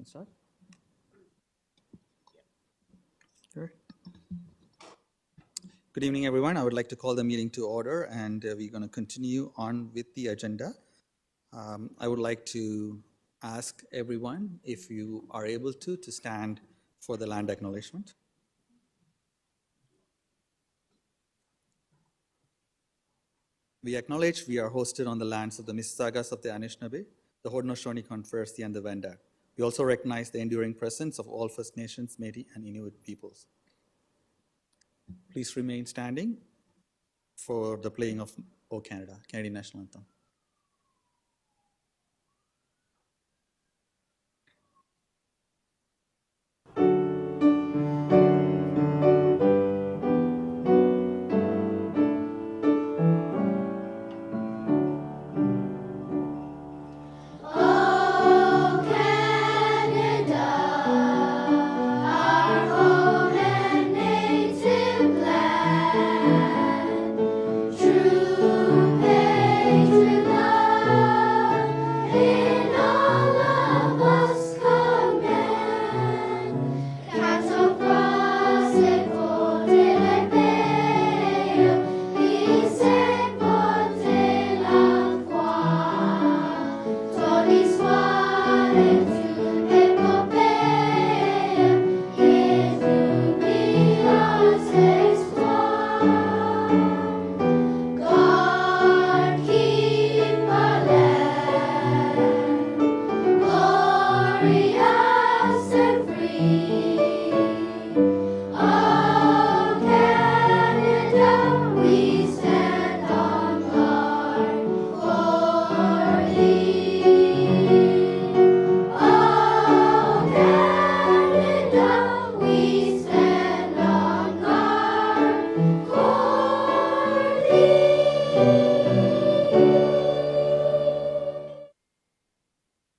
can start. Sure. Good evening, everyone. I would like to call the meeting to order, and we're going to continue on with the agenda. I would like to ask everyone, if you are able to stand for the land acknowledgement. We acknowledge we are hosted on the lands of the Mississaugas of the Anishinaabe, the Haudenosaunee Confederacy, and the Wendat. We also recognize the enduring presence of all First Nations, Métis, and Inuit peoples. Please remain standing for the playing of O Canada, Canadian National Anthem.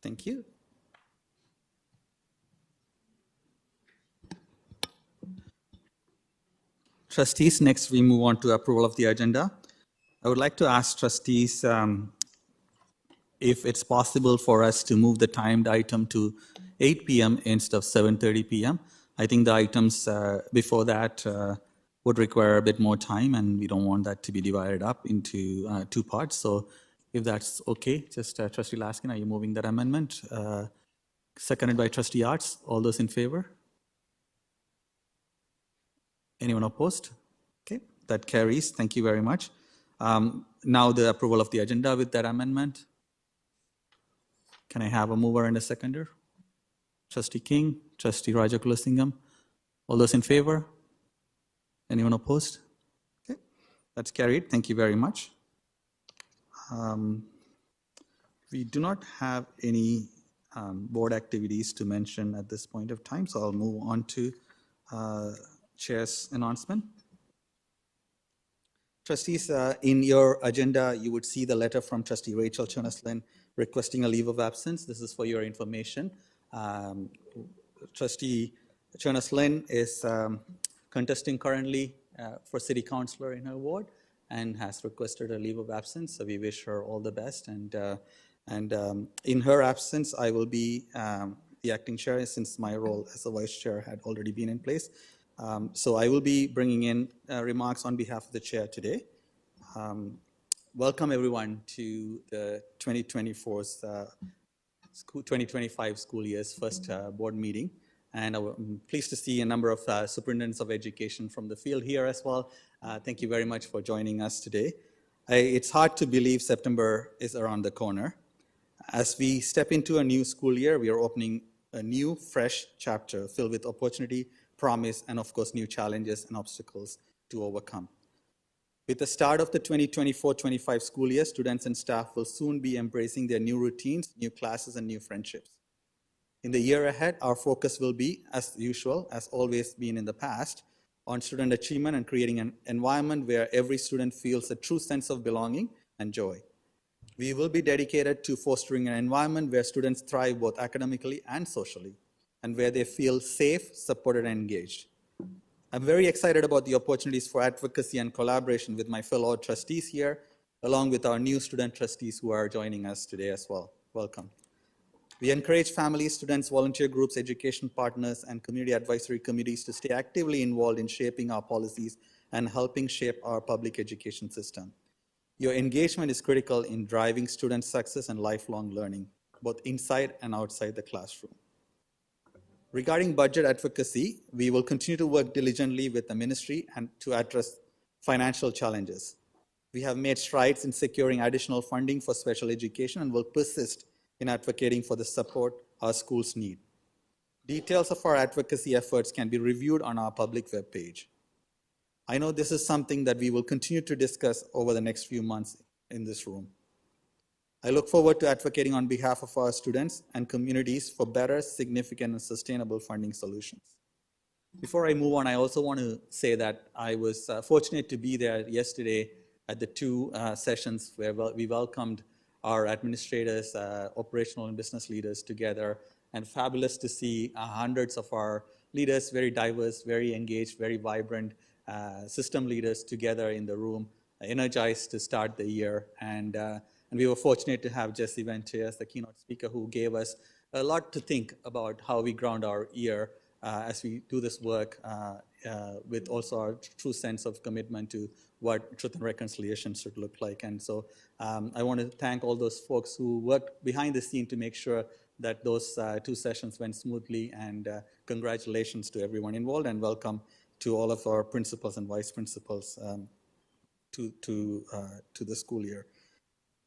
Thank you. Trustees, next we move on to approval of the agenda. I would like to ask trustees if it's possible for us to move the timed item to 8 p.m. instead of 7:30 p.m. I think the items before that would require a bit more time, and we don't want that to be divided up into two parts. So if that's okay, just Trustee Laskin, are you moving that amendment? Seconded by Trustee Arts. All those in favor? Anyone opposed? Okay, that carries. Thank you very much. Now the approval of the agenda with that amendment. Can I have a mover and a seconder? Trustee King, Trustee Rajakulasingam. All those in favor? Anyone opposed? Okay, that's carried. Thank you very much. We do not have any board activities to mention at this point of time, so I'll move on to Chair's announcement. Trustees, in your agenda, you would see the letter from Trustee Rachel Cherneslin requesting a leave of absence. This is for your information. Trustee Cherneslin is contesting currently for City Councillor in her ward and has requested a leave of absence. So we wish her all the best. And in her absence, I will be the acting chair since my role as a vice chair had already been in place. So I will be bringing in remarks on behalf of the chair today. Welcome everyone to the 2025 school year's first board meeting. And I'm pleased to see a number of superintendents of education from the field here as well. Thank you very much for joining us today. It's hard to believe September is around the corner. As we step into a new school year, we are opening a new, fresh chapter filled with opportunity, promise, and of course, new challenges and obstacles to overcome. With the start of the 2024-25 school year, students and staff will soon be embracing their new routines, new classes, and new friendships. In the year ahead, our focus will be, as usual, as always been in the past, on student achievement and creating an environment where every student feels a true sense of belonging and joy. We will be dedicated to fostering an environment where students thrive both academically and socially, and where they feel safe, supported, and engaged. I'm very excited about the opportunities for advocacy and collaboration with my fellow trustees here, along with our new student trustees who are joining us today as well. Welcome. We encourage families, students, volunteer groups, education partners, and community advisory committees to stay actively involved in shaping our policies and helping shape our public education system. Your engagement is critical in driving student success and lifelong learning, both inside and outside the classroom. Regarding budget advocacy, we will continue to work diligently with the ministry and to address financial challenges. We have made strides in securing additional funding for special education and will persist in advocating for the support our schools need. Details of our advocacy efforts can be reviewed on our public webpage. I know this is something that we will continue to discuss over the next few months in this room. I look forward to advocating on behalf of our students and communities for better, significant, and sustainable funding solutions. Before I move on, I also want to say that I was fortunate to be there yesterday at the two sessions where we welcomed our administrators, operational and business leaders together, and fabulous to see hundreds of our leaders, very diverse, very engaged, very vibrant system leaders together in the room, energized to start the year. And we were fortunate to have Jesse Vente as the keynote speaker, who gave us a lot to think about how we ground our year as we do this work with also our true sense of commitment to what truth and reconciliation should look like. And so I want to thank all those folks who worked behind the scene to make sure that those two sessions went smoothly, and congratulations to everyone involved, and welcome to all of our principals and vice principals to the school year.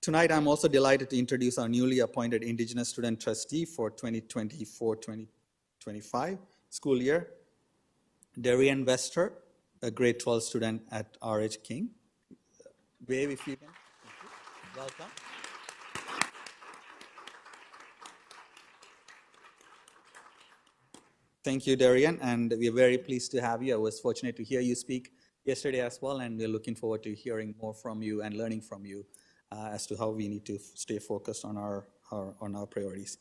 Tonight, I'm also delighted to introduce our newly appointed Indigenous Student Trustee for 2024-2025 school year, Darian Wester, a grade 12 student at RH King. Wave if you can. Welcome. Thank you, Darian, and we are very pleased to have you. I was fortunate to hear you speak yesterday as well, and we're looking forward to hearing more from you and learning from you as to how we need to stay focused on our priorities.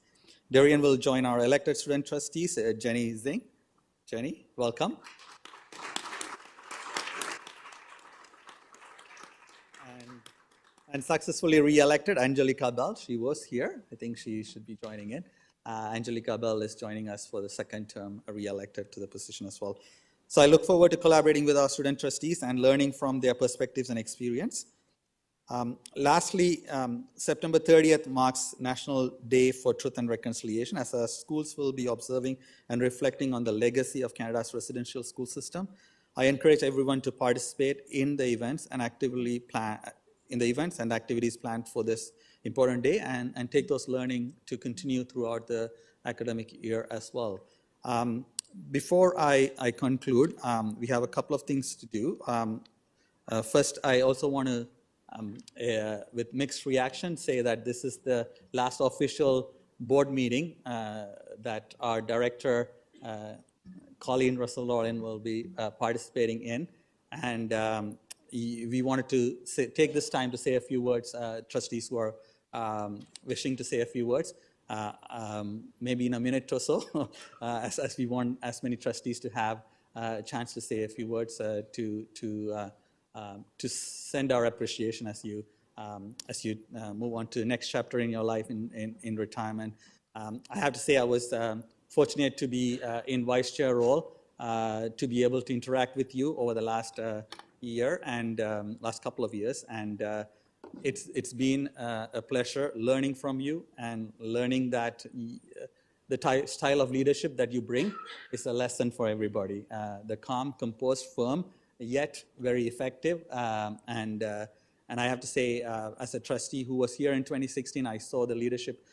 Darian will join our elected student trustees, Jenny Zing. Jenny, welcome. And successfully re-elected Angelica Bell. She was here. I think she should be joining in. Angelica Bell is joining us for the second term, re-elected to the position as well. So I look forward to collaborating with our student trustees and learning from their perspectives and experience. Lastly, September 30th marks National Day for Truth and Reconciliation, as our schools will be observing and reflecting on the legacy of Canada's residential school system. I encourage everyone to participate in the events and actively plan in the events and activities planned for this important day, and take those learning to continue throughout the academic year as well. Before I conclude, we have a couple of things to do. First, I also want to, with mixed reaction, say that this is the last official board meeting that our director, Colleen Russell-Lauren, will be participating in. And we wanted to take this time to say a few words, trustees who are wishing to say a few words, maybe in a minute or so, as we want as many trustees to have a chance to say a few words to send our appreciation as you move on to the next chapter in your life in retirement. I have to say I was fortunate to be in vice chair role, to be able to interact with you over the last year and last couple of years, and it's been a pleasure learning from you and learning that the style of leadership that you bring is a lesson for everybody. The calm, composed, firm, yet very effective. And I have to say, as a trustee who was here in 2016, I saw the leadership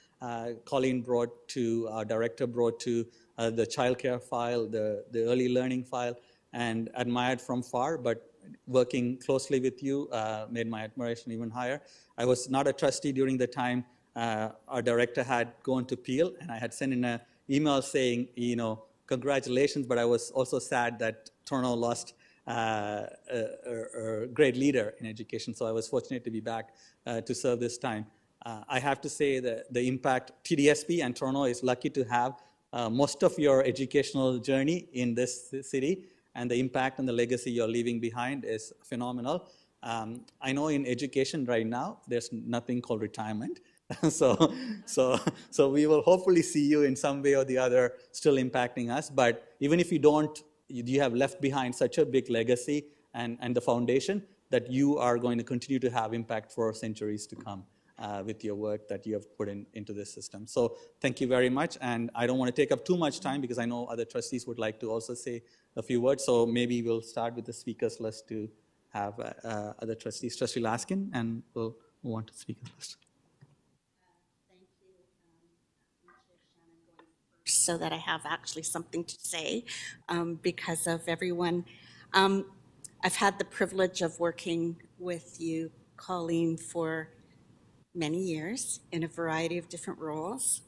Colleen brought to, our director brought to the childcare file, the early learning file, and admired from far, but working closely with you made my admiration even higher. I was not a trustee during the time our director had gone to Peel, and I had sent in an email saying, congratulations, but I was also sad that Toronto lost a great leader in education, so I was fortunate to be back to serve this time. I have to say that the impact, TDSB and Toronto is lucky to have most of your educational journey in this city, and the impact and the legacy you're leaving behind is phenomenal. I know in education right now, there's nothing called retirement. so, so we will hopefully see you in some way or the other, still impacting us. But even if you don't, you have left behind such a big legacy and the foundation that you are going to continue to have impact for centuries to come with your work that you have put into this system. So thank you very much. And I don't want to take up too much time because I know other trustees would like to also say a few words. So maybe we'll start with the speakers list to have other trustees. Trustee Laskin, and we'll move on to the speakers list. So that I have actually something to say because of everyone. I've had the privilege of working with you, Colleen, for many years in a variety of different roles.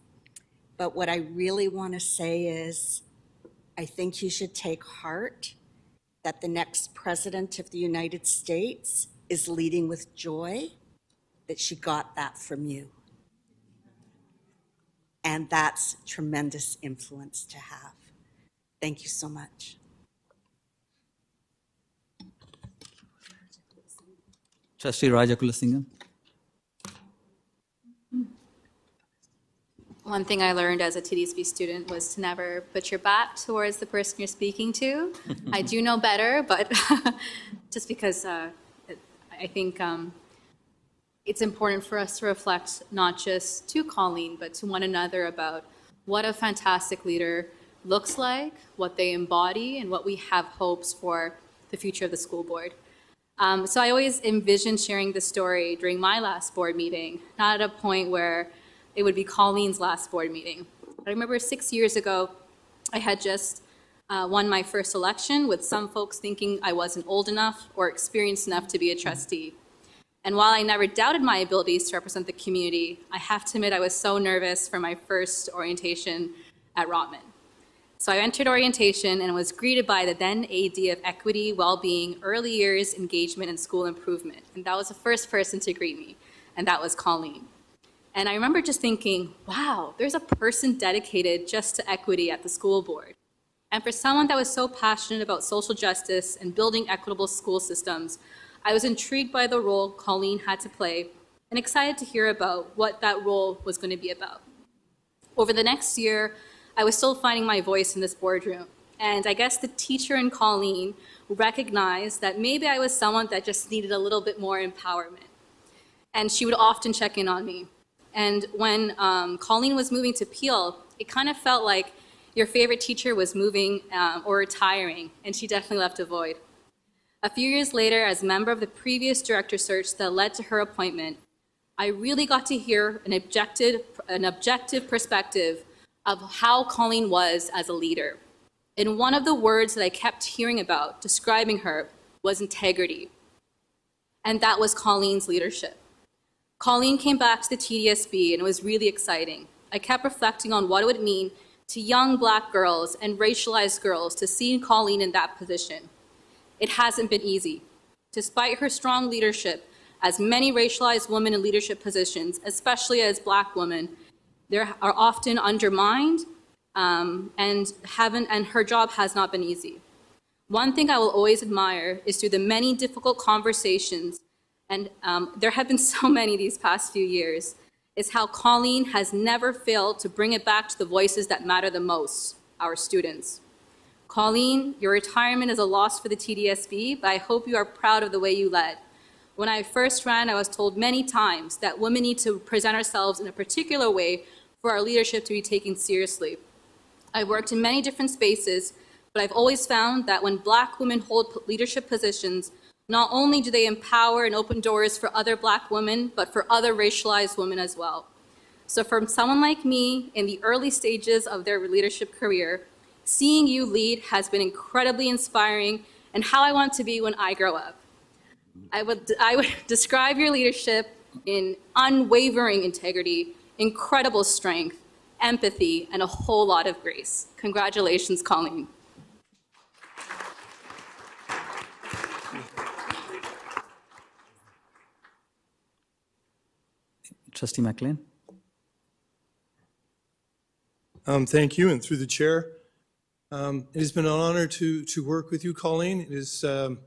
But what I really want to say is I think you should take heart that the next president of the United States is leading with joy, that she got that from you. And that's tremendous influence to have. Thank you so much. Trustee Rajakulasingam. One thing I learned as a TDSB student was to never put your back towards the person you're speaking to. I do know better, but just because I think it's important for us to reflect not just to Colleen, but to one another about what a fantastic leader looks like, what they embody, and what we have hopes for the future of the school board. So I always envisioned sharing the story during my last board meeting, not at a point where it would be Colleen's last board meeting. I remember 6 years ago, I had just won my first election with some folks thinking I wasn't old enough or experienced enough to be a trustee. And while I never doubted my abilities to represent the community, I have to admit I was so nervous for my first orientation at Rotman. So I entered orientation and was greeted by the then AD of Equity, Wellbeing, Early Years, Engagement, and School Improvement. And that was the first person to greet me, and that was Colleen. And I remember just thinking, wow, there's a person dedicated just to equity at the school board. And for someone that was so passionate about social justice and building equitable school systems, I was intrigued by the role Colleen had to play and excited to hear about what that role was going to be about. Over the next year, I was still finding my voice in this boardroom. And I guess the teacher in Colleen recognized that maybe I was someone that just needed a little bit more empowerment. And she would often check in on me. And when Colleen was moving to Peel, it kind of felt like your favorite teacher was moving or retiring, and she definitely left a void. A few years later, as a member of the previous director search that led to her appointment, I really got to hear an objective perspective of how Colleen was as a leader. And one of the words that I kept hearing about describing her was integrity. And that was Colleen's leadership. Colleen came back to the TDSB, and it was really exciting. I kept reflecting on what it would mean to young Black girls and racialized girls to see Colleen in that position. It hasn't been easy. Despite her strong leadership, as many racialized women in leadership positions, especially as Black women, they are often undermined, and her job has not been easy. One thing I will always admire is through the many difficult conversations, and there have been so many these past few years, is how Colleen has never failed to bring it back to the voices that matter the most, our students. Colleen, your retirement is a loss for the TDSB, but I hope you are proud of the way you led. When I first ran, I was told many times that women need to present ourselves in a particular way for our leadership to be taken seriously. I've worked in many different spaces, but I've always found that when Black women hold leadership positions, not only do they empower and open doors for other Black women, but for other racialized women as well. So from someone like me in the early stages of their leadership career, seeing you lead has been incredibly inspiring and how I want to be when I grow up. I would describe your leadership in unwavering integrity, incredible strength, empathy, and a whole lot of grace. Congratulations, Colleen. Trustee McLean. Thank you, and through the chair. It has been an honor to work with you, Colleen. It is, on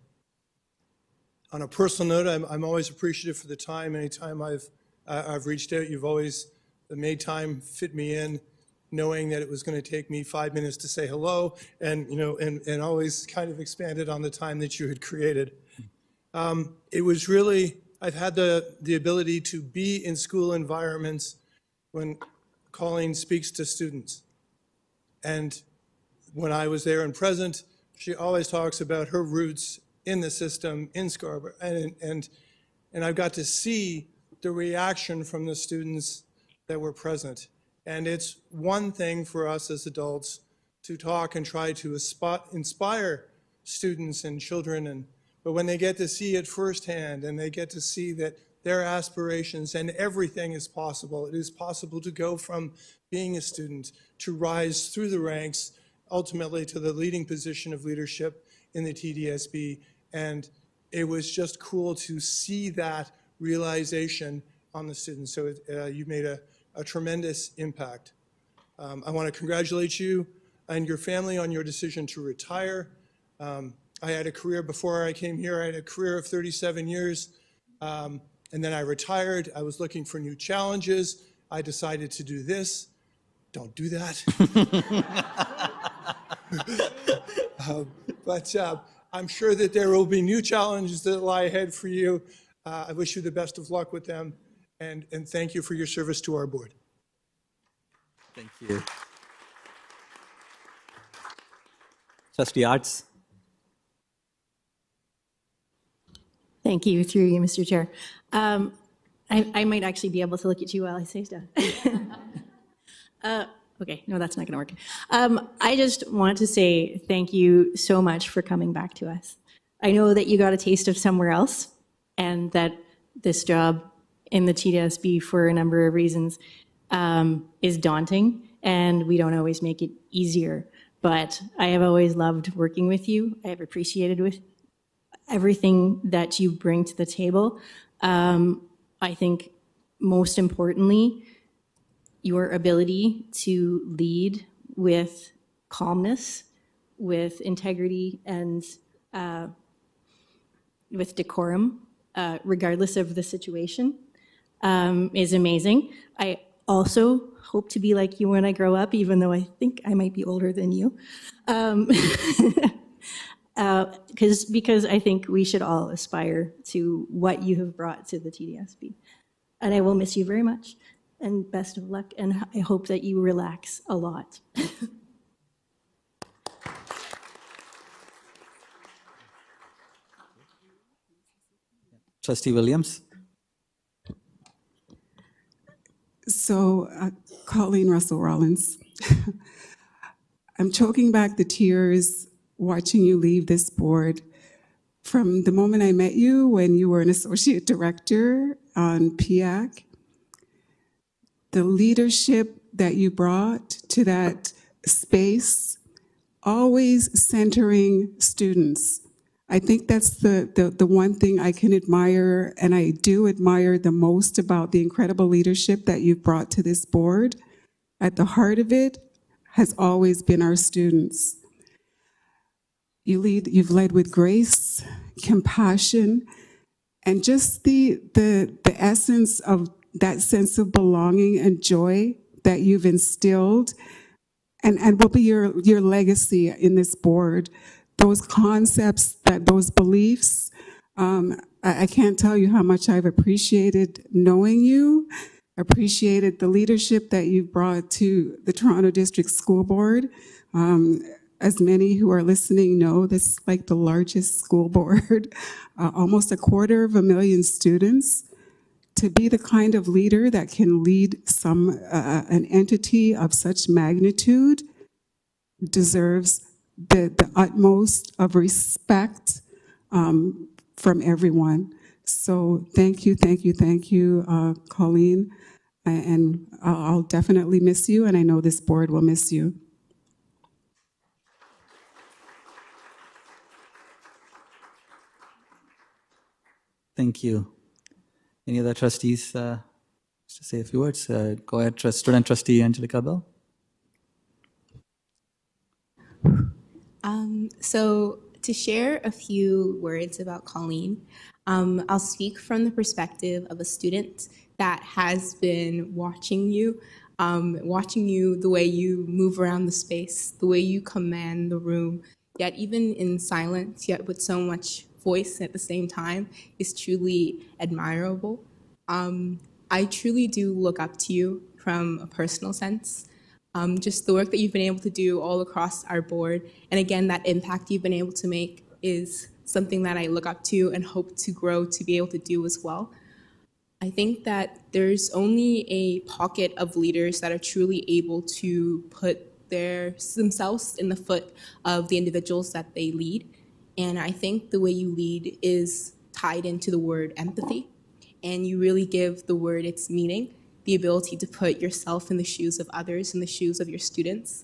a personal note, I'm always appreciative for the time, anytime I've I've reached out. You've always made time, fit me in, knowing that it was going to take me 5 minutes to say hello, and and always kind of expanded on the time that you had created. It was really, I've had the ability to be in school environments when Colleen speaks to students. And when I was there and present, she always talks about her roots in the system in Scarborough. And I got to see the reaction from the students that were present. And it's one thing for us as adults to talk and try to inspire students and children, but when they get to see it firsthand and they get to see that their aspirations and everything is possible, it is possible to go from being a student to rise through the ranks, ultimately to the leading position of leadership in the TDSB. And it was just cool to see that realization on the students. So you made a tremendous impact. I want to congratulate you and your family on your decision to retire. I had a career before I came here. I had a career of 37 years, and then I retired. I was looking for new challenges. I decided to do this. Don't do that. But I'm sure that there will be new challenges that lie ahead for you. I wish you the best of luck with them, and thank you for your service to our board. Thank you. Trustee Arts. Thank you, through you, Mr. Chair. I might actually be able to look at you while I say stuff. Okay, no, that's not going to work. I just want to say thank you so much for coming back to us. I know that you got a taste of somewhere else, and that this job in the TDSB, for a number of reasons, is daunting, and we don't always make it easier. But I have always loved working with you. I have appreciated with everything that you bring to the table. I think most importantly, your ability to lead with calmness, with integrity, and with decorum, regardless of the situation, is amazing. I also hope to be like you when I grow up, even though I think I might be older than you. Because I think we should all aspire to what you have brought to the TDSB. And I will miss you very much, and best of luck, and I hope that you relax a lot. Trustee Williams. So, Colleen Russell Rollins, I'm choking back the tears watching you leave this board. From the moment I met you when you were an associate director on PIAC, the leadership that you brought to that space, always centering students. I think that's the one thing I can admire, and I do admire the most about the incredible leadership that you've brought to this board. At the heart of it has always been our students. You've led with grace, compassion, and just the essence of that sense of belonging and joy that you've instilled, and will be your legacy in this board. Those concepts, those beliefs, I can't tell you how much I've appreciated knowing you, appreciated the leadership that you've brought to the Toronto District School Board. As many who are listening know, this is like the largest school board, almost 250,000 students. To be the kind of leader that can lead an entity of such magnitude deserves the utmost of respect from everyone. So thank you, Colleen. And I'll definitely miss you, and I know this board will miss you. Thank you. Any other trustees to say a few words? Go ahead, Student Trustee Angelica Bell. So to share a few words about Colleen, I'll speak from the perspective of a student that has been watching you, the way you move around the space, the way you command the room, yet even in silence, yet with so much voice at the same time, is truly admirable. I truly do look up to you from a personal sense. Just the work that you've been able to do all across our board, and again, that impact you've been able to make is something that I look up to and hope to grow to be able to do as well. I think that there's only a pocket of leaders that are truly able to put themselves in the foot of the individuals that they lead. And I think the way you lead is tied into the word empathy. And you really give the word its meaning, the ability to put yourself in the shoes of others, in the shoes of your students.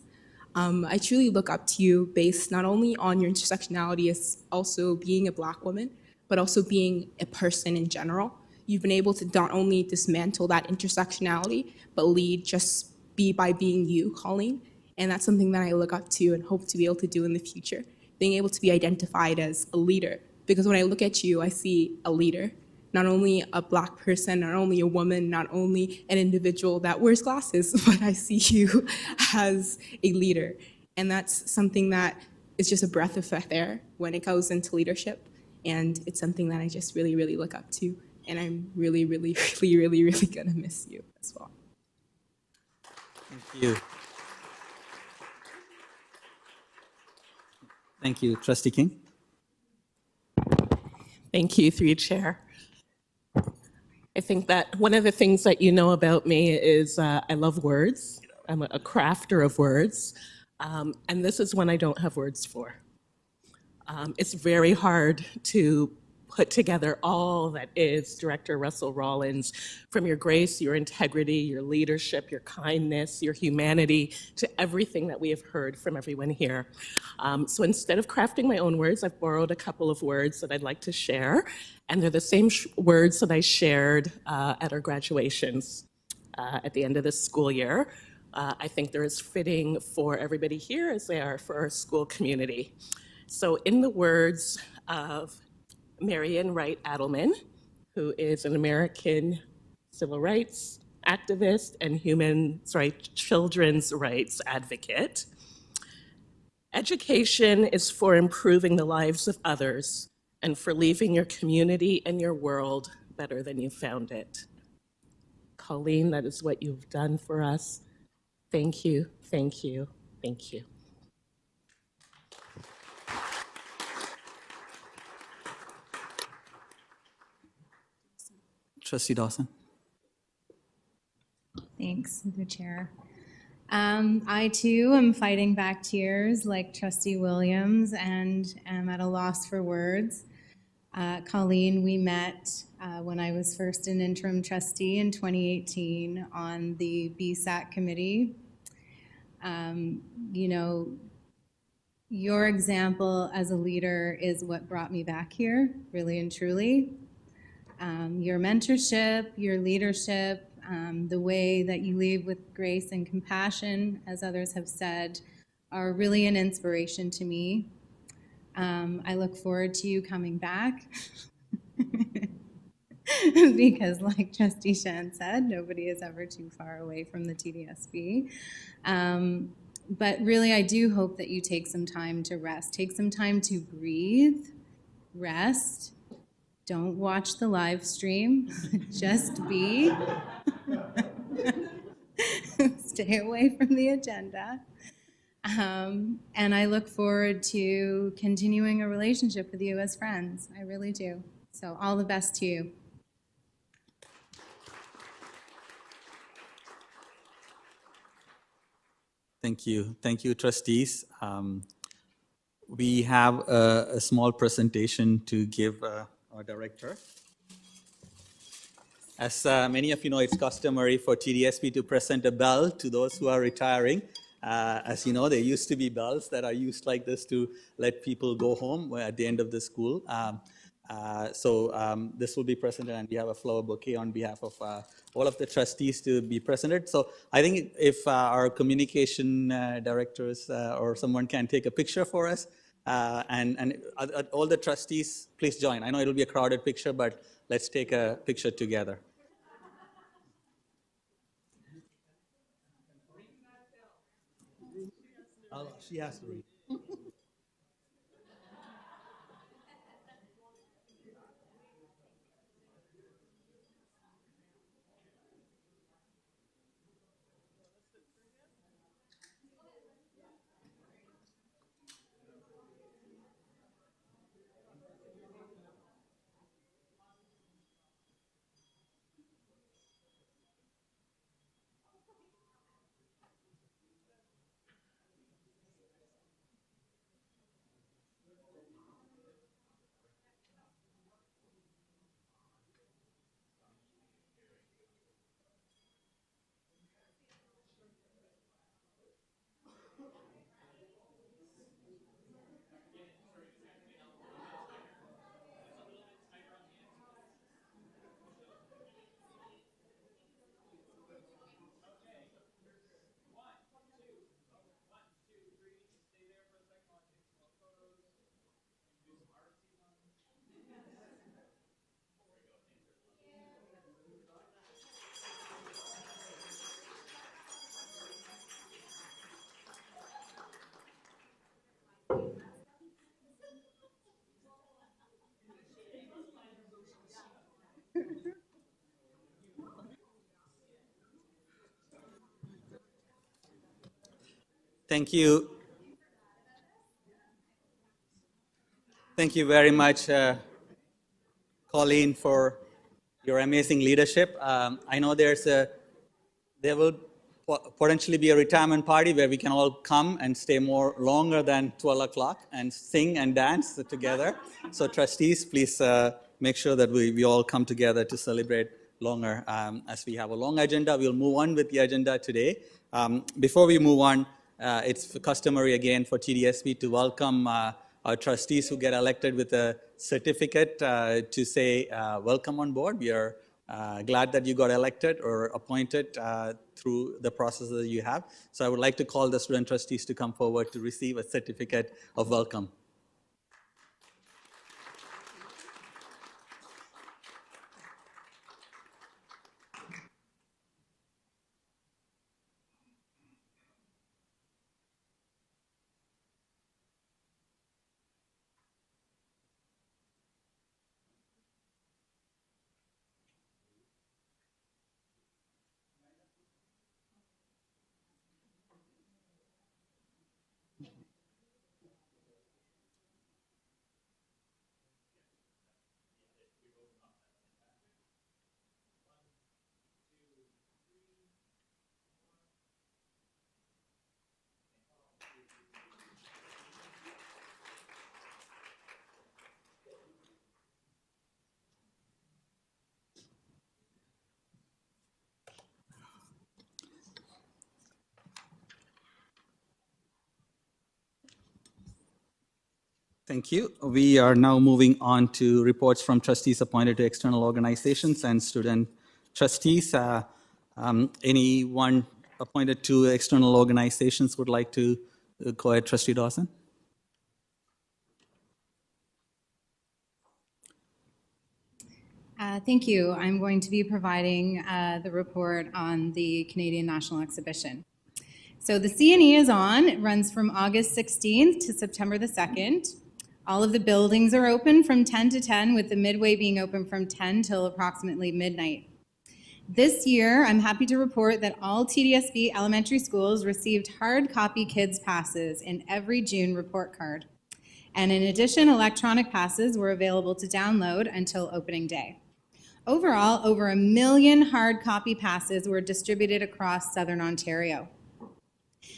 I truly look up to you based not only on your intersectionality as also being a Black woman, but also being a person in general. You've been able to not only dismantle that intersectionality, but lead just by being you, Colleen. And that's something that I look up to and hope to be able to do in the future, being able to be identified as a leader. Because when I look at you, I see a leader, not only a Black person, not only a woman, not only an individual that wears glasses, but I see you as a leader. And that's something that is just a breath of fresh air when it goes into leadership. And it's something that I just really, really look up to. And I'm really, really, really, really, really gonna miss you as well. Thank you. Thank you, Trustee King. Thank you, through you, Chair. I think that one of the things that you know about me is I love words. I'm a crafter of words. And this is one I don't have words for. It's very hard to put together all that is Director Russell Rollins, from your grace, your integrity, your leadership, your kindness, your humanity, to everything that we have heard from everyone here. So instead of crafting my own words, I've borrowed a couple of words that I'd like to share, and they're the same words that I shared at our graduations at the end of this school year. I think they're as fitting for everybody here as they are for our school community. So in the words of Marian Wright Adelman, who is an American civil rights activist and children's rights advocate, education is for improving the lives of others and for leaving your community and your world better than you found it. Colleen, that is what you've done for us. Thank you, thank you, thank you. Trustee Dawson. Thanks, the chair. I too am fighting back tears like Trustee Williams and am at a loss for words. Colleen, we met when I was first an interim trustee in 2018 on the BSAC committee. You know, your example as a leader is what brought me back here, really and truly. Your mentorship, your leadership, the way that you lead with grace and compassion, as others have said, are really an inspiration to me. I look forward to you coming back because, like Trustee Shan said, nobody is ever too far away from the TDSB. But really, I do hope that you take some time to rest, take some time to breathe, rest. Don't watch the live stream, just be. Stay away from the agenda. And I look forward to continuing a relationship with you as friends. I really do. So all the best to you. Thank you. Thank you, trustees. We have a small presentation to give our director. As many of you know, it's customary for TDSB to present a bell to those who are retiring. As you know, there used to be bells that are used like this to let people go home at the end of the school. So this will be presented, and we have a flower bouquet on behalf of all of the trustees to be presented. So I think if our communication directors or someone can take a picture for us, and all the trustees, please join. I know it'll be a crowded picture, but let's take a picture together. She has to read. Thank you. Thank you very much, Colleen, for your amazing leadership. I know there will potentially be a retirement party where we can all come and stay more longer than 12 o'clock and sing and dance together. So trustees, please make sure that we all come together to celebrate longer. As we have a long agenda, we'll move on with the agenda today. Before we move on, it's customary again for TDSB to welcome our trustees who get elected with a certificate to say welcome on board. We are glad that you got elected or appointed through the process that you have. So I would like to call the student trustees to come forward to receive a certificate of welcome. Thank you. We are now moving on to reports from trustees appointed to external organizations and student trustees. Anyone appointed to external organizations would like to go ahead, Trustee Dawson? Thank you. I'm going to be providing the report on the Canadian National Exhibition. So the CNE is on. It runs from August 16th to September the 2nd. All of the buildings are open from 10 to 10, with the midway being open from 10 till approximately midnight. This year, I'm happy to report that all TDSB elementary schools received hard copy kids passes in every June report card. And in addition, electronic passes were available to download until opening day. Overall, over 1 million hard copy passes were distributed across Southern Ontario.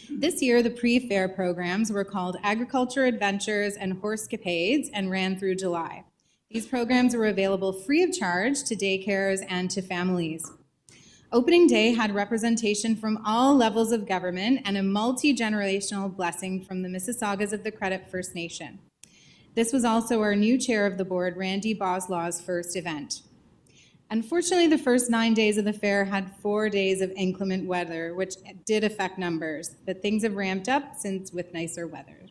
This year, the pre-fair programs were called Agriculture Adventures and Horsecapades and ran through July. These programs were available free of charge to daycares and to families. Opening day had representation from all levels of government and a multi-generational blessing from the Mississaugas of the Credit First Nation. This was also our new chair of the board, Randy Boslaw's first event. Unfortunately, the first 9 days of the fair had 4 days of inclement weather, which did affect numbers, but things have ramped up since with nicer weather.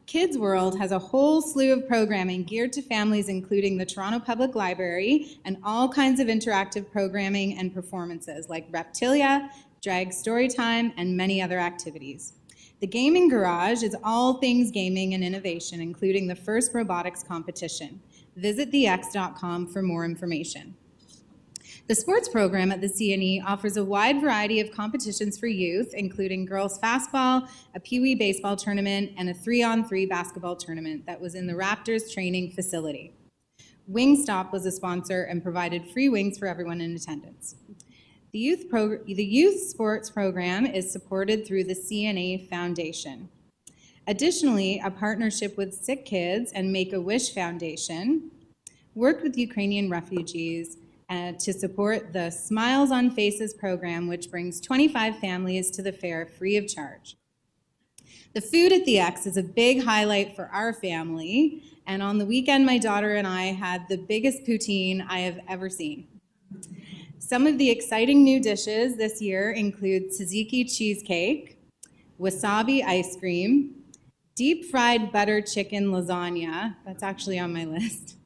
Kids World has a whole slew of programming geared to families, including the Toronto Public Library and all kinds of interactive programming and performances like Reptilia, Drag Storytime, and many other activities. The Gaming Garage is all things gaming and innovation, including the first robotics competition. Visit thex.com for more information. The sports program at the CNE offers a wide variety of competitions for youth, including girls fastball, a Pee Wee baseball tournament, and a 3-on-3 basketball tournament that was in the Raptors training facility. Wingstop was a sponsor and provided free wings for everyone in attendance. The youth sports program is supported through the CNA Foundation. Additionally, a partnership with Sick Kids and Make-A-Wish Foundation worked with Ukrainian refugees to support the Smiles on Faces program, which brings 25 families to the fair free of charge. The food at the X is a big highlight for our family, and on the weekend, my daughter and I had the biggest poutine I have ever seen. Some of the exciting new dishes this year include tzatziki cheesecake, wasabi ice cream, deep fried butter chicken lasagna, that's actually on my list,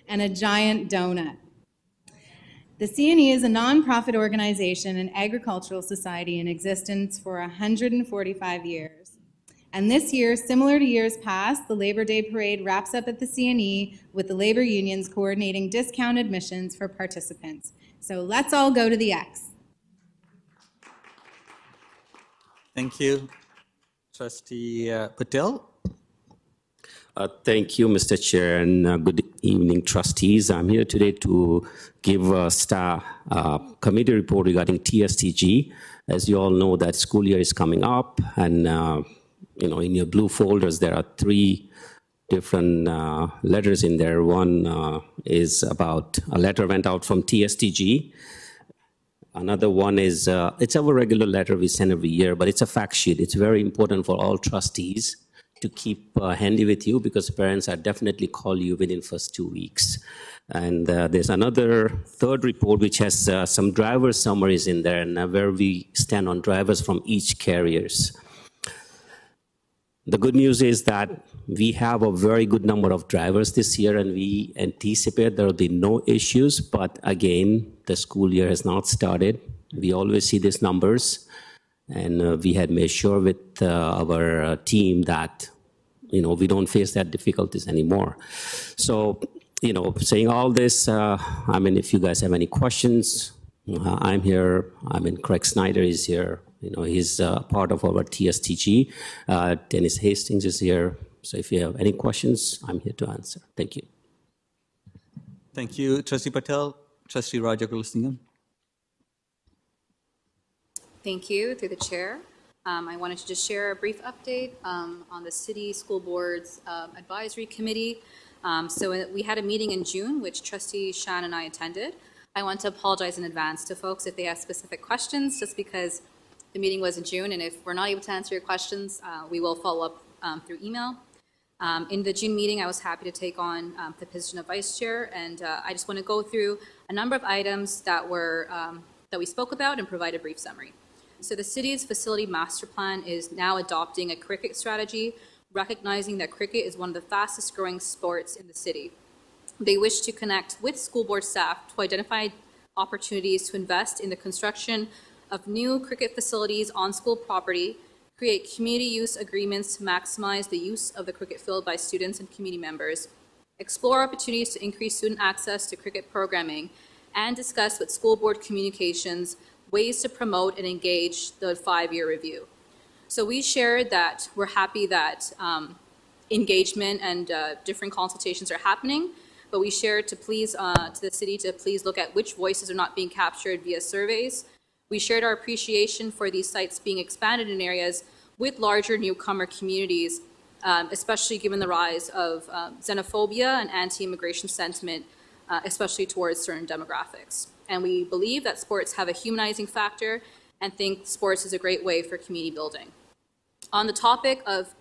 and a giant donut. The CNE is a nonprofit organization and agricultural society in existence for 145 years. And this year, similar to years past, the Labor Day Parade wraps up at the CNE with the labor unions coordinating discount admissions for participants. So let's all go to the X. Thank you. Trustee Patel? Thank you, Mr. Chair, and good evening, trustees. I'm here today to give a committee report regarding TSTG. As you all know, that school year is coming up, and in your blue folders, there are 3 different letters in there. One is about a letter went out from TSTG. Another one is, it's our regular letter we send every year, but it's a fact sheet. It's very important for all trustees to keep handy with you, because parents are definitely call you within first 2 weeks. And there's another 3rd report which has some driver summaries in there, and where we stand on drivers from each carriers. The good news is that we have a very good number of drivers this year, and we anticipate there will be no issues. But again, the school year has not started. We always see these numbers, and we had made sure with our team that we don't face that difficulties anymore. So saying all this, if you guys have any questions, I'm here. Craig Snyder is here. He's part of our TSTG. Dennis Hastings is here. So if you have any questions, I'm here to answer. Thank you. Thank you, Trustee Patel. Trustee Rajakulasingam. Thank you, through the chair. I wanted to just share a brief update on the City School Board's Advisory Committee. So we had a meeting in June, which Trustee Shan and I attended. I want to apologize in advance to folks if they have specific questions, just because the meeting was in June, and if we're not able to answer your questions, we will follow up through email. In the June meeting, I was happy to take on the position of Vice Chair, and I just want to go through a number of items that we spoke about and provide a brief summary. So the city's facility master plan is now adopting a cricket strategy, recognizing that cricket is one of the fastest growing sports in the city. They wish to connect with school board staff to identify opportunities to invest in the construction of new cricket facilities on school property, create community use agreements to maximize the use of the cricket field by students and community members, explore opportunities to increase student access to cricket programming, and discuss with school board communications ways to promote and engage the 5-year review. So we shared that we're happy that engagement and different consultations are happening, but we shared to the city to please look at which voices are not being captured via surveys. We shared our appreciation for these sites being expanded in areas with larger newcomer communities, especially given the rise of xenophobia and anti-immigration sentiment, especially towards certain demographics. And we believe that sports have a humanizing factor and think sports is a great way for community building. On the topic of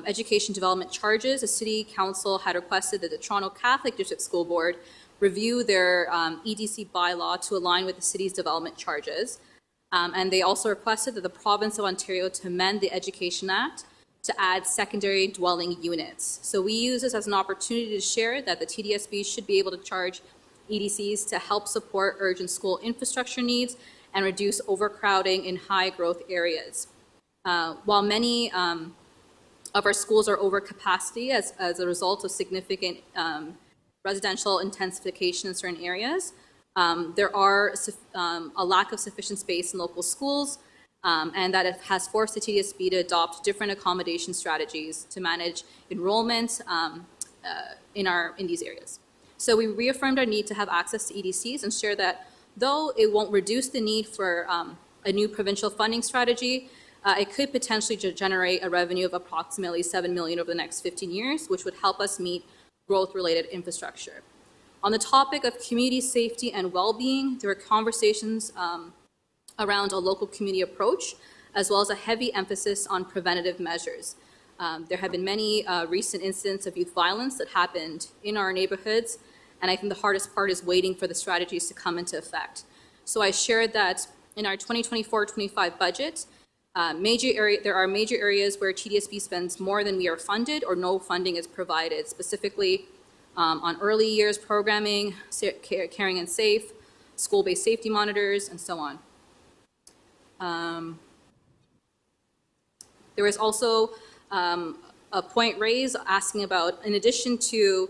education development charges, the City Council had requested that the Toronto Catholic District School Board review their EDC bylaw to align with the city's development charges. And they also requested that the province of Ontario to amend the Education Act to add secondary dwelling units. So we use this as an opportunity to share that the TDSB should be able to charge EDCs to help support urgent school infrastructure needs and reduce overcrowding in high growth areas. While many of our schools are over capacity as a result of significant residential intensification in certain areas, there are a lack of sufficient space in local schools, and that it has forced the TDSB to adopt different accommodation strategies to manage enrollment in these areas. So we reaffirmed our need to have access to EDCs and share that though it won't reduce the need for a new provincial funding strategy, it could potentially generate a revenue of approximately $7 million over the next 15 years, which would help us meet growth-related infrastructure. On the topic of community safety and well-being, there were conversations around a local community approach, as well as a heavy emphasis on preventative measures. There have been many recent incidents of youth violence that happened in our neighborhoods, and I think the hardest part is waiting for the strategies to come into effect. So I shared that in our 2024-25 budget, there are major areas where TDSB spends more than we are funded or no funding is provided, specifically on early years programming, caring and safe, school-based safety monitors, and so on. There was also a point raised asking about, in addition to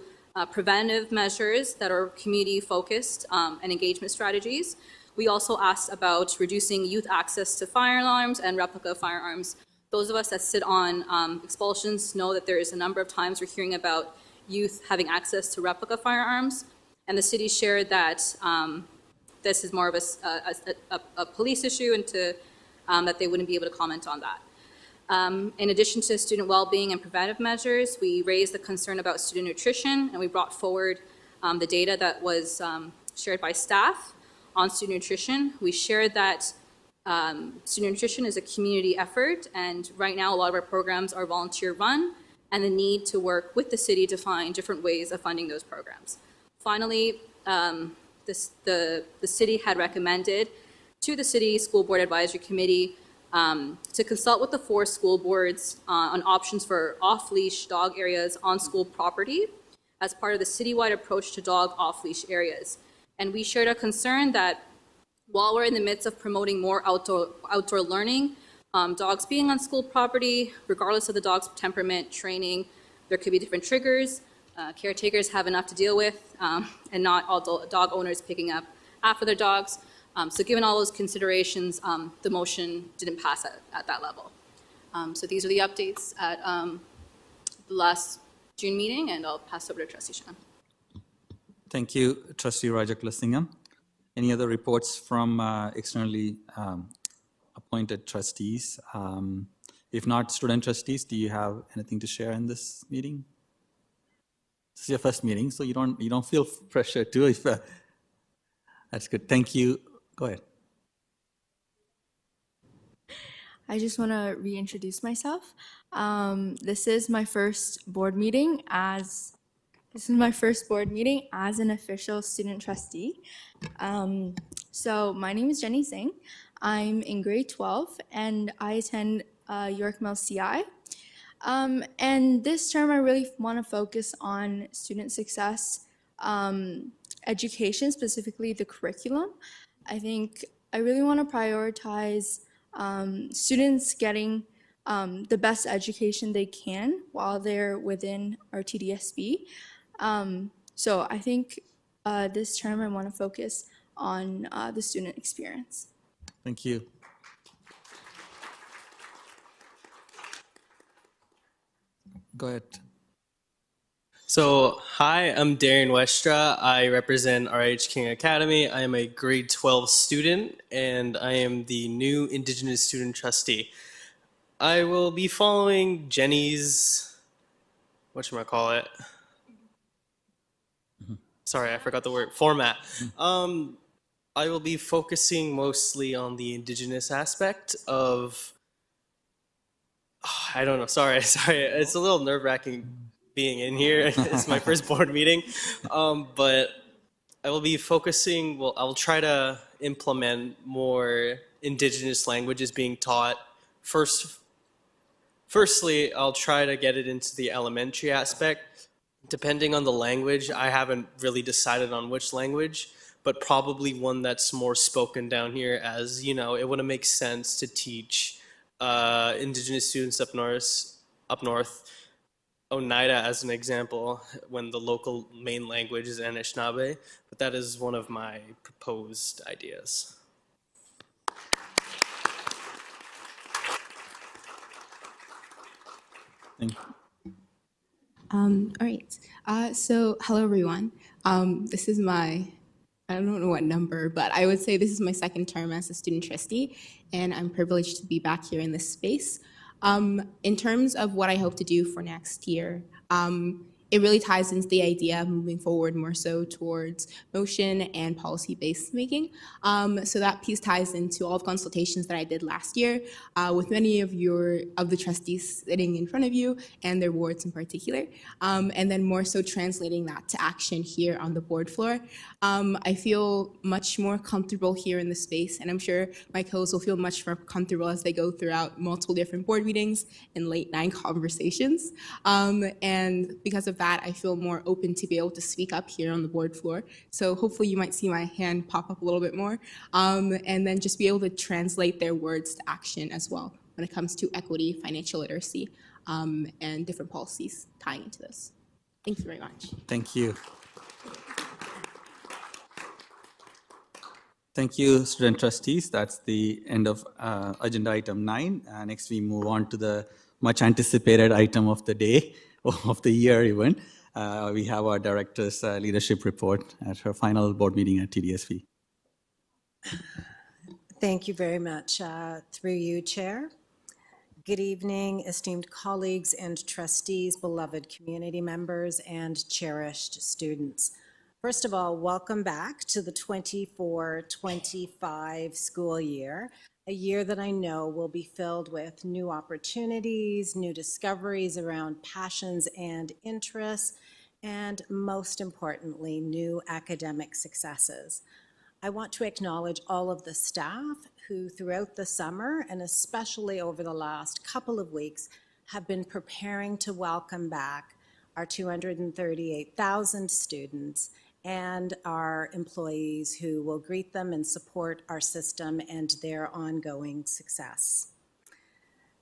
preventive measures that are community-focused and engagement strategies, we also asked about reducing youth access to firearms and replica firearms. Those of us that sit on expulsions know that there is a number of times we're hearing about youth having access to replica firearms, and the city shared that this is more of a police issue and that they wouldn't be able to comment on that. In addition to student well-being and preventive measures, we raised the concern about student nutrition, and we brought forward the data that was shared by staff on student nutrition. We shared that student nutrition is a community effort, and right now a lot of our programs are volunteer-run, and the need to work with the city to find different ways of funding those programs. Finally, the city had recommended to the City School Board Advisory Committee to consult with the 4 school boards on options for off-leash dog areas on school property as part of the citywide approach to dog off-leash areas. And we shared a concern that while we're in the midst of promoting more outdoor learning, dogs being on school property, regardless of the dog's temperament, training, there could be different triggers. Caretakers have enough to deal with, and not all dog owners picking up after their dogs. So given all those considerations, the motion didn't pass at that level. So these are the updates at the last June meeting, and I'll pass over to Trustee Shan. Thank you, Trustee Rajakulasingam. Any other reports from externally appointed trustees? If not, student trustees, do you have anything to share in this meeting? This is your first meeting, so you don't feel pressure to. If that's good. Thank you. Go ahead. I just want to reintroduce myself. This is my first board meeting as an official student trustee. So my name is Jenny Singh. I'm in grade 12 and I attend York Mills CI. And this term I really want to focus on student success, education, specifically the curriculum. I think I really want to prioritize students getting the best education they can while they're within our TDSB. So I think this term I want to focus on the student experience. Thank you. Go ahead. So, hi, I'm Darian Westra. I represent RH King Academy. I am a grade 12 student, and I am the new Indigenous Student Trustee. I will be following Jenny's, whatchamacallit? Sorry, I forgot the word, format. I will be focusing mostly on the Indigenous aspect of, I don't know, sorry, it's a little nerve-wracking being in here. It's my first board meeting, but I will be focusing, I'll try to implement more Indigenous languages being taught. Firstly, I'll try to get it into the elementary aspect. Depending on the language, I haven't really decided on which language, but probably one that's more spoken down here, as, you know, it wouldn't make sense to teach Indigenous students up north, Oneida as an example, when the local main language is Anishinaabe, but that is one of my proposed ideas. Thank All right. So, hello, everyone. This is I don't know what number, but I would say this is my second term as a student trustee, and I'm privileged to be back here in this space. In terms of what I hope to do for next year, it really ties into the idea of moving forward more so towards motion and policy-based making. So that piece ties into all the consultations that I did last year with many of the trustees sitting in front of you and their wards in particular, and then more so translating that to action here on the board floor. I feel much more comfortable here in the space, and I'm sure my co-hosts will feel much more comfortable as they go throughout multiple different board meetings and late-night conversations. And because of that, I feel more open to be able to speak up here on the board floor. So hopefully you might see my hand pop up a little bit more, and then just be able to translate their words to action as well when it comes to equity, financial literacy, and different policies tying into this. Thank you very much. Thank you. Thank you, student trustees. That's the end of agenda item 9. Next, we move on to the much anticipated item of the day, of the year even. We have our director's leadership report at her final board meeting at TDSB. Thank you very much. Through you, Chair. Good evening, esteemed colleagues and trustees, beloved community members, and cherished students. First of all, welcome back to the 24-25 school year, a year that I know will be filled with new opportunities, new discoveries around passions and interests, and most importantly, new academic successes. I want to acknowledge all of the staff who throughout the summer, and especially over the last couple of weeks, have been preparing to welcome back our 238,000 students and our employees who will greet them and support our system and their ongoing success.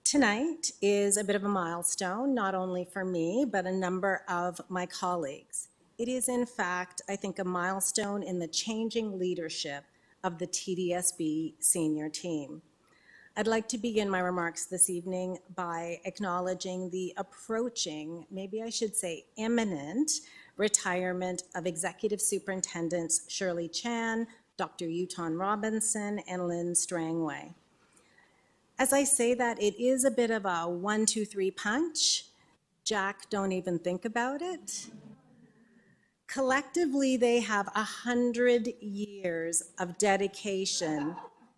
Tonight is a bit of a milestone, not only for me, but a number of my colleagues. It is, in fact, I think, a milestone in the changing leadership of the TDSB senior team. I'd like to begin my remarks this evening by acknowledging the approaching, maybe I should say imminent, retirement of Executive Superintendents Shirley Chan, Dr. Yuton Robinson, and Lynn Strangway. As I say that, it is a bit of a 1, 2, 3 punch. Jack, don't even think about it. Collectively, they have 100 years of dedication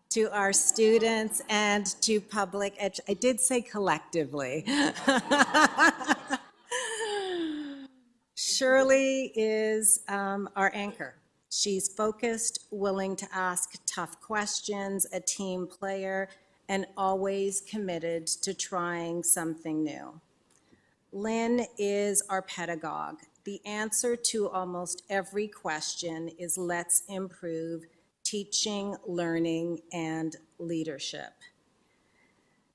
to our students and to public education. I did say collectively. Shirley is our anchor. She's focused, willing to ask tough questions, a team player, and always committed to trying something new. Lynn is our pedagogue. The answer to almost every question is let's improve teaching, learning, and leadership.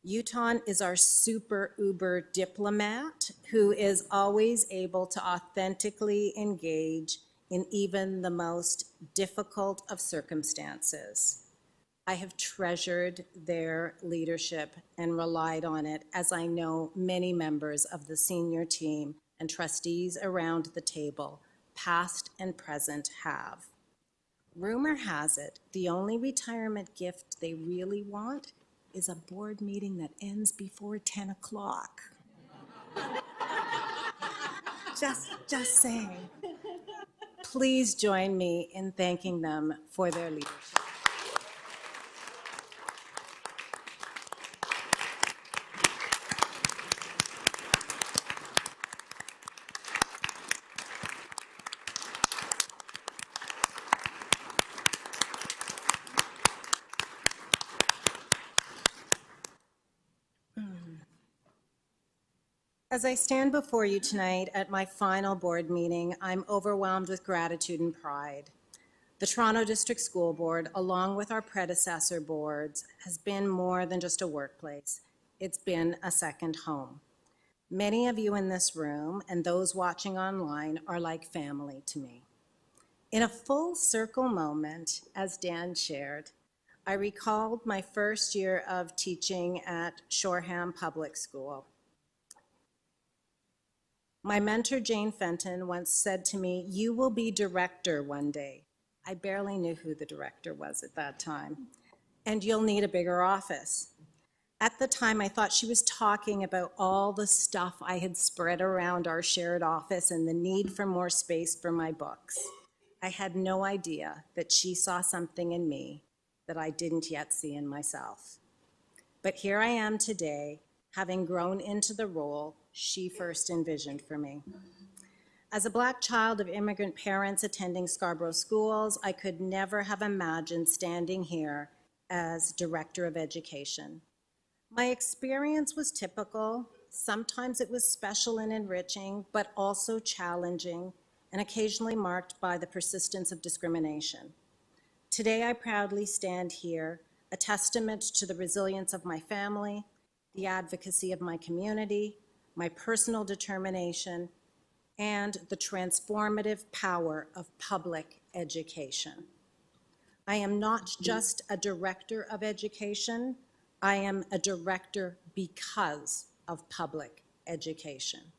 Yuton is our super uber diplomat who is always able to authentically engage in even the most difficult of circumstances. I have treasured their leadership and relied on it, as I know many members of the senior team and trustees around the table, past and present, have. Rumor has it, the only retirement gift they really want is a board meeting that ends before 10 o'clock. Just saying. Please join me in thanking them for their leadership. As I stand before you tonight at my final board meeting, I'm overwhelmed with gratitude and pride. The Toronto District School Board, along with our predecessor boards, has been more than just a workplace. It's been a second home. Many of you in this room and those watching online are like family to me. In a full circle moment, as Dan shared, I recalled my first year of teaching at Shoreham Public School. My mentor, Jane Fenton, once said to me, "You will be director one day." I barely knew who the director was at that time. "And you'll need a bigger office." At the time, I thought she was talking about all the stuff I had spread around our shared office and the need for more space for my books. I had no idea that she saw something in me that I didn't yet see in myself. But here I am today, having grown into the role she first envisioned for me. As a Black child of immigrant parents attending Scarborough schools, I could never have imagined standing here as Director of Education. My experience was typical. Sometimes it was special and enriching, but also challenging and occasionally marked by the persistence of discrimination. Today, I proudly stand here, a testament to the resilience of my family, the advocacy of my community, my personal determination, and the transformative power of public education. I am not just a director of education, I am a director because of public education.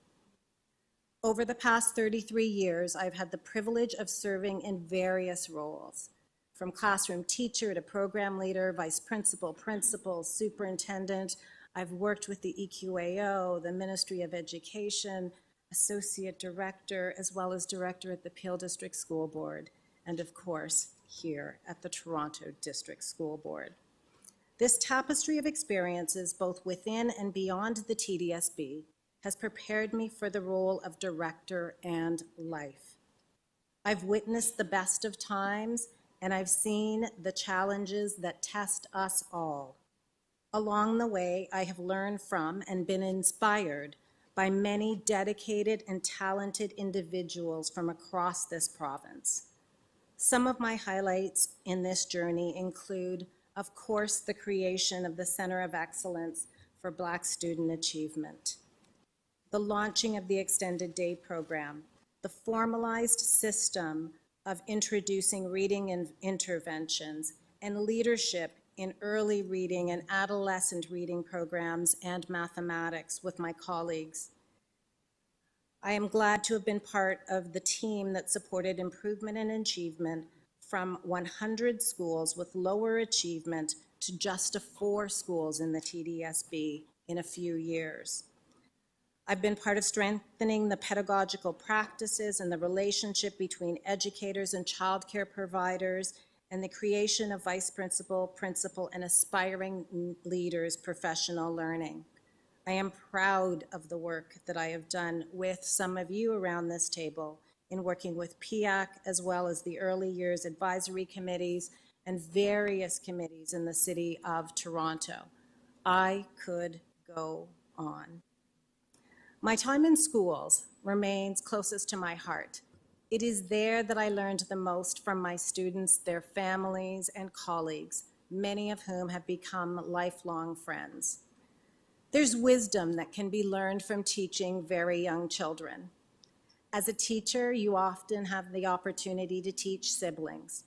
Over the past 33 years, I've had the privilege of serving in various roles, from classroom teacher to program leader, vice principal, principal, superintendent. I've worked with the EQAO, the Ministry of Education, associate director, as well as director at the Peel District School Board, and of course, here at the Toronto District School Board. This tapestry of experiences, both within and beyond the TDSB, has prepared me for the role of director and life. I've witnessed the best of times, and I've seen the challenges that test us all. Along the way, I have learned from and been inspired by many dedicated and talented individuals from across this province. Some of my highlights in this journey include, of course, the creation of the Center of Excellence for Black Student Achievement, the launching of the Extended Day Program, the formalized system of introducing reading and interventions, and leadership in early reading and adolescent reading programs and mathematics with my colleagues. I am glad to have been part of the team that supported improvement and achievement from 100 schools with lower achievement to just 4 schools in the TDSB in a few years. I've been part of strengthening the pedagogical practices and the relationship between educators and childcare providers, and the creation of vice principal, principal, and aspiring leaders' professional learning. I am proud of the work that I have done with some of you around this table in working with PIAC, as well as the early years advisory committees and various committees in the City of Toronto. I could go on. My time in schools remains closest to my heart. It is there that I learned the most from my students, their families, and colleagues, many of whom have become lifelong friends. There's wisdom that can be learned from teaching very young children. As a teacher, you often have the opportunity to teach siblings.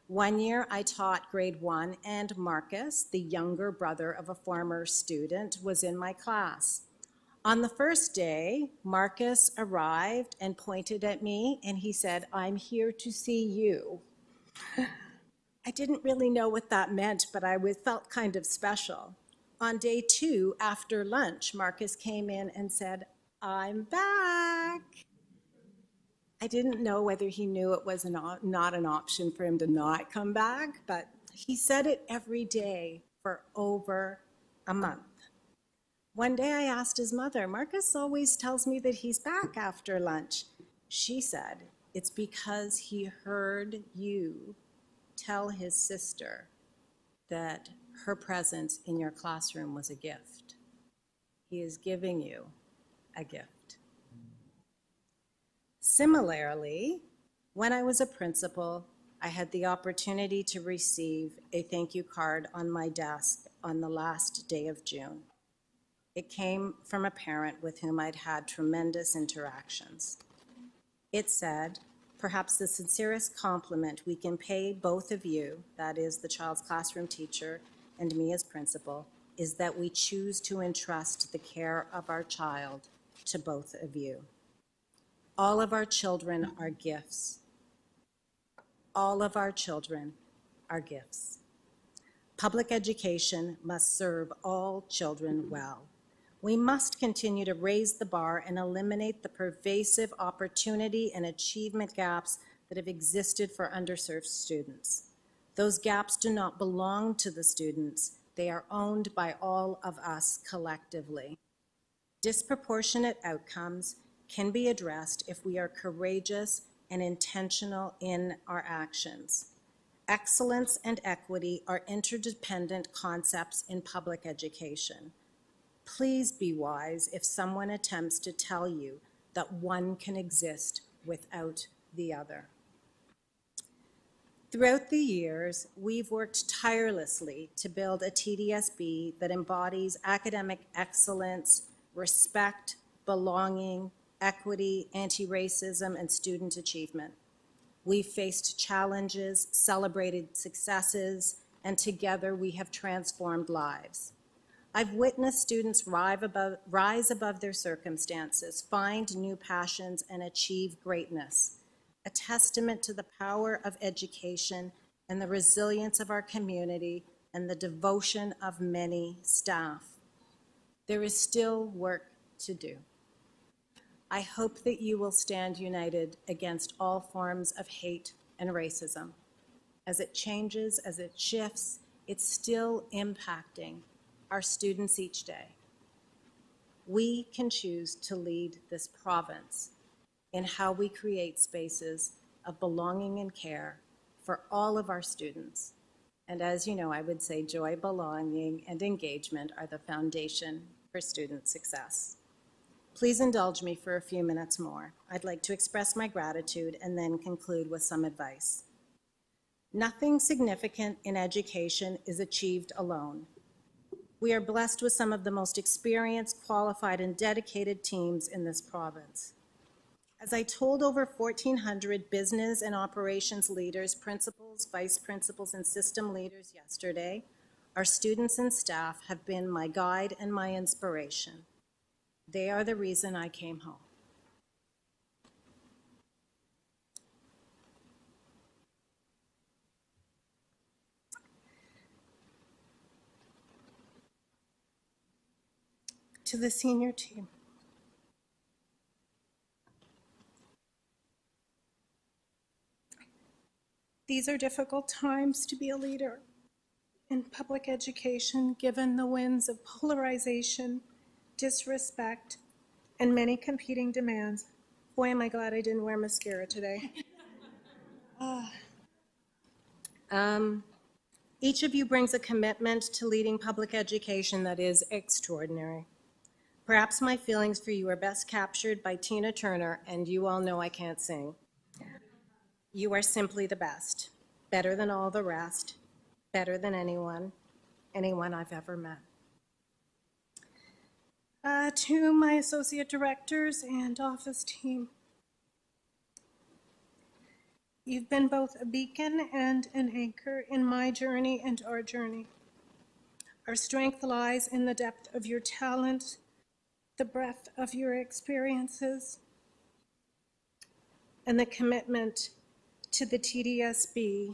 One year, I taught grade 1, and Marcus, the younger brother of a former student, was in my class. On the first day, Marcus arrived and pointed at me, and he said, "I'm here to see you." I didn't really know what that meant, but I felt kind of special. On day 2, after lunch, Marcus came in and said, "I'm back." I didn't know whether he knew it was not an option for him to not come back, but he said it every day for over a month. One day I asked his mother, "Marcus always tells me that he's back after lunch." She said, "It's because he heard you tell his sister that her presence in your classroom was a gift. He is giving you a gift." Similarly, when I was a principal, I had the opportunity to receive a thank you card on my desk on the last day of June. It came from a parent with whom I'd had tremendous interactions. It said, "Perhaps the sincerest compliment we can pay both of you," that is the child's classroom teacher and me as principal, "is that we choose to entrust the care of our child to both of you. All of our children are gifts. All of our children are gifts. Public education must serve all children well. We must continue to raise the bar and eliminate the pervasive opportunity and achievement gaps that have existed for underserved students. Those gaps do not belong to the students. They are owned by all of us collectively. Disproportionate outcomes can be addressed if we are courageous and intentional in our actions. Excellence and equity are interdependent concepts in public education. Please be wise if someone attempts to tell you that one can exist without the other. Throughout the years, we've worked tirelessly to build a TDSB that embodies academic excellence, respect, belonging, equity, anti-racism, and student achievement. We've faced challenges, celebrated successes, and together we have transformed lives. I've witnessed students rise above their circumstances, find new passions, and achieve greatness, a testament to the power of education and the resilience of our community and the devotion of many staff. There is still work to do. I hope that you will stand united against all forms of hate and racism. As it changes, as it shifts, it's still impacting our students each day. We can choose to lead this province in how we create spaces of belonging and care for all of our students. And as you know, I would say joy, belonging, and engagement are the foundation for student success. Please indulge me for a few minutes more. I'd like to express my gratitude and then conclude with some advice. Nothing significant in education is achieved alone. We are blessed with some of the most experienced, qualified, and dedicated teams in this province. As I told over 1,400 business and operations leaders, principals, vice principals, and system leaders yesterday, our students and staff have been my guide and my inspiration. They are the reason I came home. To the senior team, these are difficult times to be a leader in public education, given the winds of polarization, disrespect, and many competing demands. Boy, am I glad I didn't wear mascara today. Each of you brings a commitment to leading public education that is extraordinary. Perhaps my feelings for you are best captured by Tina Turner, and you all know I can't sing. You are simply the best, better than all the rest, better than anyone I've ever met. To my associate directors and office team, you've been both a beacon and an anchor in my journey and our journey. Our strength lies in the depth of your talent, the breadth of your experiences, and the commitment to the TDSB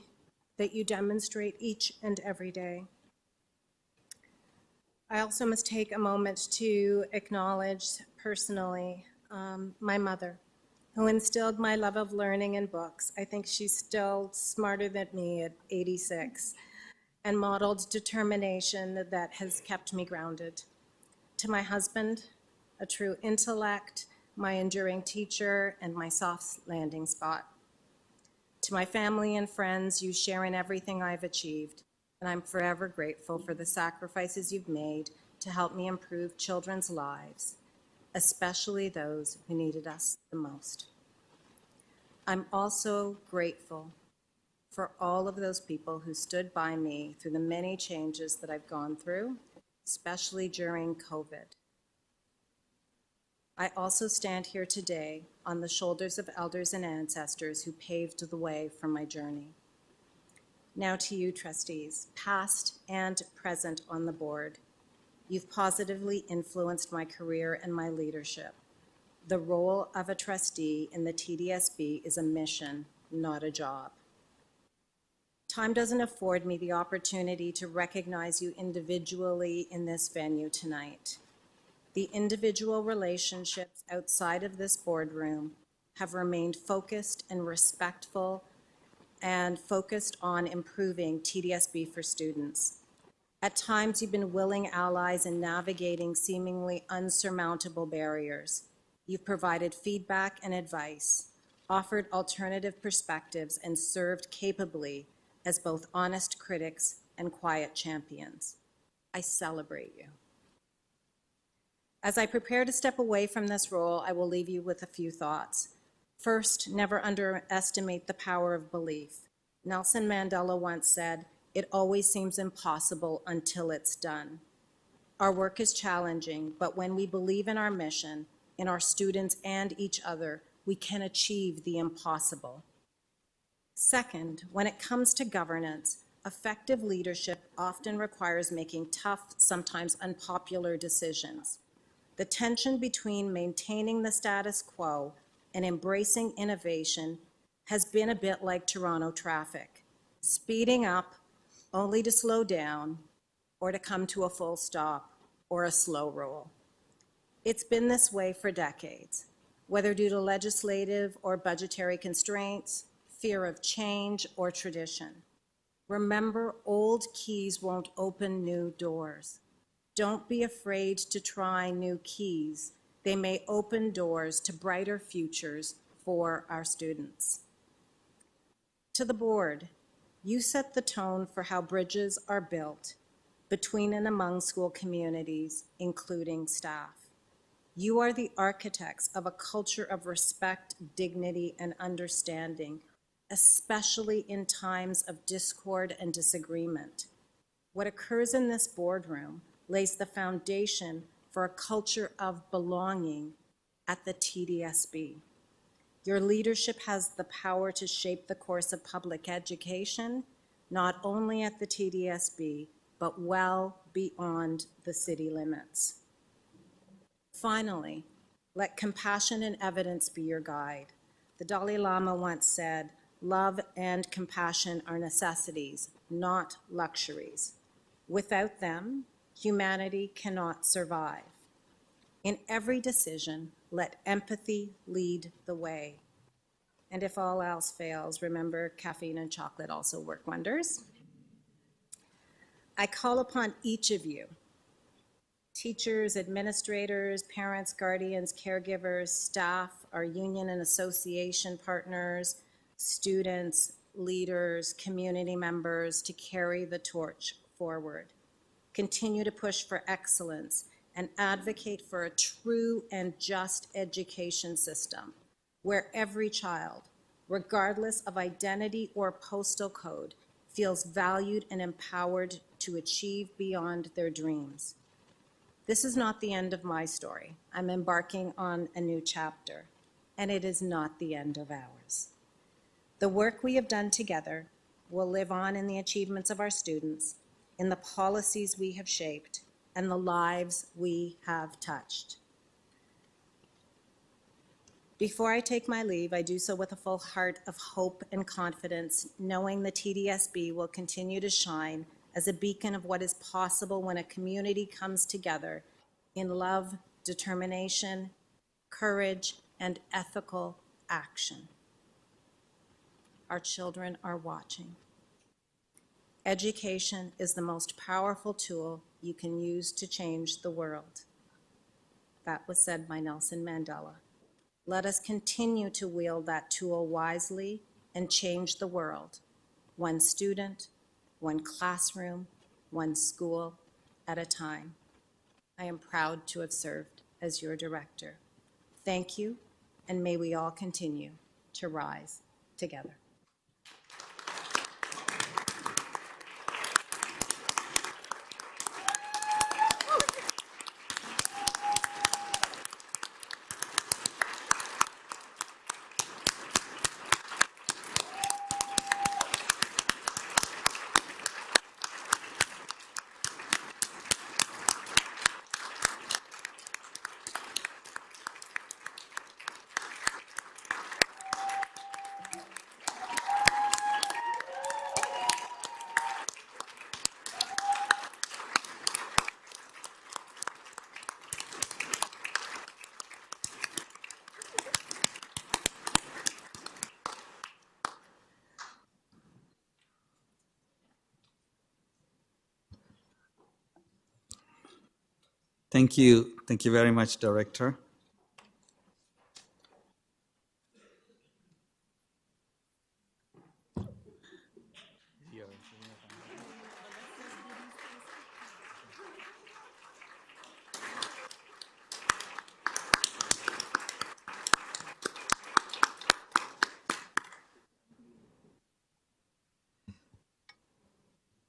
that you demonstrate each and every day. I also must take a moment to acknowledge personally my mother, who instilled my love of learning and books. I think she's still smarter than me at 86, and modeled determination that has kept me grounded. To my husband, a true intellect, my enduring teacher, and my soft landing spot. To my family and friends, you share in everything I've achieved, and I'm forever grateful for the sacrifices you've made to help me improve children's lives, especially those who needed us the most. I'm also grateful for all of those people who stood by me through the many changes that I've gone through, especially during COVID. I also stand here today on the shoulders of elders and ancestors who paved the way for my journey. Now to you, trustees, past and present on the board. You've positively influenced my career and my leadership. The role of a trustee in the TDSB is a mission, not a job. Time doesn't afford me the opportunity to recognize you individually in this venue tonight. The individual relationships outside of this boardroom have remained focused and respectful and focused on improving TDSB for students. At times, you've been willing allies in navigating seemingly unsurmountable barriers. You've provided feedback and advice, offered alternative perspectives, and served capably as both honest critics and quiet champions. I celebrate you. As I prepare to step away from this role, I will leave you with a few thoughts. First, never underestimate the power of belief. Nelson Mandela once said, "It always seems impossible until it's done." Our work is challenging, but when we believe in our mission, in our students and each other, we can achieve the impossible. Second, when it comes to governance, effective leadership often requires making tough, sometimes unpopular decisions. The tension between maintaining the status quo and embracing innovation has been a bit like Toronto traffic, speeding up only to slow down or to come to a full stop or a slow roll. It's been this way for decades, whether due to legislative or budgetary constraints, fear of change, or tradition. Remember, old keys won't open new doors. Don't be afraid to try new keys. They may open doors to brighter futures for our students. To the board, you set the tone for how bridges are built between and among school communities, including staff. You are the architects of a culture of respect, dignity, and understanding, especially in times of discord and disagreement. What occurs in this boardroom lays the foundation for a culture of belonging at the TDSB. Your leadership has the power to shape the course of public education, not only at the TDSB, but well beyond the city limits. Finally, let compassion and evidence be your guide. The Dalai Lama once said, "Love and compassion are necessities, not luxuries. Without them, humanity cannot survive." In every decision, let empathy lead the way. And if all else fails, remember caffeine and chocolate also work wonders. I call upon each of you, teachers, administrators, parents, guardians, caregivers, staff, our union and association partners, students, leaders, community members, to carry the torch forward. Continue to push for excellence and advocate for a true and just education system where every child, regardless of identity or postal code, feels valued and empowered to achieve beyond their dreams. This is not the end of my story. I'm embarking on a new chapter, and it is not the end of ours. The work we have done together will live on in the achievements of our students, in the policies we have shaped, and the lives we have touched. Before I take my leave, I do so with a full heart of hope and confidence, knowing the TDSB will continue to shine as a beacon of what is possible when a community comes together in love, determination, courage, and ethical action. Our children are watching. Education is the most powerful tool you can use to change the world. That was said by Nelson Mandela. Let us continue to wield that tool wisely and change the world, one student, one classroom, one school at a time. I am proud to have served as your director. Thank you, and may we all continue to rise together. Thank you. Thank you very much, Director.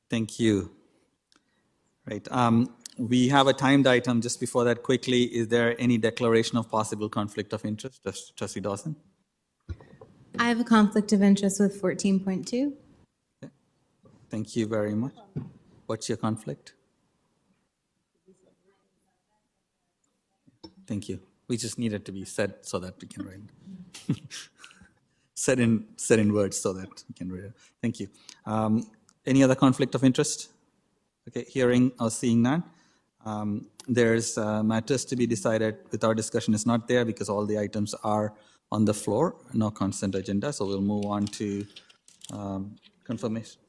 Thank you. Right. We have a timed item just before that. Quickly, is there any declaration of possible conflict of interest? Trustee Dawson? I have a conflict of interest with 14.2. Thank you very much. What's your conflict? Thank you. We just need it to be said so that we can write. said in words so that we can read it. Thank you. Any other conflict of interest? Okay, hearing or seeing none. There's matters to be decided with our discussion is not there because all the items are on the floor, no consent agenda. So we'll move on to confirmation.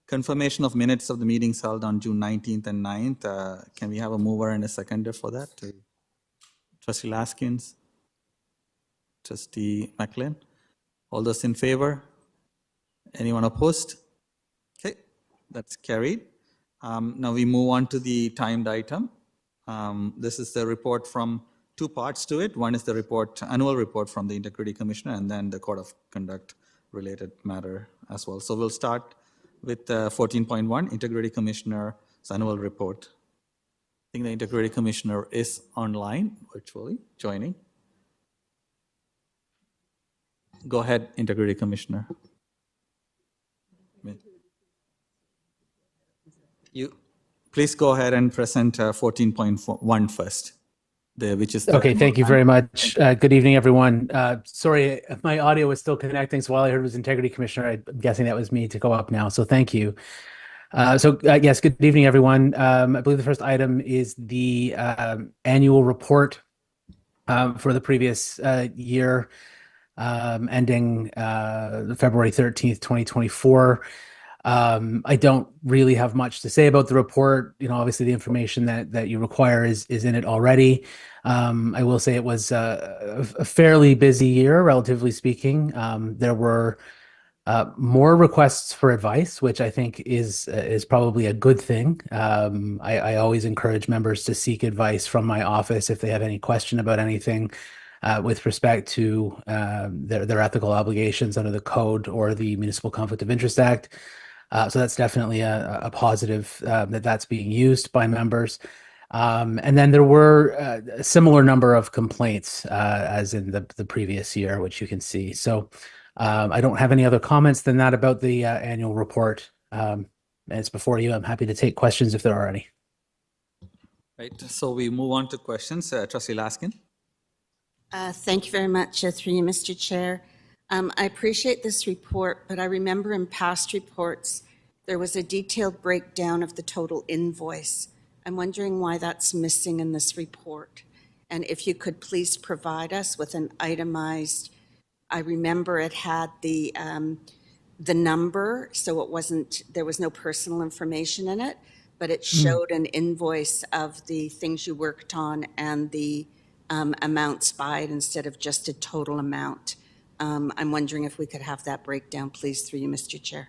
Confirmation of minutes of the meetings held on June 19th and 9th. Can we have a mover and a seconder for that? Trustee Laskins, Trustee McLean. All those in favor? Anyone opposed? Okay, that's carried. Now we move on to the timed item. This is the report from two parts to it. One is the report, annual report from the Integrity Commissioner, and then the Code of Conduct related matter as well. So we'll start with 14.1, Integrity Commissioner's annual report. I think the Integrity Commissioner is online, virtually, joining. Go ahead, Integrity Commissioner. You please go ahead and present 14.1 first, which is okay. Thank you very much. Good evening, everyone. Sorry, my audio was still connecting, so all I heard was Integrity Commissioner. I'm guessing that was me to go up now. So thank you. Yes, good evening, everyone. I believe the first item is the annual report for the previous year, ending February 13th, 2024. I don't really have much to say about the report. Obviously the information that you require is in it already. I will say it was a fairly busy year, relatively speaking. There were more requests for advice, which I think is probably a good thing. I always encourage members to seek advice from my office if they have any question about anything with respect to their ethical obligations under the code or the Municipal Conflict of Interest Act. So that's definitely a positive that's being used by members. And then there were a similar number of complaints as in the previous year, which you can see. So I don't have any other comments than that about the annual report. It's before you. I'm happy to take questions if there are any. Right. So we move on to questions. Trustee Laskin. Thank you very much, through you, Mr. Chair. I appreciate this report, but I remember in past reports, there was a detailed breakdown of the total invoice. I'm wondering why that's missing in this report. And if you could please provide us with an itemized, I remember it had the number, so it wasn't, there was no personal information in it, but it showed an invoice of the things you worked on and the amounts by it instead of just a total amount. I'm wondering if we could have that breakdown, please, through you, Mr. Chair.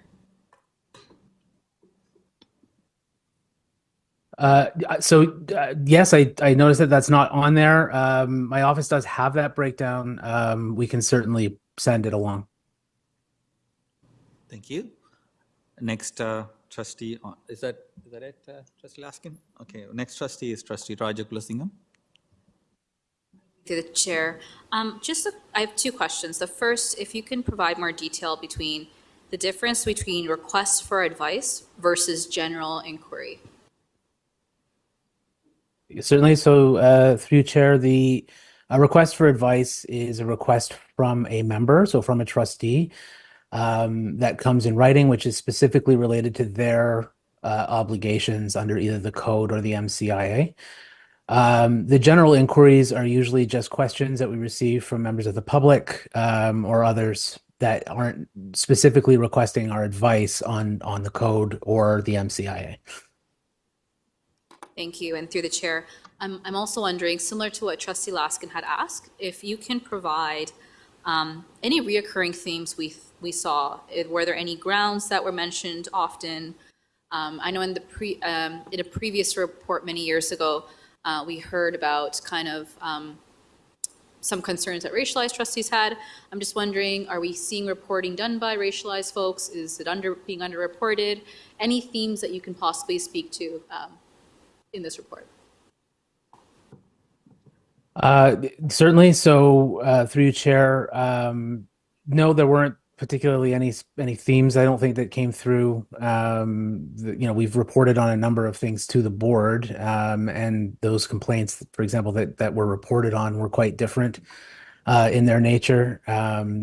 Yes, I noticed that that's not on there. My office does have that breakdown. We can certainly send it along. Thank you. Next trustee, is that it, Trustee Laskin? Okay, next trustee is Trustee Raja Kulasingham. Through the chair. I have two questions. The first, if you can provide more detail between the difference between requests for advice versus general inquiry. Certainly. So through chair, the request for advice is a request from a member, so from a trustee, that comes in writing, which is specifically related to their obligations under either the code or the MCIA. The general inquiries are usually just questions that we receive from members of the public or others that aren't specifically requesting our advice on the code or the MCIA. Thank you, and through the chair, I'm also wondering, similar to what Trustee Laskin had asked, if you can provide any reoccurring themes we saw. Were there any grounds that were mentioned often? I know in in a previous report many years ago, we heard about kind of some concerns that racialized trustees had. I'm just wondering, are we seeing reporting done by racialized folks? Is it being underreported? Any themes that you can possibly speak to in this report? Certainly. So through you, Chair, no, there weren't particularly any themes. I don't think that came through. We've reported on a number of things to the board, and those complaints, for example, that were reported on were quite different in their nature.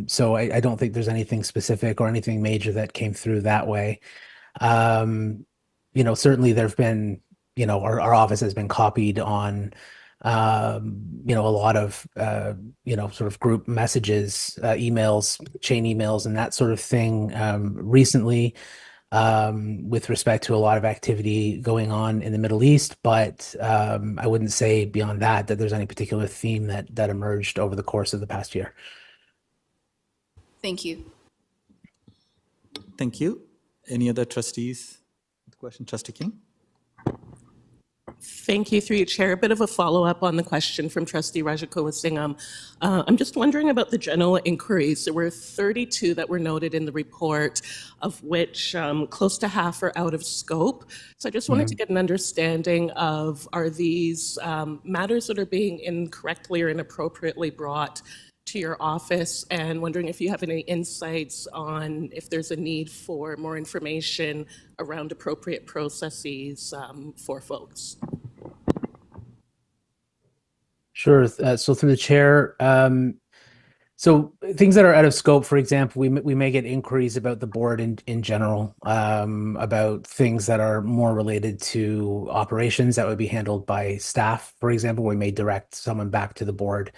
So I don't think there's anything specific or anything major that came through that way. Certainly there've been, our office has been copied on a lot of sort of group messages, emails, chain emails, and that sort of thing recently with respect to a lot of activity going on in the Middle East. But I wouldn't say beyond that there's any particular theme that emerged over the course of the past year. Thank you. Thank you. Any other trustees with a question? Trustee King? Thank you, through your chair. A bit of a follow-up on the question from Trustee Rajakowasingham. I'm just wondering about the general inquiries. There were 32 that were noted in the report, of which close to half are out of scope. So I just wanted to get an understanding of, are these matters that are being incorrectly or inappropriately brought to your office, and wondering if you have any insights on if there's a need for more information around appropriate processes for folks. Sure. So through the chair, so things that are out of scope, for example, we may get inquiries about the board in general, about things that are more related to operations that would be handled by staff. For example, we may direct someone back to the board.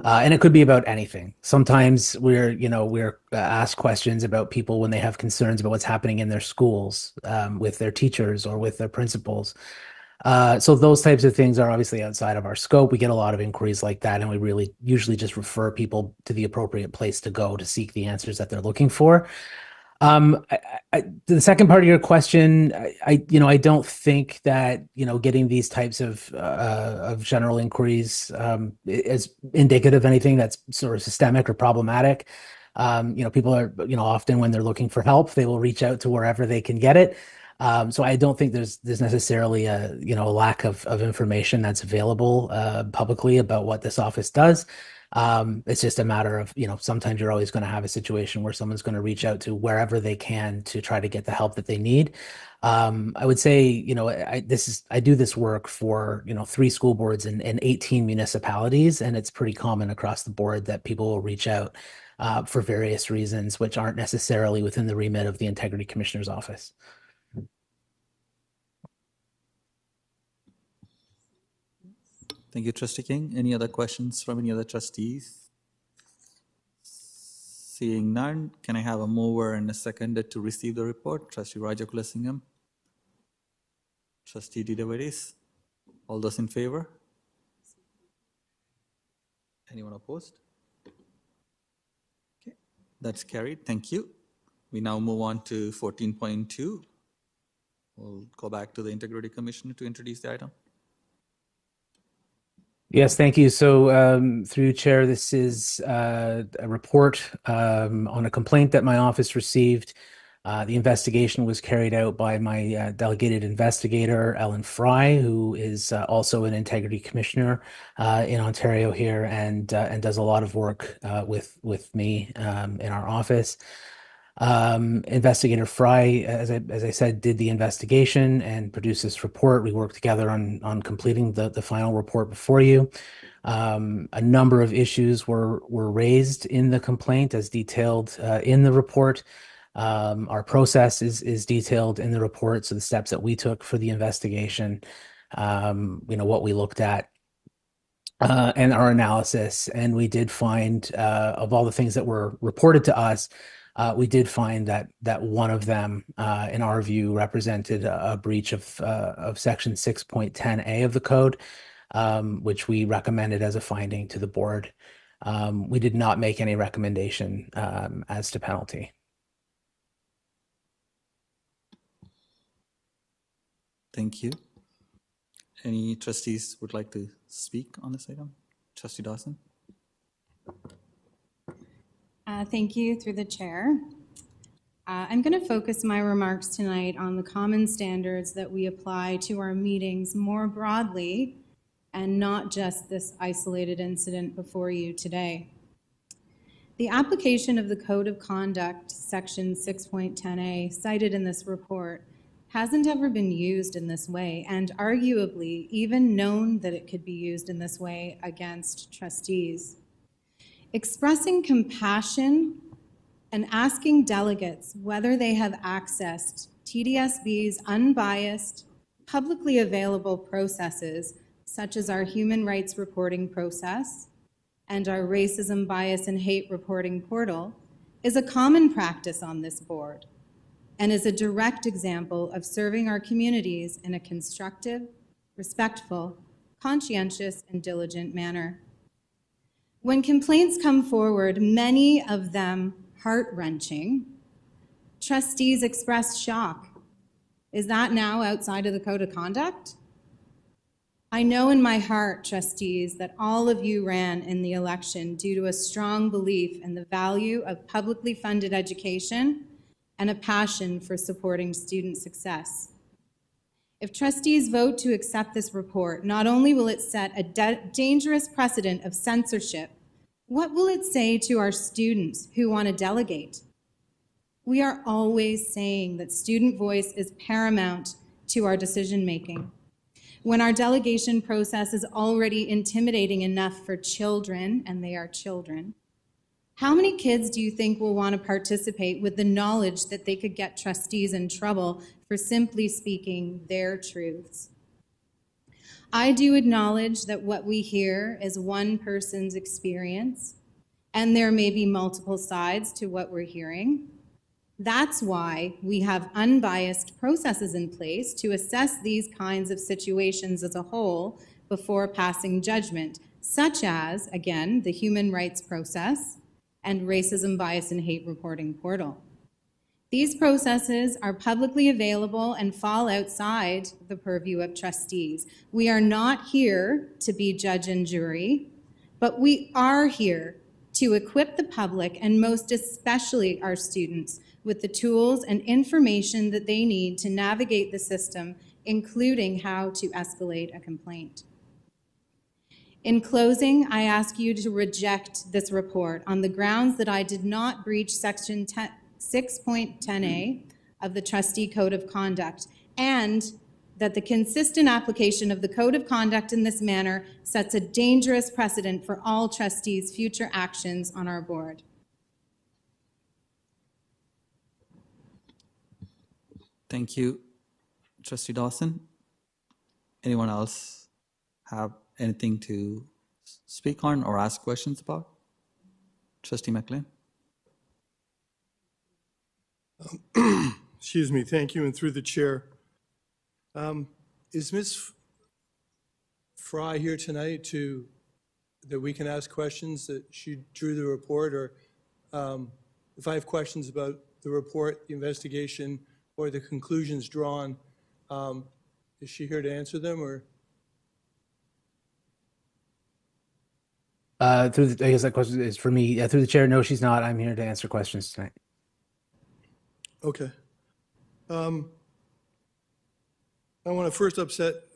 And it could be about anything. Sometimes we're asked questions about people when they have concerns about what's happening in their schools, with their teachers or with their principals. So those types of things are obviously outside of our scope. We get a lot of inquiries like that, and we really usually just refer people to the appropriate place to go to seek the answers that they're looking for. The second part of your question, I don't think that getting these types of general inquiries is indicative of anything that's sort of systemic or problematic. People are often, when they're looking for help, they will reach out to wherever they can get it. So I don't think there's necessarily a lack of information that's available publicly about what this office does. It's just a matter of, sometimes you're always going to have a situation where someone's going to reach out to wherever they can to try to get the help that they need. I would say, I do this work for, 3 school boards and 18 municipalities, and it's pretty common across the board that people will reach out for various reasons, which aren't necessarily within the remit of the Integrity Commissioner's office. Thank you, Trustee King. Any other questions from any other trustees? Seeing none, can I have a mover and a seconder to receive the report? Trustee Rajakulasingam. Trustee Didavidis. All those in favor? Anyone opposed? Okay, that's carried. Thank you. We now move on to 14.2. We'll go back to the Integrity Commissioner to introduce the item. Yes, thank you. So through Chair, this is a report on a complaint that my office received. The investigation was carried out by my delegated investigator, Ellen Fry, who is also an Integrity Commissioner in Ontario here, and does a lot of work with me in our office. Investigator Fry, as I said, did the investigation and produced this report. We worked together on completing the final report before you. A number of issues were raised in the complaint as detailed in the report. Our process is detailed in the report, so the steps that we took for the investigation, what we looked at, and our analysis. And we did find, of all the things that were reported to us, we did find that one of them, in our view, represented a breach of Section 6.10A of the code, which we recommended as a finding to the board. We did not make any recommendation as to penalty. Thank you. Any trustees would like to speak on this item? Trustee Dawson? Thank you, through the chair. I'm going to focus my remarks tonight on the common standards that we apply to our meetings more broadly and not just this isolated incident before you today. The application of the Code of Conduct, Section 6.10A, cited in this report, hasn't ever been used in this way, and arguably even known that it could be used in this way against trustees. Expressing compassion and asking delegates whether they have accessed TDSB's unbiased, publicly available processes, such as our human rights reporting process and our racism, bias, and hate reporting portal, is a common practice on this board and is a direct example of serving our communities in a constructive, respectful, conscientious, and diligent manner. When complaints come forward, many of them heart-wrenching, trustees express shock. Is that now outside of the Code of Conduct? I know in my heart, trustees, that all of you ran in the election due to a strong belief in the value of publicly funded education and a passion for supporting student success. If trustees vote to accept this report, not only will it set a dangerous precedent of censorship, what will it say to our students who want to delegate? We are always saying that student voice is paramount to our decision-making. When our delegation process is already intimidating enough for children, and they are children, how many kids do you think will want to participate with the knowledge that they could get trustees in trouble for simply speaking their truths? I do acknowledge that what we hear is one person's experience, and there may be multiple sides to what we're hearing. That's why we have unbiased processes in place to assess these kinds of situations as a whole before passing judgment, such as, again, the human rights process and racism, bias, and hate reporting portal. These processes are publicly available and fall outside the purview of trustees. We are not here to be judge and jury, but we are here to equip the public, and most especially our students, with the tools and information that they need to navigate the system, including how to escalate a complaint. In closing, I ask you to reject this report on the grounds that I did not breach Section 6.10A of the Trustee Code of Conduct, and that the consistent application of the Code of Conduct in this manner sets a dangerous precedent for all trustees' future actions on our board. Thank you, Trustee Dawson. Anyone else have anything to speak on or ask questions about? Trustee McLean? Excuse me, thank you, and through the chair. Is Ms. Fry here tonight that we can ask questions that she drew the report, or if I have questions about the report, the investigation, or the conclusions drawn, is she here to answer them, or? I guess that question is for me. Through the chair, no, she's not. I'm here to answer questions tonight. Okay. I want to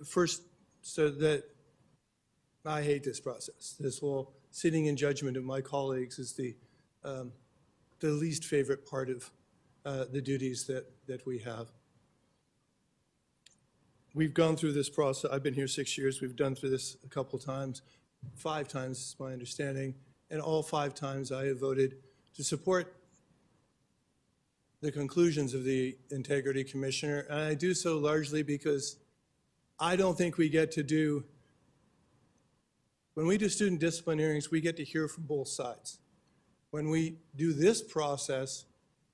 first say that I hate this process. This whole sitting in judgment of my colleagues is the least favorite part of the duties that we have. We've gone through this process. I've been here 6 years. We've done through this a couple times, 5 times is my understanding, and all 5 times I have voted to support the conclusions of the Integrity Commissioner, and I do so largely because I don't think we get to do, when we do student discipline hearings, we get to hear from both sides. When we do this process,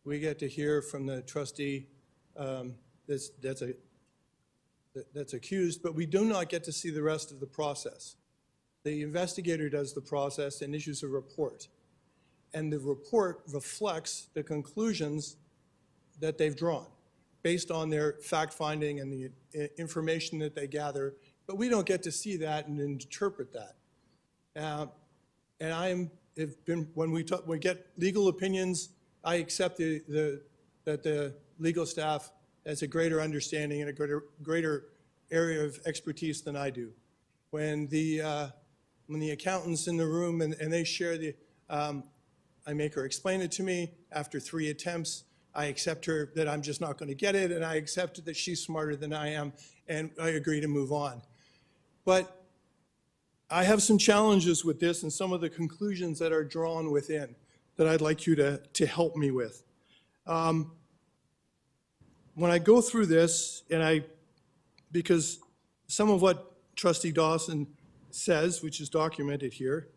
we get to hear from the trustee that's accused, but we do not get to see the rest of the process. The investigator does the process and issues a report. And the report reflects the conclusions that they've drawn based on their fact-finding and the information that they gather, but we don't get to see that and interpret that. And when we get legal opinions, I accept that the legal staff has a greater understanding and a greater area of expertise than I do. When the accountant's in the room and they share I make her explain it to me. After 3 attempts, I accept her that I'm just not going to get it, and I accept that she's smarter than I am, and I agree to move on. But I have some challenges with this and some of the conclusions that are drawn within that I'd like you to help me with. When I go through this, because some of what Trustee Dawson says, which is documented here,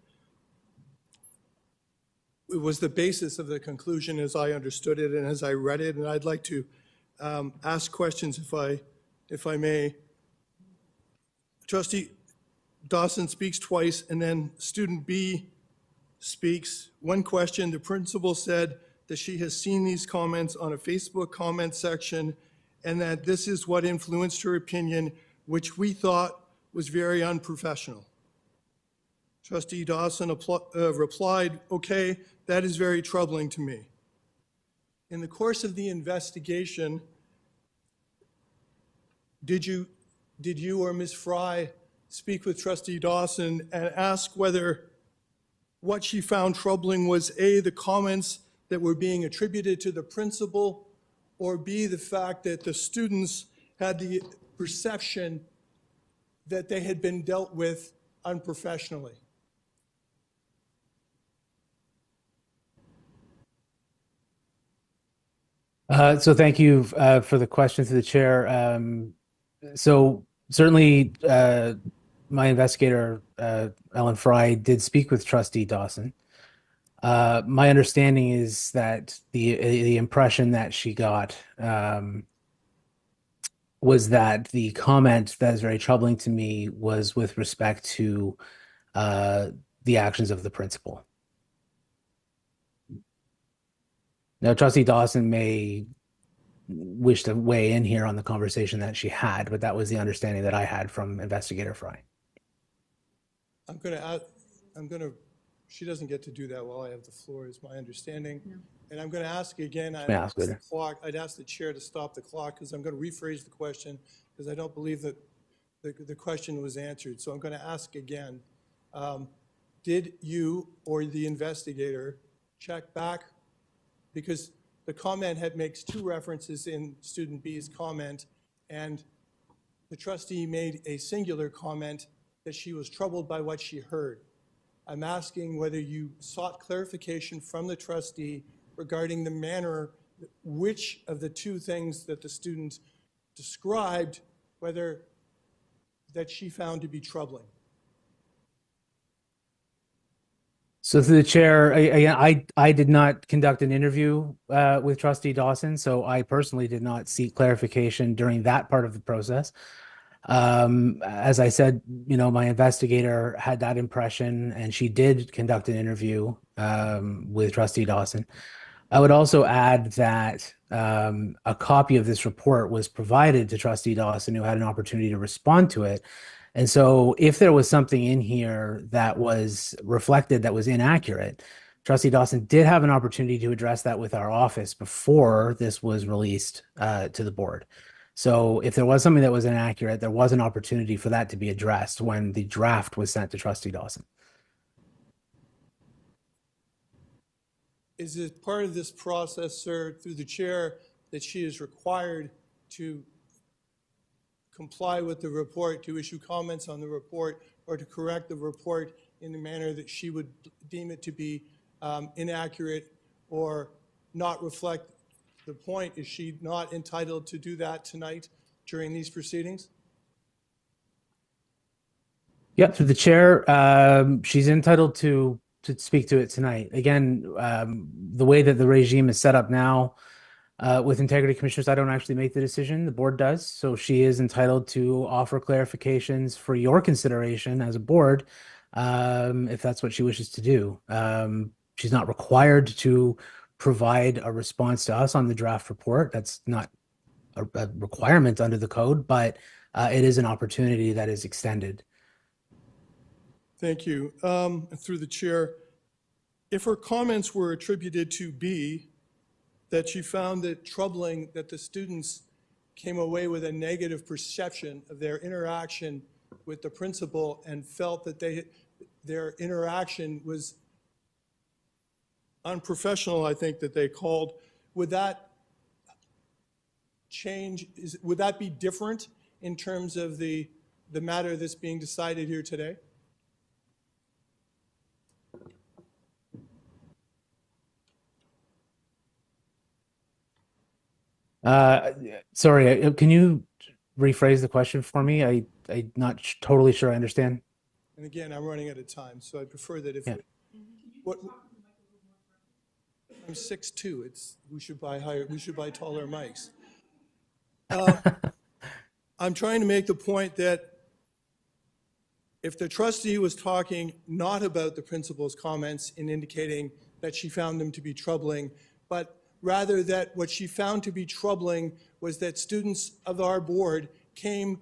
it was the basis of the conclusion as I understood it and as I read it, and I'd like to ask questions if I may. Trustee Dawson speaks twice, and then student B speaks. One question, the principal said that she has seen these comments on a Facebook comment section and that this is what influenced her opinion, which we thought was very unprofessional. Trustee Dawson replied, okay, that is very troubling to me. In the course of the investigation, did you or Ms. Fry speak with Trustee Dawson and ask whether what she found troubling was A, the comments that were being attributed to the principal, or B, the fact that the students had the perception that they had been dealt with unprofessionally? So thank you for the question to the chair. So certainly my investigator, Ellen Fry, did speak with Trustee Dawson. My understanding is that the impression that she got was that the comment that is very troubling to me was with respect to the actions of the principal. Now, Trustee Dawson may wish to weigh in here on the conversation that she had, but that was the understanding that I had from Investigator Fry. She doesn't get to do that while I have the floor, is my understanding. No. And I'm going to ask again, I'd ask the chair to stop the clock because I'm going to rephrase the question because I don't believe that the question was answered. So I'm going to ask again, did you or the investigator check back? Because the comment makes 2 references in student B's comment, and the trustee made a singular comment that she was troubled by what she heard. I'm asking whether you sought clarification from the trustee regarding the manner, which of the 2 things that the student described, whether that she found to be troubling. So through the chair, I did not conduct an interview with Trustee Dawson, so I personally did not seek clarification during that part of the process. As I said, my investigator had that impression, and she did conduct an interview with Trustee Dawson. I would also add that a copy of this report was provided to Trustee Dawson, who had an opportunity to respond to it. And so if there was something in here that was reflected that was inaccurate, Trustee Dawson did have an opportunity to address that with our office before this was released to the board. So if there was something that was inaccurate, there was an opportunity for that to be addressed when the draft was sent to Trustee Dawson. Is it part of this process, sir, through the chair, that she is required to comply with the report, to issue comments on the report, or to correct the report in the manner that she would deem it to be inaccurate or not reflect the point? Is she not entitled to do that tonight during these proceedings? Yeah, through the chair, she's entitled to to speak to it tonight. Again, the way that the regime is set up now, with integrity commissioners, I don't actually make the decision. The board does. So she is entitled to offer clarifications for your consideration as a board, if that's what she wishes to do. She's not required to provide a response to us on the draft report. That's not a requirement under the code, but it is an opportunity that is extended. Thank you. Through the chair, if her comments were attributed to B, that she found it troubling that the students came away with a negative perception of their interaction with the principal and felt that their interaction was unprofessional, I think that they called, would that change, would that be different in terms of the matter that's being decided here today? Sorry, can you rephrase the question for me? I'm not totally sure I understand. And again, I'm running out of time, so I prefer that if, Yeah. what, I'm 6'2", we should buy taller mics. I'm trying to make the point that if the trustee was talking not about the principal's comments in indicating that she found them to be troubling, but rather that what she found to be troubling was that students of our board came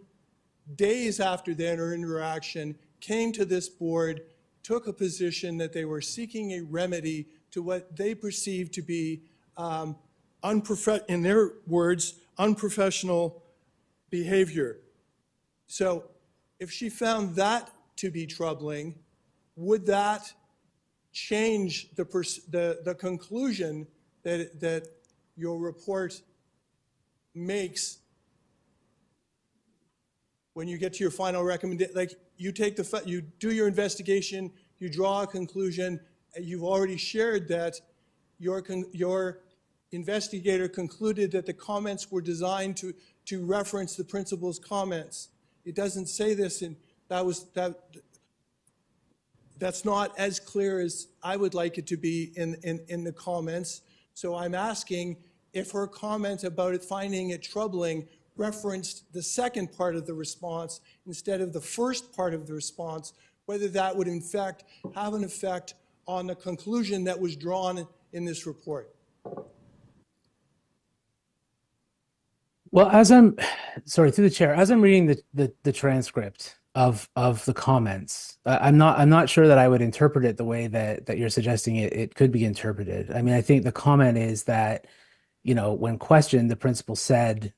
days after their interaction, came to this board, took a position that they were seeking a remedy to what they perceived to be, in their words, unprofessional behavior. So if she found that to be troubling, would that change the conclusion that your report makes when you get to your final recommendation? Like, you do your investigation, you draw a conclusion, and you've already shared that your investigator concluded that the comments were designed to reference the principal's comments. It doesn't say this, and that's not as clear as I would like it to be in the comments. So I'm asking if her comment about it finding it troubling referenced the second part of the response instead of the first part of the response, whether that would in fact have an effect on the conclusion that was drawn in this report. Well, sorry, through the chair, as I'm reading the transcript of the comments, I'm not sure that I would interpret it the way that you're suggesting it could be interpreted. I mean, I think the comment is that, when questioned, the principal said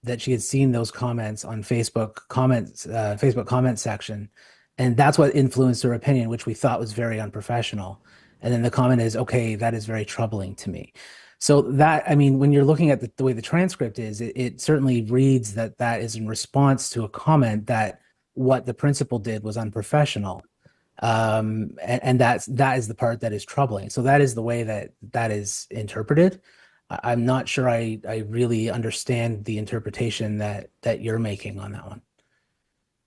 that she had seen those comments on Facebook comment section, and that's what influenced her opinion, which we thought was very unprofessional. And then the comment is, okay, that is very troubling to me. So that, I mean, when you're looking at the way the transcript is, it certainly reads that is in response to a comment that what the principal did was unprofessional. And that is the part that is troubling. So that is the way that is interpreted. I'm not sure I really understand the interpretation that you're making on that one.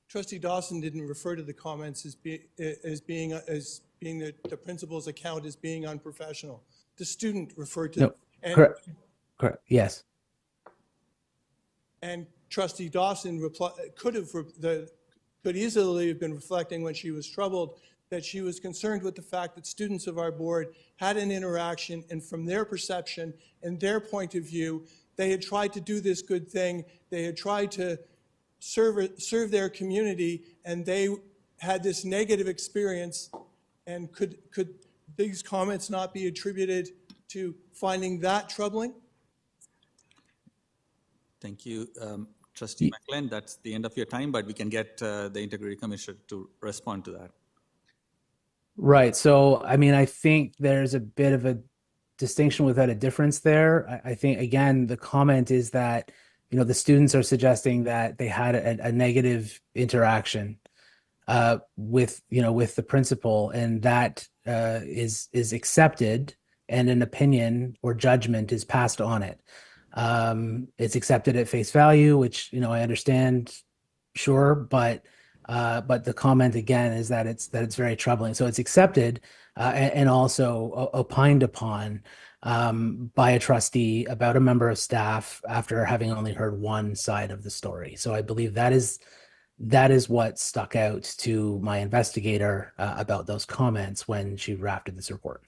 Trustee Dawson didn't refer to the comments as being the principal's account as being unprofessional. The student referred to. No, and, correct. Yes. And Trustee Dawson could easily have been reflecting when she was troubled that she was concerned with the fact that students of our board had an interaction, and from their perception and their point of view, they had tried to do this good thing. They had tried to serve their community, and they had this negative experience. And could these comments not be attributed to finding that troubling? Thank you, Trustee McLean. That's the end of your time, but we can get the Integrity Commissioner to respond to that. Right. So, I mean, I think there's a bit of a distinction without a difference there. I think, again, the comment is that, the students are suggesting that they had a negative interaction with the principal, and that is accepted, and an opinion or judgment is passed on it. It's accepted at face value, which, I understand, sure, but But the comment again is that it's very troubling. So it's accepted and also opined upon by a trustee about a member of staff after having only heard one side of the story. So I believe that is what stuck out to my investigator about those comments when she drafted this report.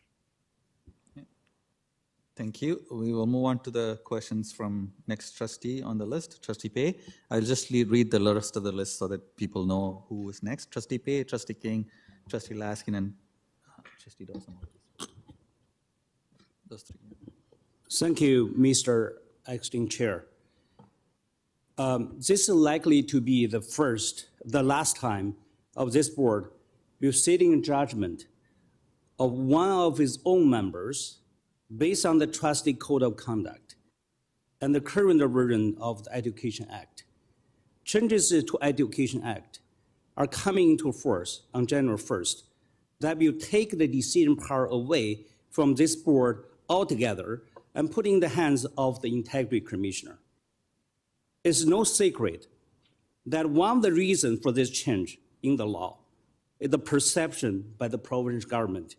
Thank you. We will move on to the questions from next trustee on the list, Trustee Pei. I'll just read the rest of the list so that people know who is next. Trustee Pei, Trustee King, Trustee Laskin, and Trustee Dawson. Those three. Thank you, Mr. Acting Chair. This is likely to be the last time of this board will sit in judgment of one of its own members based on the trustee code of conduct and the current version of the Education Act. Changes to Education Act are coming into force on January 1st that will take the decision power away from this board altogether and put in the hands of the Integrity Commissioner. It's no secret that one of the reasons for this change in the law is the perception by the provincial government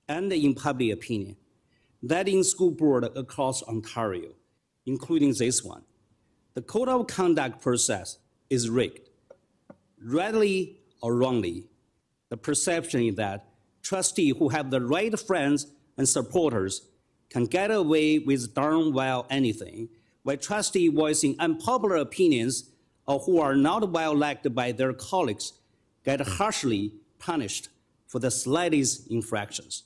and in public opinion that in school board across Ontario, including this one, the code of conduct process is rigged. Rightly or wrongly, the perception is that trustees who have the right friends and supporters can get away with darn well anything, while trustees voicing unpopular opinions or who are not well liked by their colleagues get harshly punished for the slightest infractions.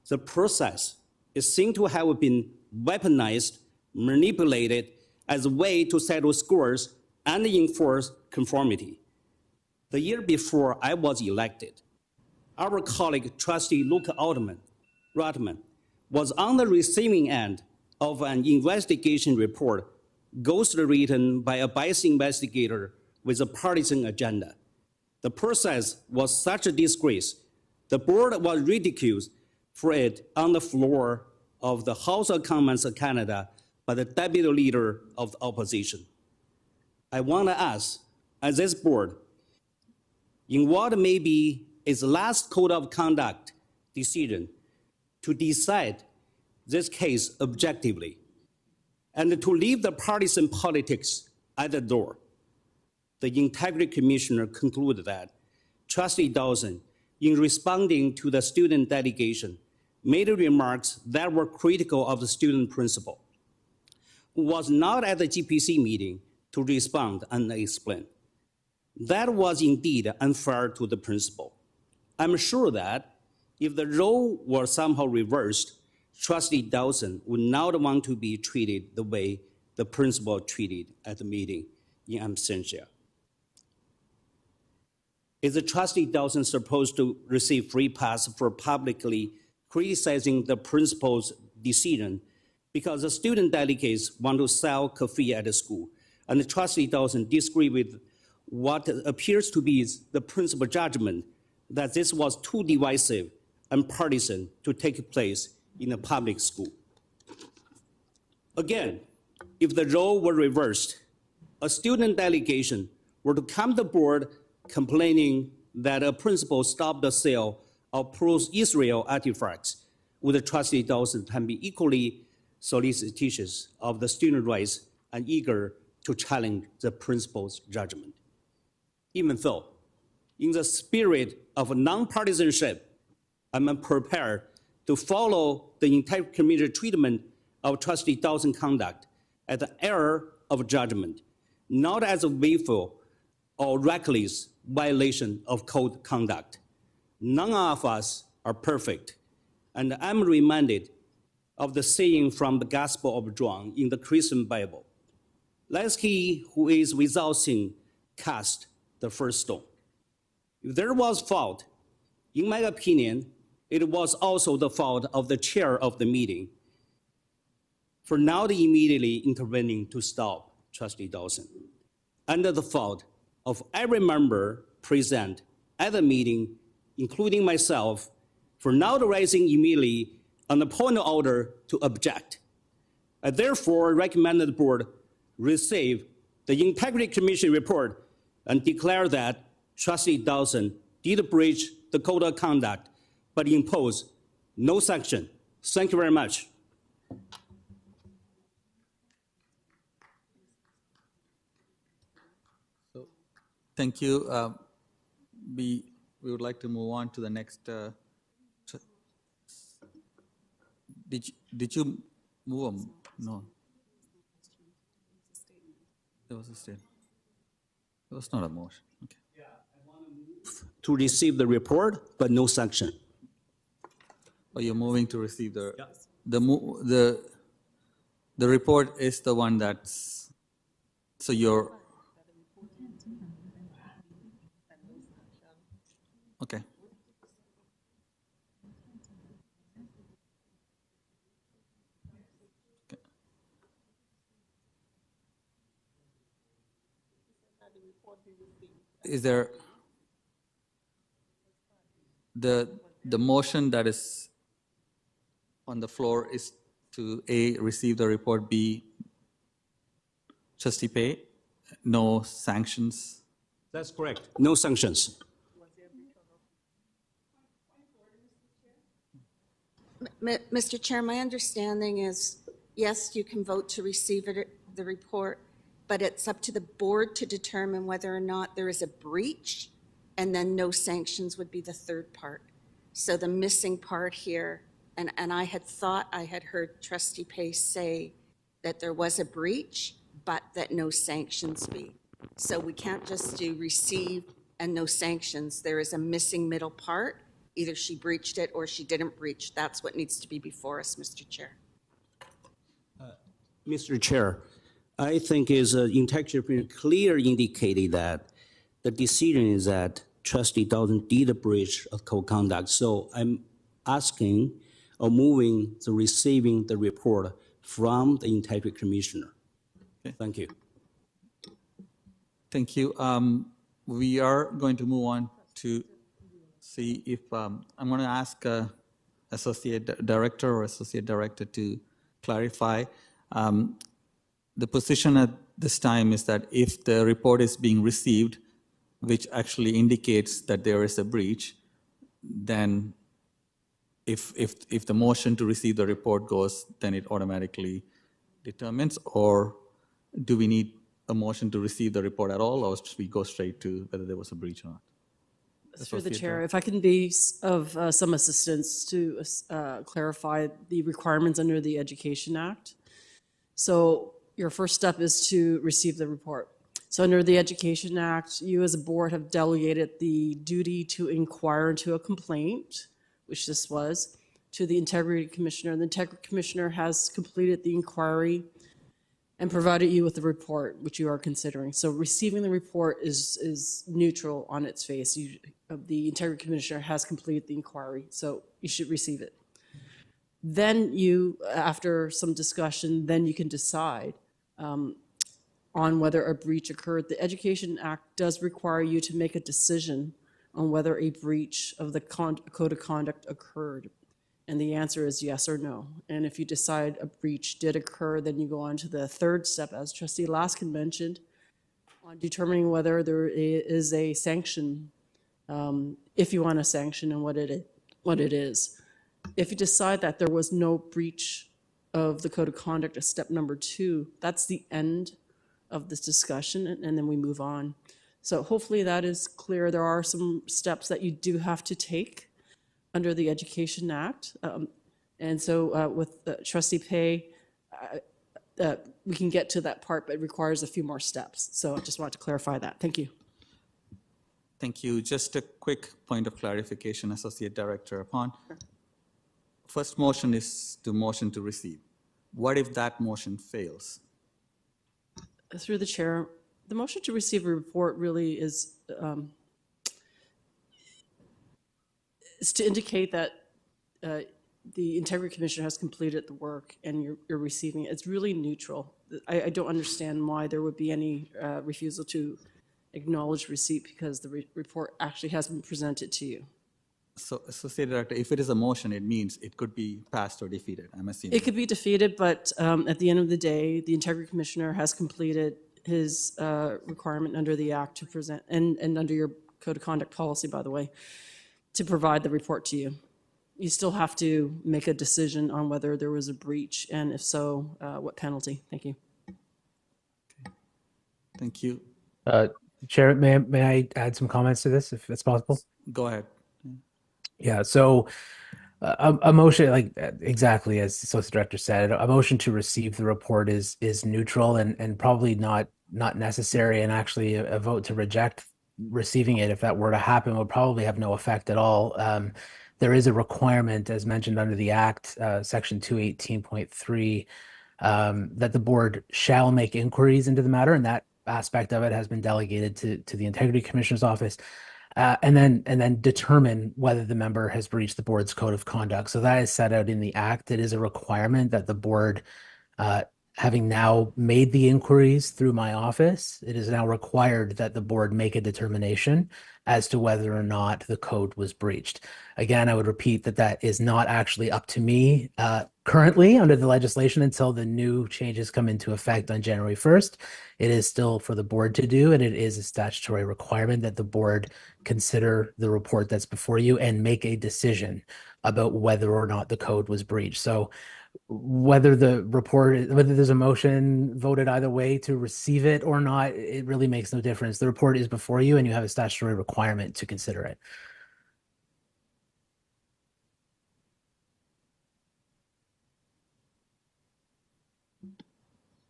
The process is seen to have been weaponized, manipulated as a way to settle scores and enforce conformity. The year before I was elected, our colleague Trustee Luke Rotman was on the receiving end of an investigation report ghostly written by a biased investigator with a partisan agenda. The process was such a disgrace, the board was ridiculed for it on the floor of the House of Commons of Canada by the deputy leader of the opposition. I want to ask, as this board, in what may be its last code of conduct decision, to decide this case objectively and to leave the partisan politics at the door. The Integrity Commissioner concluded that Trustee Dawson, in responding to the student delegation, made remarks that were critical of the student principal, who was not at the GPC meeting to respond and explain. That was indeed unfair to the principal. I'm sure that if the role were somehow reversed, Trustee Dawson would not want to be treated the way the principal treated at the meeting in absentia. Is the Trustee Dawson supposed to receive free pass for publicly criticizing the principal's decision because the student delegates want to sell coffee at the school, and the Trustee Dawson disagree with what appears to be the principal judgment that this was too divisive and partisan to take place in a public school? Again, if the role were reversed, a student delegation were to come to the board complaining that a principal stopped the sale of pro-Israel artifacts, would the Trustee Dawson can be equally solicitous of the student rights and eager to challenge the principal's judgment? Even though, in the spirit of nonpartisanship, I'm prepared to follow the entire committee treatment of Trustee Dawson's conduct as an error of judgment, not as a willful or reckless violation of code conduct. None of us are perfect, and I'm reminded of the saying from the Gospel of John in the Christian Bible. Let he who is without sin cast the first stone. If there was fault, in my opinion, it was also the fault of the chair of the meeting for not immediately intervening to stop Trustee Dawson, and the fault of every member present at the meeting, including myself, for not raising immediately on the point of order to object. I therefore recommend that the board receive the Integrity Commission report and declare that Trustee Dawson did breach the code of conduct, but imposed no sanction. Thank you very much. Thank you. We would like to move on to the next. Did you move on? No. There was a statement. It was not a motion. Okay. To receive the report, but no sanction. Oh, you're moving to receive the report is the one that's, so you're, okay. Okay. Is there the motion that is on the floor is to A, receive the report, B, Trustee Pei, no sanctions? That's correct. No sanctions. Mr. Chair, my understanding is, yes, you can vote to receive the report, but it's up to the board to determine whether or not there is a breach, and then no sanctions would be the third part. So the missing part here, and I had thought I had heard Trustee Pace say that there was a breach, but that no sanctions be. So we can't just do receive and no sanctions. There is a missing middle part. Either she breached it or she didn't breach. That's what needs to be before us, Mr. Chair. Mr. Chair, I think is integrity clear indicated that the decision is that Trustee Dawson did a breach of code conduct. So I'm asking or moving the receiving the report from the Integrity Commissioner. Okay. Thank you. Thank you. We are going to move on to see if, I'm going to ask Associate Director or Associate Director to clarify. The position at this time is that if the report is being received, which actually indicates that there is a breach, then if the motion to receive the report goes, then it automatically determines, or do we need a motion to receive the report at all, or should we go straight to whether there was a breach or not? Through the chair, if I can be of some assistance to clarify the requirements under the Education Act. So your first step is to receive the report. So under the Education Act, you as a board have delegated the duty to inquire into a complaint, which this was, to the Integrity Commissioner. The Integrity Commissioner has completed the inquiry and provided you with the report, which you are considering. So receiving the report is neutral on its face. The Integrity Commissioner has completed the inquiry, so you should receive it. Then you, after some discussion, then you can decide on whether a breach occurred. The Education Act does require you to make a decision on whether a breach of the code of conduct occurred. And the answer is yes or no. And if you decide a breach did occur, then you go on to the third step, as Trustee Laskin mentioned, on determining whether there is a sanction, if you want a sanction and what it is. If you decide that there was no breach of the code of conduct as step number 2, that's the end of this discussion, and then we move on. So hopefully that is clear. There are some steps that you do have to take under the Education Act. And so with Trustee Pei, we can get to that part, but it requires a few more steps. So I just wanted to clarify that. Thank you. Thank you. Just a quick point of clarification, Associate Director Upon. First motion is to motion to receive. What if that motion fails? Through the chair, the motion to receive a report really is to indicate that the Integrity Commissioner has completed the work and you're receiving it. It's really neutral. I don't understand why there would be any refusal to acknowledge receipt because the report actually has been presented to you. So, Associate Director, if it is a motion, it means it could be passed or defeated, I'm assuming. It could be defeated, but at the end of the day, the Integrity Commissioner has completed his requirement under the Act to present, and under your code of conduct policy, by the way, to provide the report to you. You still have to make a decision on whether there was a breach, and if so, what penalty. Thank you. Thank you. Chair, may I add some comments to this, if it's possible? Go ahead. Yeah, so a motion, like exactly as the Associate Director said, a motion to receive the report is neutral and probably not necessary, and actually a vote to reject receiving it, if that were to happen, would probably have no effect at all. There is a requirement, as mentioned under the Act, Section 218.3, that the board shall make inquiries into the matter, and that aspect of it has been delegated to the Integrity Commissioner's office, and then determine whether the member has breached the board's code of conduct. So that is set out in the Act. It is a requirement that the board, having now made the inquiries through my office, it is now required that the board make a determination as to whether or not the code was breached. Again, I would repeat that is not actually up to me currently under the legislation until the new changes come into effect on January 1st. It is still for the board to do, and it is a statutory requirement that the board consider the report that's before you and make a decision about whether or not the code was breached. So whether there's a motion voted either way to receive it or not, it really makes no difference. The report is before you and you have a statutory requirement to consider it.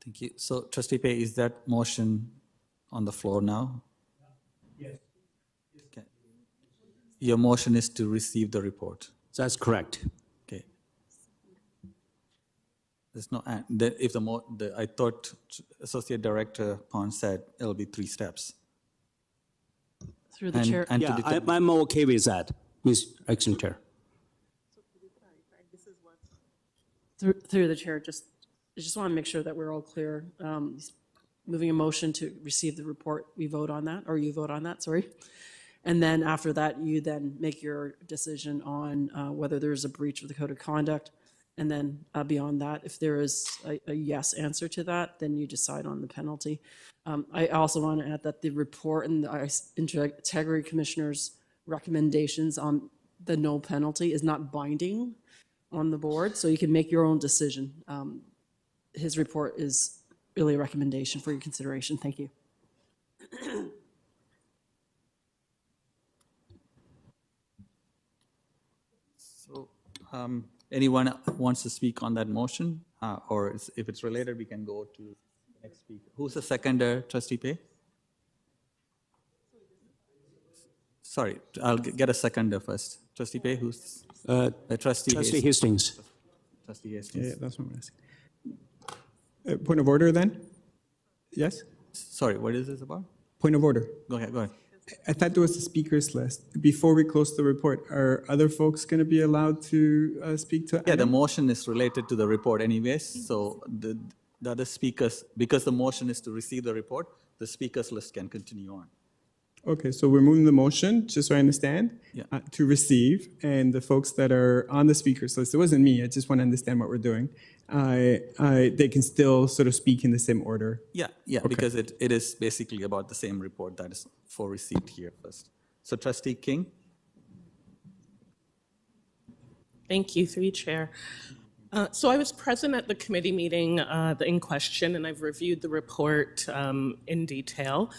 Thank you. So Trustee Pei, is that motion on the floor now? Yes. Okay. Your motion is to receive the report. That's correct. Okay. There's no, if I thought Associate Director Pond said it'll be 3 steps. Through the chair. And Yeah, I'm okay with that, Ms. Action Chair. Through the chair, I just want to make sure that we're all clear. Moving a motion to receive the report, we vote on that, or you vote on that, sorry. And then after that, you then make your decision on whether there's a breach of the code of conduct. And then beyond that, if there is a yes answer to that, then you decide on the penalty. I also want to add that the report and the Integrity Commissioner's recommendations on the no penalty is not binding on the board, so you can make your own decision. His report is really a recommendation for your consideration. Thank you. So anyone wants to speak on that motion? Or if it's related, we can go to the next speaker. Who's the seconder, Trustee Pei? Sorry, I'll get a seconder first. Trustee Pei, who's? Trustee Hastings. Trustee Hastings. Yeah, that's what I'm asking. Point of order then? Yes? Sorry, what is this about? Point of order. Go ahead, go ahead. I thought there was a speakers list. Before we close the report, are other folks going to be allowed to speak to? Yeah, the motion is related to the report anyways. So the other speakers, because the motion is to receive the report, the speakers list can continue on. Okay, so we're moving the motion, just so I understand, to receive, and the folks that are on the speakers list, it wasn't me, I just want to understand what we're doing. They can still sort of speak in the same order. Yeah, okay. Because it is basically about the same report that is for receipt here first. So Trustee King? Thank you, through you, Chair. So I was present at the committee meeting in question, and I've reviewed the report in detail.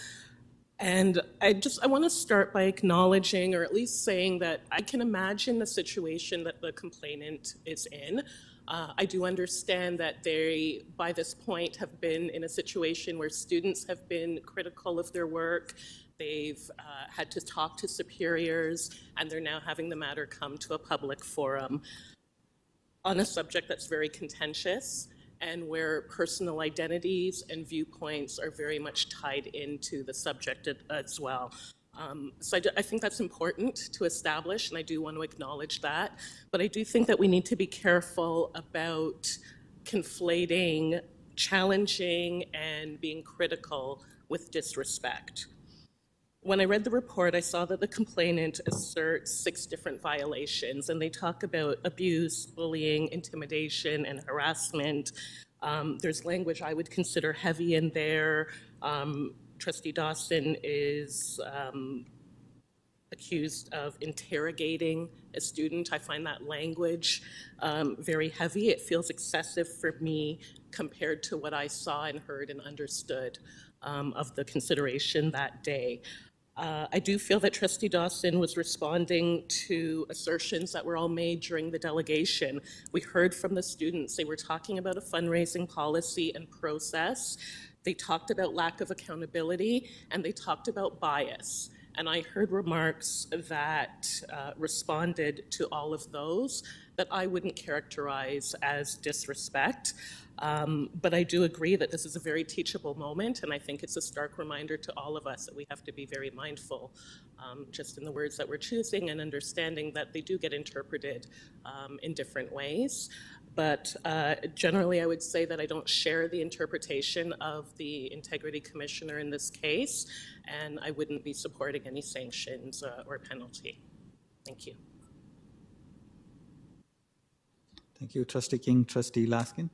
And I want to start by acknowledging, or at least saying, that I can imagine the situation that the complainant is in. I do understand that they, by this point, have been in a situation where students have been critical of their work. They've had to talk to superiors, and they're now having the matter come to a public forum on a subject that's very contentious, and where personal identities and viewpoints are very much tied into the subject as well. So I think that's important to establish, and I do want to acknowledge that. But I do think that we need to be careful about conflating challenging and being critical with disrespect. When I read the report, I saw that the complainant asserts 6 different violations, and they talk about abuse, bullying, intimidation, and harassment. There's language I would consider heavy in there. Trustee Dawson is accused of interrogating a student. I find that language very heavy. It feels excessive for me compared to what I saw and heard and understood of the consideration that day. I do feel that Trustee Dawson was responding to assertions that were all made during the delegation. We heard from the students. They were talking about a fundraising policy and process. They talked about lack of accountability, and they talked about bias. And I heard remarks that responded to all of those that I wouldn't characterize as disrespect. But I do agree that this is a very teachable moment, and I think it's a stark reminder to all of us that we have to be very mindful just in the words that we're choosing and understanding that they do get interpreted in different ways. But generally, I would say that I don't share the interpretation of the Integrity Commissioner in this case, and I wouldn't be supporting any sanctions or penalty. Thank you. Thank you, Trustee King. Trustee Laskin?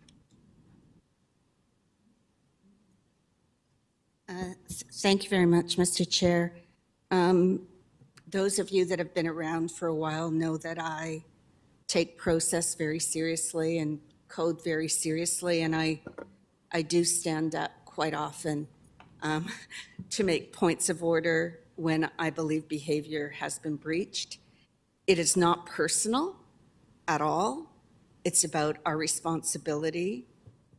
Thank you very much, Mr. Chair. Those of you that have been around for a while know that I take process very seriously and code very seriously, and I do stand up quite often to make points of order when I believe behavior has been breached. It is not personal at all. It's about our responsibility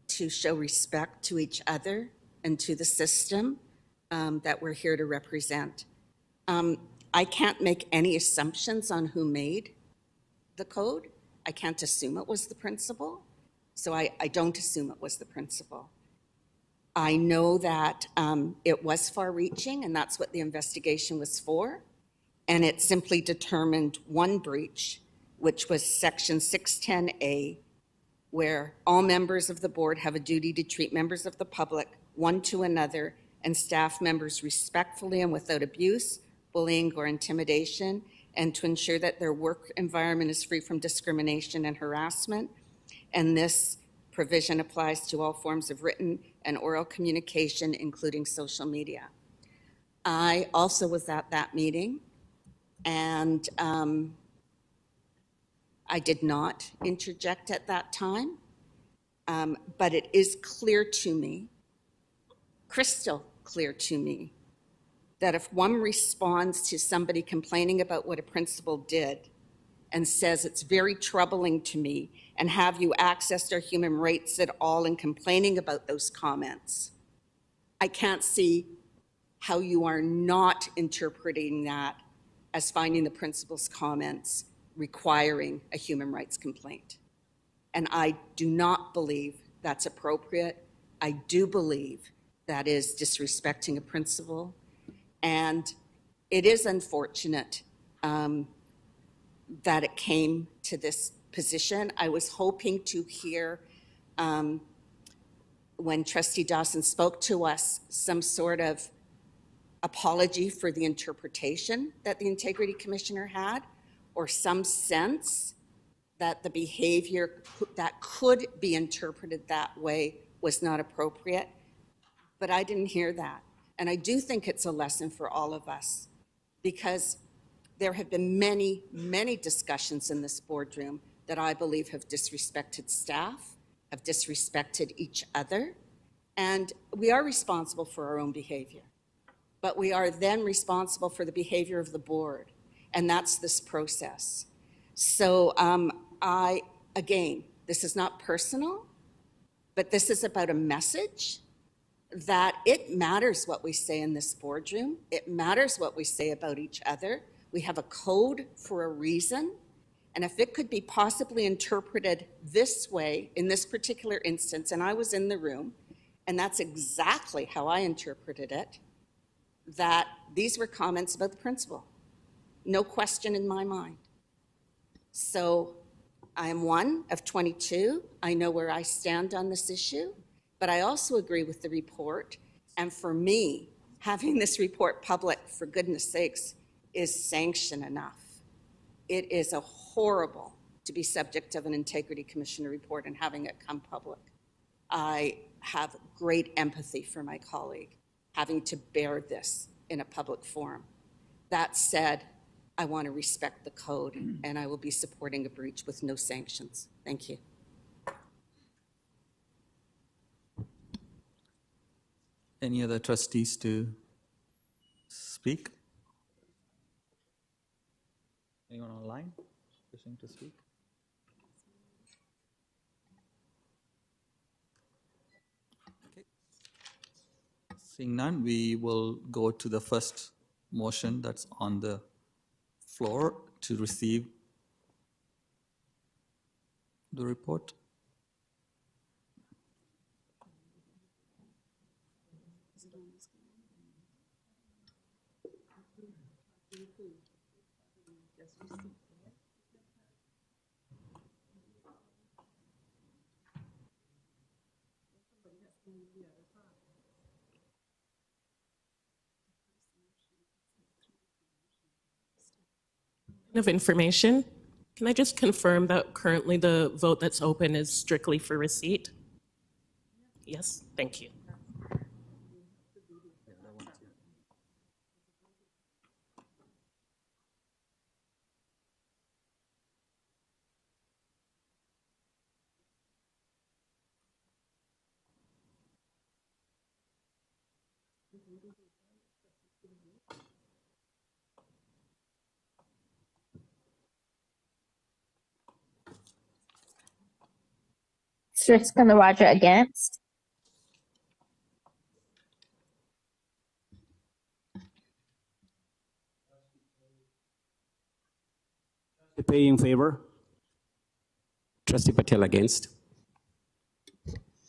to show respect to each other and to the system that we're here to represent. I can't make any assumptions on who made the code. I can't assume it was the principal, so I don't assume it was the principal. I know that it was far-reaching, and that's what the investigation was for, and it simply determined one breach, which was Section 610A, where all members of the board have a duty to treat members of the public one to another and staff members respectfully and without abuse, bullying, or intimidation, and to ensure that their work environment is free from discrimination and harassment. And this provision applies to all forms of written and oral communication, including social media. I also was at that meeting, and I did not interject at that time, but it is clear to me, crystal clear to me, that if one responds to somebody complaining about what a principal did and says it's very troubling to me, and have you accessed our human rights at all in complaining about those comments, I can't see how you are not interpreting that as finding the principal's comments requiring a human rights complaint. And I do not believe that's appropriate. I do believe that is disrespecting a principal. And it is unfortunate that it came to this position. I was hoping to hear, when Trustee Dawson spoke to us, some sort of apology for the interpretation that the Integrity Commissioner had, or some sense that the behavior that could be interpreted that way was not appropriate. But I didn't hear that. And I do think it's a lesson for all of us, because there have been many, many discussions in this boardroom that I believe have disrespected staff, have disrespected each other, and we are responsible for our own behavior. But we are then responsible for the behavior of the board, and that's this process. So again, this is not personal, but this is about a message that it matters what we say in this boardroom. It matters what we say about each other. We have a code for a reason, and if it could be possibly interpreted this way in this particular instance, and I was in the room, and that's exactly how I interpreted it, that these were comments about the principal. No question in my mind. So I am one of 22. I know where I stand on this issue, but I also agree with the report. And for me, having this report public, for goodness sakes, is sanction enough. It is horrible to be subject of an Integrity Commissioner report and having it come public. I have great empathy for my colleague having to bear this in a public forum. That said, I want to respect the code, and I will be supporting a breach with no sanctions. Thank you. Any other trustees to speak? Anyone online wishing to speak? Okay. Seeing none, we will go to the first motion that's on the floor to receive the report. Of information. Can I just confirm that currently the vote that's open is strictly for receipt? Yes, thank you. Strickland Roger against. Pay in favor. Trustee Patel against.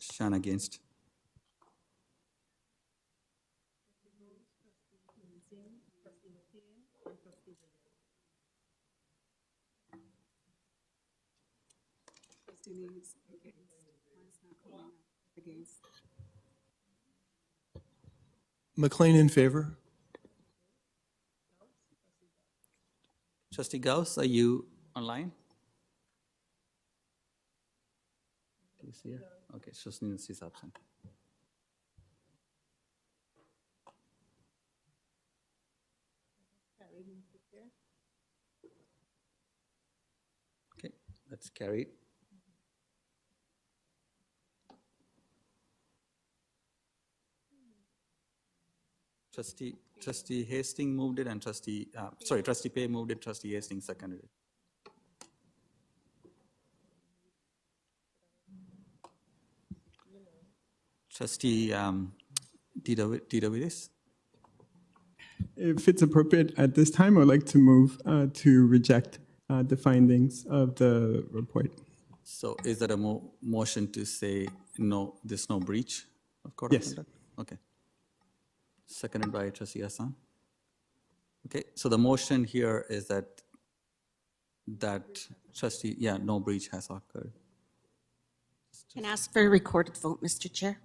Shan against. McLean in favor. Trustee Gauss, are you online? Do you see her? Okay, Trustee Nancy is absent. Okay, that's carried. Trustee Hastings moved it, and Trustee Pay moved it. Trustee Hastings seconded it. Trustee Davies. If it's appropriate at this time, I'd like to move to reject the findings of the report. So is that a motion to say no, there's no breach of code of Yes. conduct? Okay. Seconded by Trustee Hassan. Okay, so the motion here is that trustee, no breach has occurred. Can I ask for a recorded vote, Mr. Chair?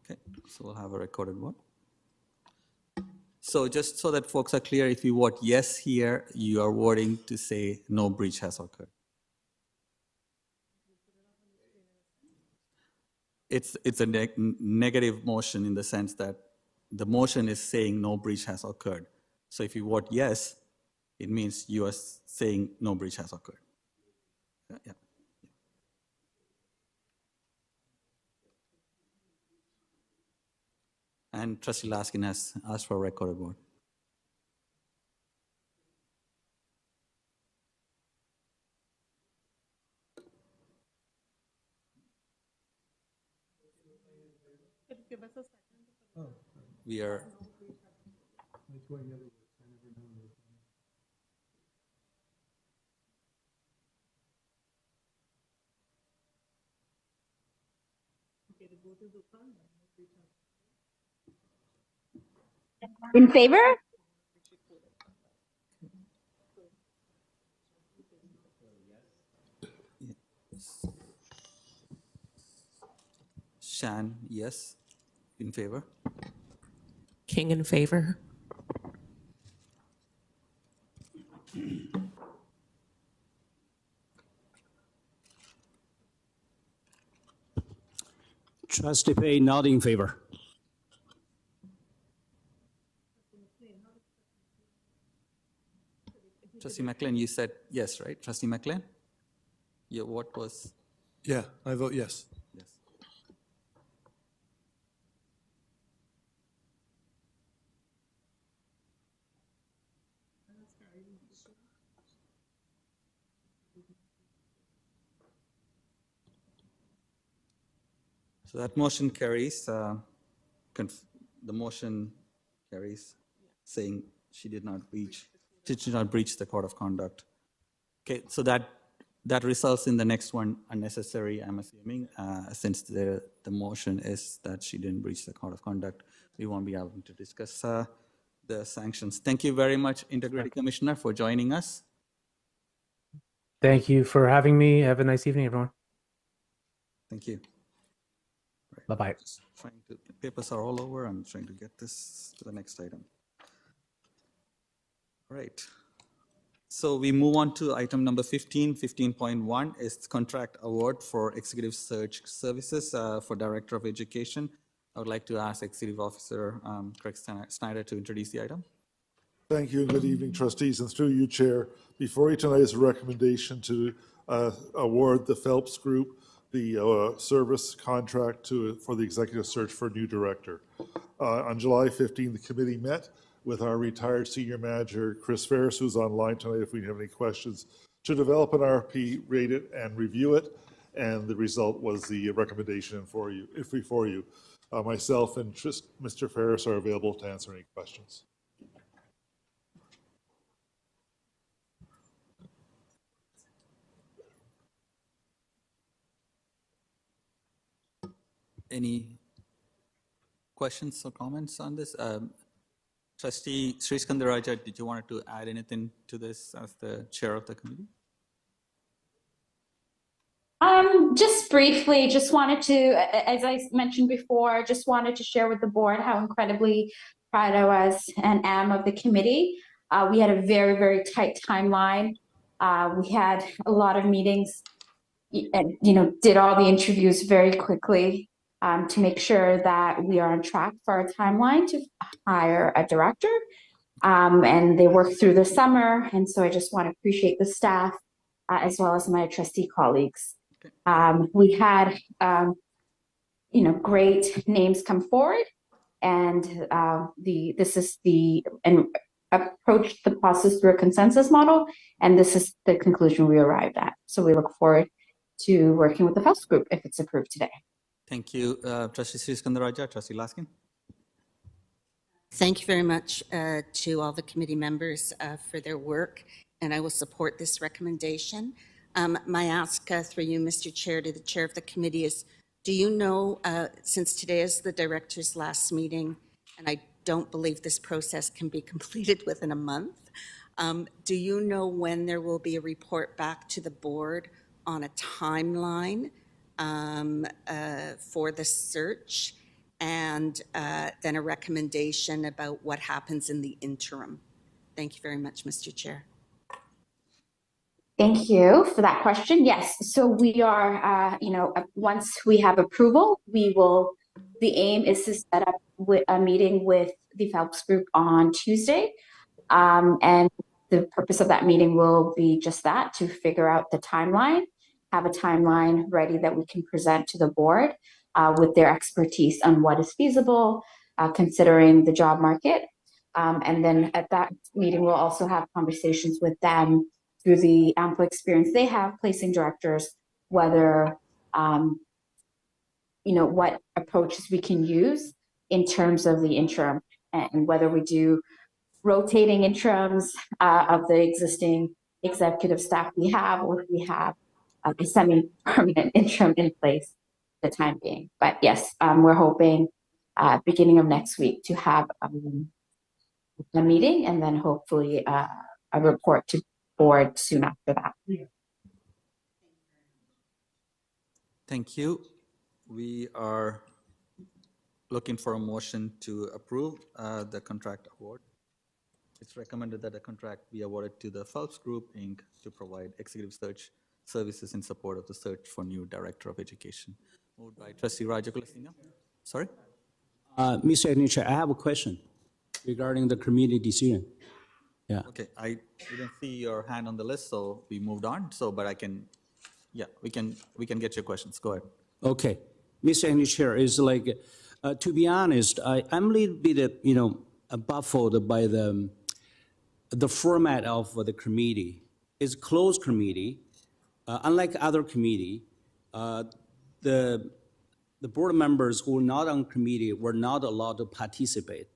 Okay, so we'll have a recorded vote. So just so that folks are clear, if you vote yes here, you are voting to say no breach has occurred. It's a negative motion in the sense that the motion is saying no breach has occurred. So if you vote yes, it means you are saying no breach has occurred. Yeah. And Trustee Laskin has asked for a recorded vote. We are. In favor? Shan, yes. In favor? King in favor. Trustee Pay not in favor. Trustee McLean, you said yes, right? Trustee McLean? Your vote was Yeah, I vote yes. yes. So that motion carries. The motion carries, saying she did not breach the code of conduct. Okay, so that results in the next one unnecessary, I'm assuming, since the motion is that she didn't breach the code of conduct. We won't be able to discuss the sanctions. Thank you very much, Integrity Commissioner, for joining us. Thank you for having me. Have a nice evening, everyone. Thank you. Bye-bye. The papers are all over. I'm trying to get this to the next item. All right. So we move on to item number 15. 15.1 is contract award for executive search services for Director of Education. I would like to ask Executive Officer Craig Snyder to introduce the item. Thank you and good evening, trustees. And through you, Chair, before you tonight is a recommendation to award the Phelps Group the service contract for the executive search for a new director. On July 15, the committee met with our retired senior manager, Chris Ferris, who's online tonight if we have any questions, to develop an RFP, rate it, and review it. And the result was the recommendation for you. Myself and Mr. Ferris are available to answer any questions. Any questions or comments on this? Trustee Sri Skandaraja, did you want to add anything to this as the chair of the committee? Just briefly, just wanted to, as I mentioned before, just wanted to share with the board how incredibly proud I was and am of the committee. We had a very, very tight timeline. We had a lot of meetings and, did all the interviews very quickly to make sure that we are on track for our timeline to hire a director. And they worked through the summer. And so I just want to appreciate the staff as well as my trustee colleagues. We had, great names come forward, and approached the process through a consensus model, and this is the conclusion we arrived at. So we look forward to working with the Phelps Group if it's approved today. Thank you, Trustee Sri Skandaraja. Trustee Laskin. Thank you very much to all the committee members for their work, and I will support this recommendation. My ask through you, Mr. Chair, to the chair of the committee is, do you know, since today is the director's last meeting, and I don't believe this process can be completed within a month, do you know when there will be a report back to the board on a timeline for the search, and then a recommendation about what happens in the interim? Thank you very much, Mr. Chair. Thank you for that question. Yes, so we are, once we have approval, the aim is to set up a meeting with the Phelps Group on Tuesday. And the purpose of that meeting will be just that, to figure out the timeline, have a timeline ready that we can present to the board with their expertise on what is feasible, considering the job market. And then at that meeting, we'll also have conversations with them through the ample experience they have placing directors, whether, what approaches we can use in terms of the interim, and whether we do rotating interims of the existing executive staff we have, or if we have a semi-permanent interim in place for the time being. But yes, we're hoping beginning of next week to have a meeting, and then hopefully a report to board soon after that. Thank you. We are looking for a motion to approve the contract award. It's recommended that the contract be awarded to the Phelps Group, Inc. to provide executive search services in support of the search for new Director of Education. Moved by Trustee Rajakulasingam. Sorry? Mr. Administrator, I have a question regarding the committee decision. Yeah. Okay, I didn't see your hand on the list, so we moved on. So, but I can, yeah, we can get your questions. Go ahead. Okay. Mr. Acting Chair, is like, to be honest, I'm a little bit, baffled by the format of the committee. It's closed committee. Unlike other committee, the board members who are not on committee were not allowed to participate.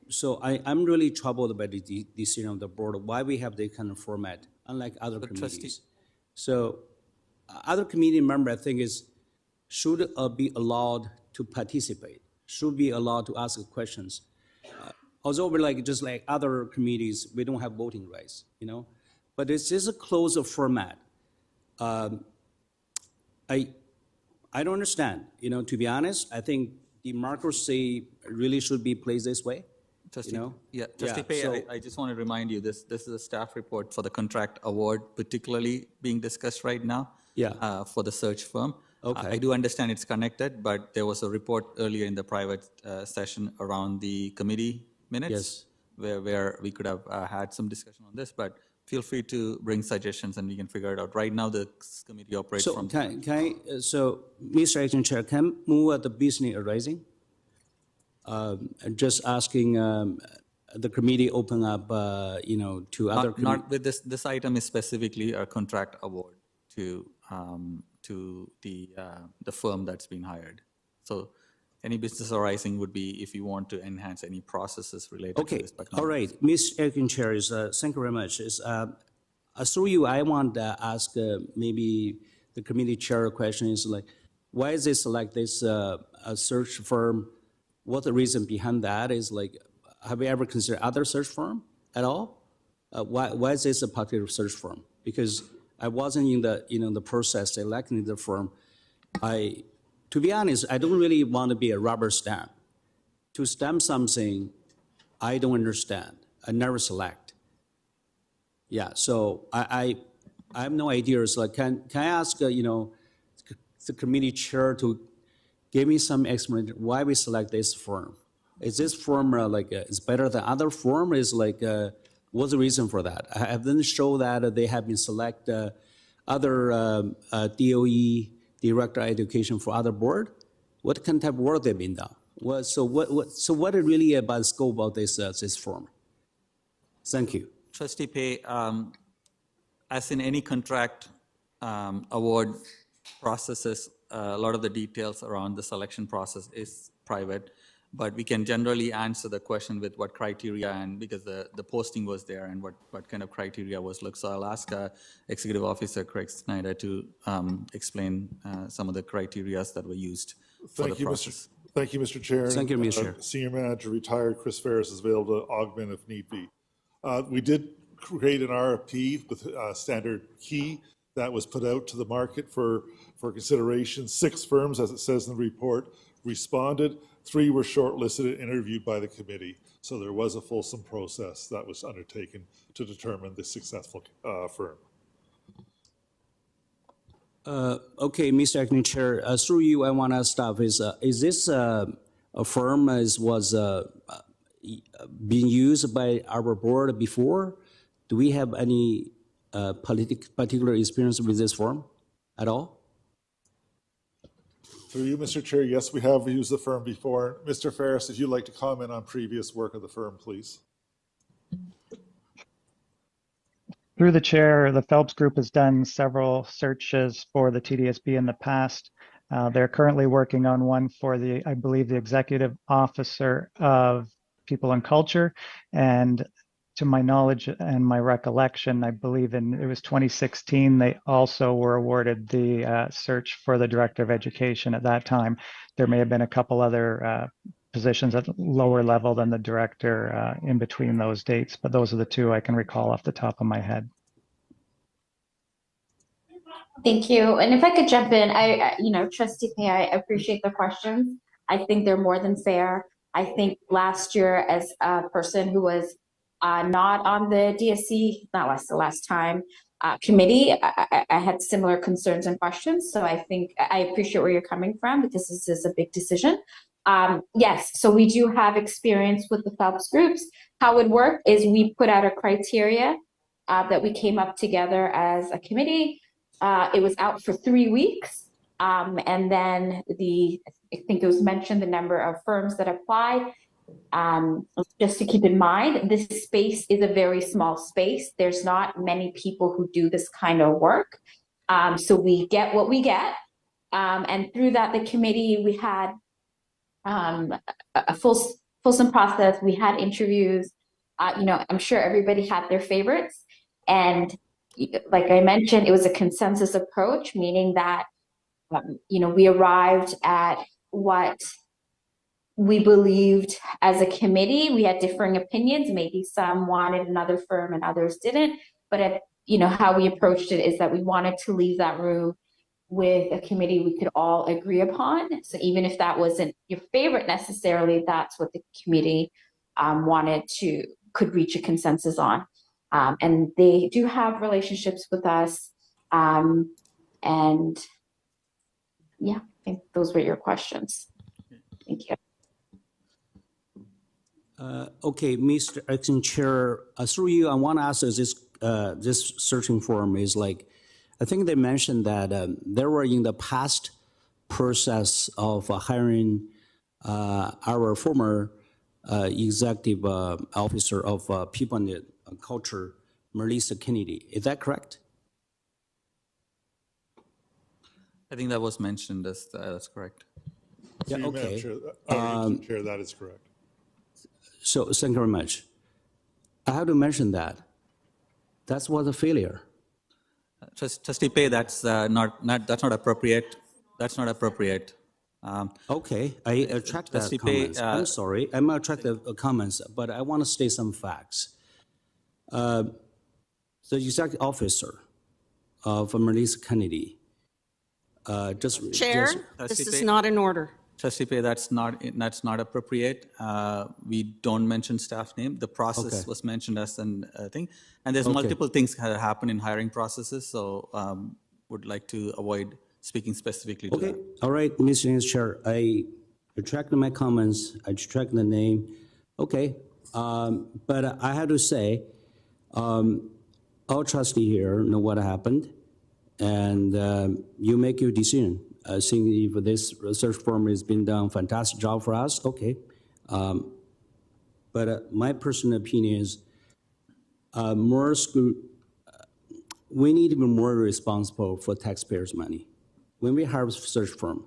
So I'm really troubled by the decision of the board, why we have this kind of format, unlike other committees. So other committee member, I think, should be allowed to participate, should be allowed to ask questions. Although we're just like other committees, we don't have voting rights, But it's just a closed format. I don't understand, to be honest. I think democracy really should be placed this way. Trustee, Trustee Pei, I just want to remind you, this is a staff report for the contract award, particularly being discussed right now. For the search firm. Okay. I do understand it's connected, but there was a report earlier in the private session around the committee minutes where we could have had some discussion on this, but feel free to bring suggestions and we can figure it out. Right now, the committee operates So from. So, Mr. Acting Chair, can I move at the business arising? Just asking the committee open up, to other. Not with this item is specifically a contract award to the firm that's been hired. So any business arising would be if you want to enhance any processes related to this. But All right, Ms. Acting Chair, thank you very much. Through you, I want to ask maybe the committee chair question is like, why is this like this a search firm? What the reason behind that is like, have you ever considered other search firm at all? Why is this a particular search firm? Because I wasn't in the process selecting the firm. To be honest, I don't really want to be a rubber stamp. To stamp something I don't understand, I never select. Yeah, so I have no idea. So can I ask the committee chair to give me some explanation why we select this firm? Is this firm is better than other firm? Is what's the reason for that? Have them show that they have been select other DOE director education for other board? What kind of work they've been done? So what is really about the scope of this firm? Thank you. Trustee Pei, as in any contract award processes, a lot of the details around the selection process is private, but we can generally answer the question with what criteria, and because the posting was there and what kind of criteria was looked. So I'll ask Executive Officer Craig Snyder to explain some of the criteria that were used for the process. Thank you, Mr. Chair. Thank you, Mr. Chair. Senior Manager retired Chris Ferris is available to augment if need be. We did create an RFP with standard key that was put out to the market for consideration. 6 firms, as it says in the report, responded. 3 were shortlisted and interviewed by the committee. So there was a fulsome process that was undertaken to determine the successful firm. Okay, Mr. Acting Chair, through you, I want to stop. Is this a firm was being used by our board before? Do we have any particular experience with this firm at all? Through you, Mr. Chair, yes, we have used the firm before. Mr. Ferris, if you'd like to comment on previous work of the firm, please. Through the chair, the Phelps Group has done several searches for the TDSB in the past. They're currently working on one for I believe, the Executive Officer of People and Culture. And to my knowledge and my recollection, I believe it was 2016, they also were awarded the search for the Director of Education at that time. There may have been a couple other positions at lower level than the director in between those dates, but those are the 2 I can recall off the top of my head. Thank you. And if I could jump in, Trustee Pei, I appreciate the questions. I think they're more than fair. I think last year, as a person who was not on the DSC, the last time, committee, I had similar concerns and questions. So I think I appreciate where you're coming from, because this is a big decision. Yes, so we do have experience with the Phelps groups. How it worked is we put out a criteria that we came up together as a committee. It was out for 3 weeks. And then I think it was mentioned the number of firms that applied. Just to keep in mind, this space is a very small space. There's not many people who do this kind of work. So we get what we get. And through that, the committee, we had a fulsome process. We had interviews. I'm sure everybody had their favorites. And like I mentioned, it was a consensus approach, meaning that, we arrived at what we believed as a committee. We had differing opinions. Maybe some wanted another firm and others didn't. But how we approached it is that we wanted to leave that room with a committee we could all agree upon. So even if that wasn't your favorite necessarily, that's what the committee could reach a consensus on. And they do have relationships with us. And yeah, I think those were your questions. Thank you. Okay, Mr. Acting Chair, through you, I want to ask this searching firm is like, I think they mentioned that there were in the past process of hiring our former executive officer of people and culture, Melissa Kennedy. Is that correct? I think that was mentioned as that's correct. Yeah, okay. Chair, that is correct. So thank you very much. I have to mention that. That was a failure. Trustee Pei, that's not appropriate. That's not appropriate. Okay, I retract that Trustee Pei, comments. I'm sorry, I'm going to retract the comments, but I want to state some facts. The executive officer of Melissa Kennedy Chair, this is not in order. Trustee Pei, that's not appropriate. We don't mention staff name. The process was mentioned as an thing, and there's multiple things that happen in hiring processes. So would like to avoid speaking specifically to that. All right, Mr. Chair, I retract my comments. I retract the name. Okay, but I have to say, all trustee here know what happened, and you make your decision. I think if this research firm has been done a fantastic job for us, okay. But my personal opinion is we need to be more responsible for taxpayers' money. When we hire a search firm,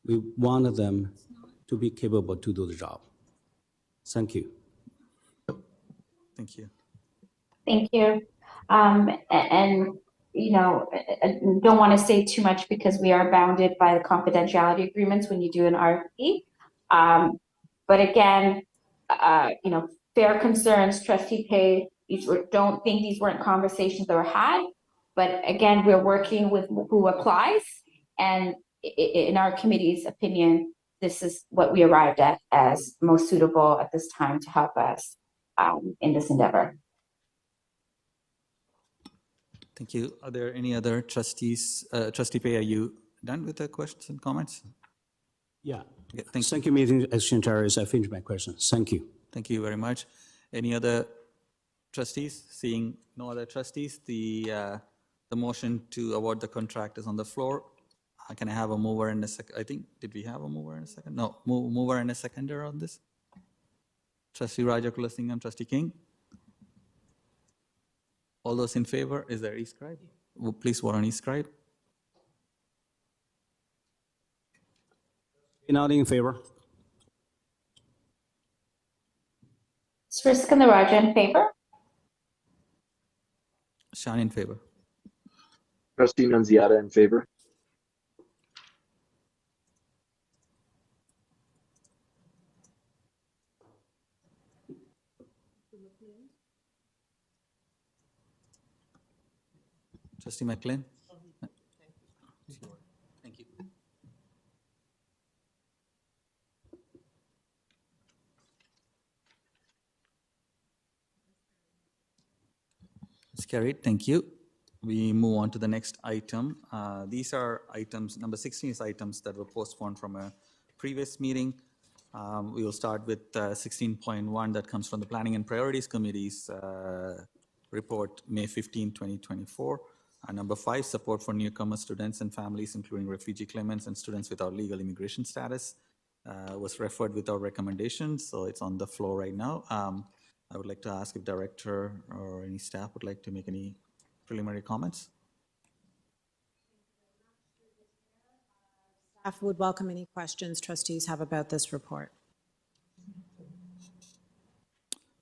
we want them to be capable to do the job. Thank you. Thank you. Thank you. And I don't want to say too much because we are bounded by the confidentiality agreements when you do an RFP. But again, fair concerns, Trustee Pei, don't think these weren't conversations that were had. But again, we're working with who applies. And in our committee's opinion, this is what we arrived at as most suitable at this time to help us in this endeavor. Thank you. Are there any other trustees? Trustee Pei, are you done with the questions and comments? Yeah. Okay, thank you, Meeting Secretary. I finished my questions. Thank you. Thank you very much. Any other trustees? Seeing no other trustees, the motion to award the contract is on the floor. Can I have a mover and a second? I think, did we have a mover and a second? No, mover and a seconder on this. Trustee Raja Kulasingham, Trustee King. All those in favor, is there e-scribe? Please vote on e-scribe. Not in favor. Sriskandarajah in favor. Shan in favor. Trustee Nunziata in favor. Trustee McLean. Thank you. It's carried. Thank you. We move on to the next item. These are items, number 16 is items that were postponed from a previous meeting. We will start with 16.1 that comes from the Planning and Priorities Committee's report, May 15, 2024. Number 5, support for newcomer students and families, including refugee claimants and students without legal immigration status, was referred without recommendation, so it's on the floor right now. I would like to ask if director or any staff would like to make any preliminary comments. Staff would welcome any questions trustees have about this report.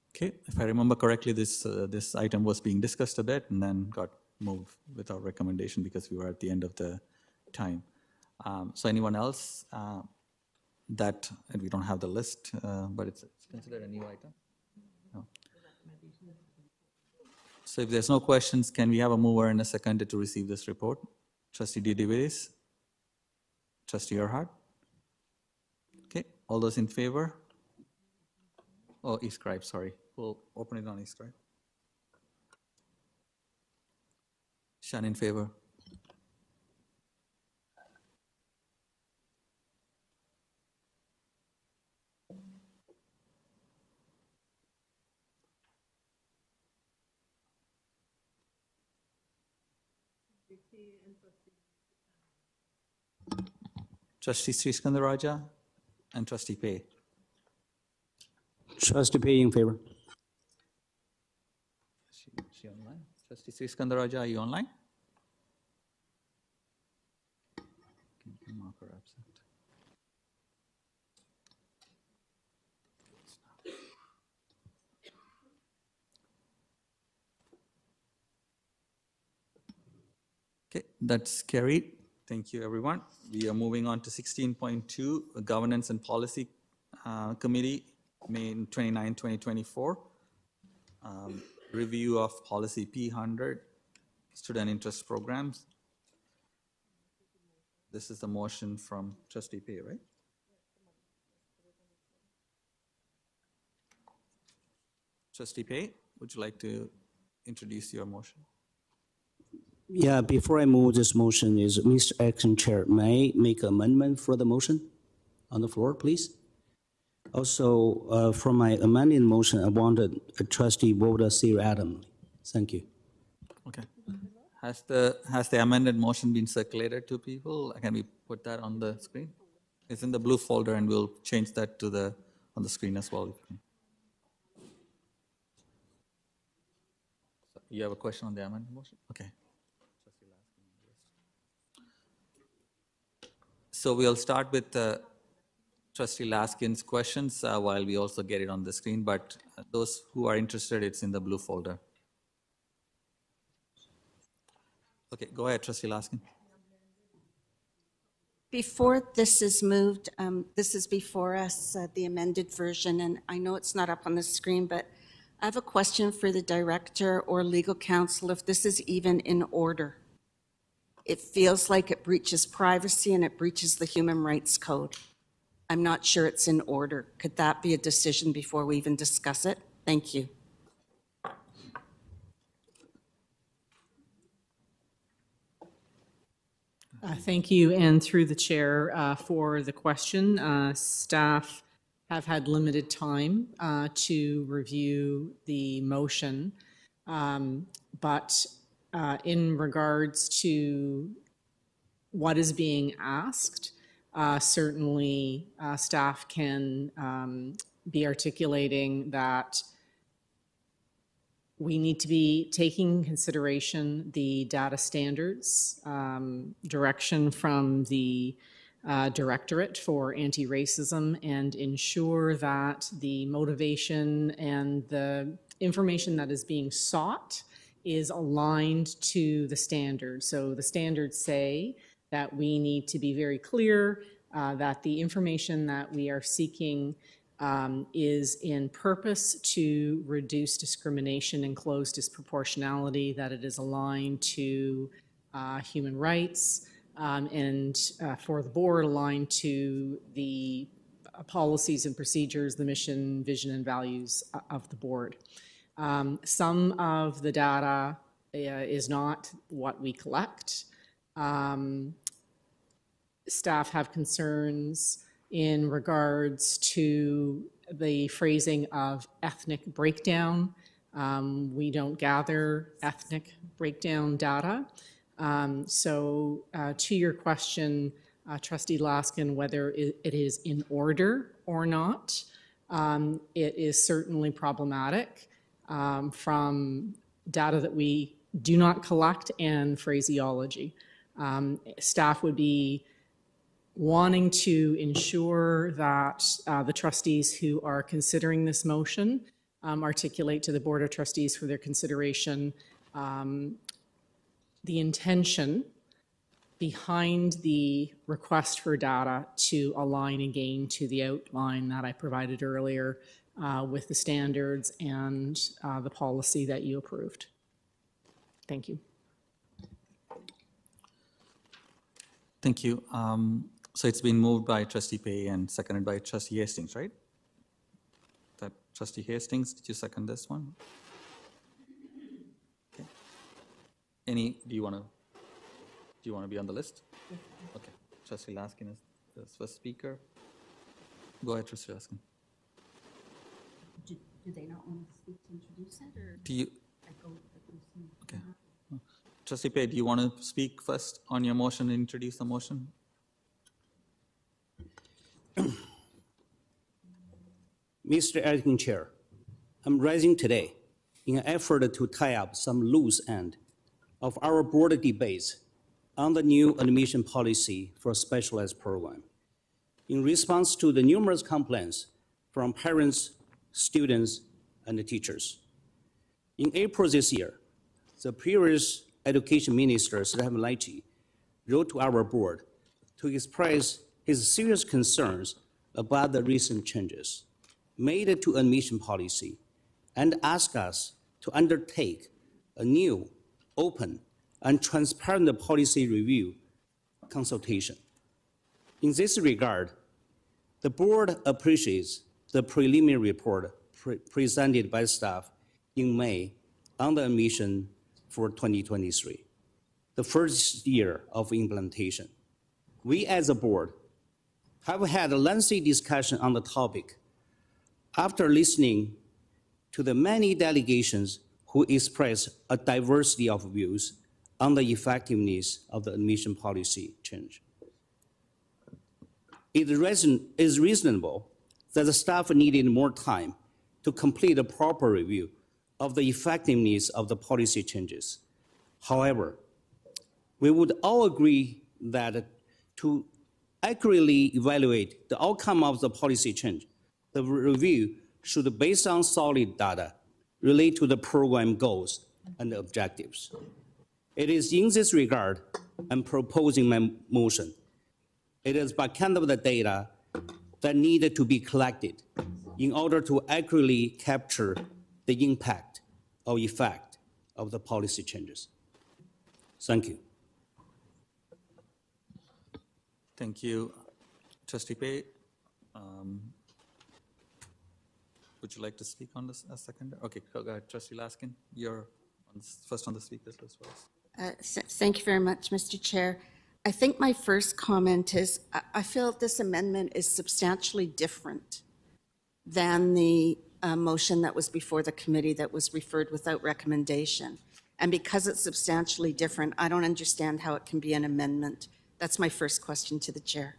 Okay, if I remember correctly, this item was being discussed a bit and then got moved without recommendation because we were at the end of the time. So anyone else that, and we don't have the list, but it's considered a new item? No. So if there's no questions, can we have a mover and a seconder to receive this report? Trustee DeVries? Trustee Erhard? Okay, all those in favor? Oh, e-scribe, sorry. We'll open it on e-scribe. Sean in favor? Trustee Sriskandarajah and Trustee Pei. Trustee Pei in favor. She online? Trustee Sriskandarajah, are you online? Can you mark her absent? Okay, that's carried. Thank you, everyone. We are moving on to 16.2, Governance and Policy Committee, May 29, 2024. Review of Policy P100, Student Interest Programs. This is the motion from Trustee Pei, right? Trustee Pei, would you like to introduce your motion? Yeah, before I move this motion, is Mr. Action Chair, may I make an amendment for the motion on the floor, please? Also, for my amended motion, I wanted a trustee vote Sir Adam. Thank you. Okay. Has the amended motion been circulated to people? Can we put that on the screen? It's in the blue folder, and we'll change that to on the screen as well. So you have a question on the amended motion? Okay. So we'll start with Trustee Laskin's questions while we also get it on the screen, but those who are interested, it's in the blue folder. Okay, go ahead, Trustee Laskin. Before this is moved, this is before us, the amended version, and I know it's not up on the screen, but I have a question for the director or legal counsel if this is even in order. It feels like it breaches privacy and it breaches the Human Rights Code. I'm not sure it's in order. Could that be a decision before we even discuss it? Thank you. Thank you, and through the chair for the question. Staff have had limited time to review the motion, but in regards to what is being asked, certainly staff can be articulating that we need to be taking in consideration the data standards, direction from the Directorate for Anti-Racism, and ensure that the motivation and the information that is being sought is aligned to the standards. So the standards say that we need to be very clear that the information that we are seeking is in purpose to reduce discrimination and close disproportionality, that it is aligned to human rights, and for the board aligned to the policies and procedures, the mission, vision, and values of the board. Some of the data is not what we collect. Staff have concerns in regards to the phrasing of ethnic breakdown. We don't gather ethnic breakdown data. So to your question, Trustee Laskin, whether it is in order or not, it is certainly problematic from data that we do not collect and phraseology. Staff would be wanting to ensure that the trustees who are considering this motion articulate to the Board of Trustees for their consideration the intention behind the request for data to align again to the outline that I provided earlier with the standards and the policy that you approved. Thank you. Thank you. So it's been moved by Trustee Pei and seconded by Trustee Hastings, right? That Trustee Hastings, did you second this one? Okay. Do you want to be on the list? Okay. Trustee Laskin is the first speaker. Go ahead, Trustee Laskin. Do they not want to speak to introduce it, or? Do you? I go with the person. Okay. Trustee Pei, do you want to speak first on your motion and introduce the motion? Mr. Acting Chair, I'm rising today in an effort to tie up some loose end of our board debates on the new admission policy for a specialized program. In response to the numerous complaints from parents, students, and teachers. In April this year, the previous Education Minister, Sriham Laichi, wrote to our board to express his serious concerns about the recent changes made to admission policy and ask us to undertake a new, open, and transparent policy review consultation. In this regard, the board appreciates the preliminary report presented by staff in May on the admission for 2023, the first year of implementation. We as a board have had a lengthy discussion on the topic after listening to the many delegations who expressed a diversity of views on the effectiveness of the admission policy change. It is reasonable that the staff needed more time to complete a proper review of the effectiveness of the policy changes. However, we would all agree that to accurately evaluate the outcome of the policy change, the review should, based on solid data, relate to the program goals and objectives. It is in this regard I'm proposing my motion. It is by kind of the data that needed to be collected in order to accurately capture the impact or effect of the policy changes. Thank you. Thank you. Trustee Pei, would you like to speak on this a second? Okay, go ahead. Trustee Laskin, you're first on the speakers list for us. Thank you very much, Mr. Chair. I think my first comment is I feel this amendment is substantially different than the motion that was before the committee that was referred without recommendation. And because it's substantially different, I don't understand how it can be an amendment. That's my first question to the chair.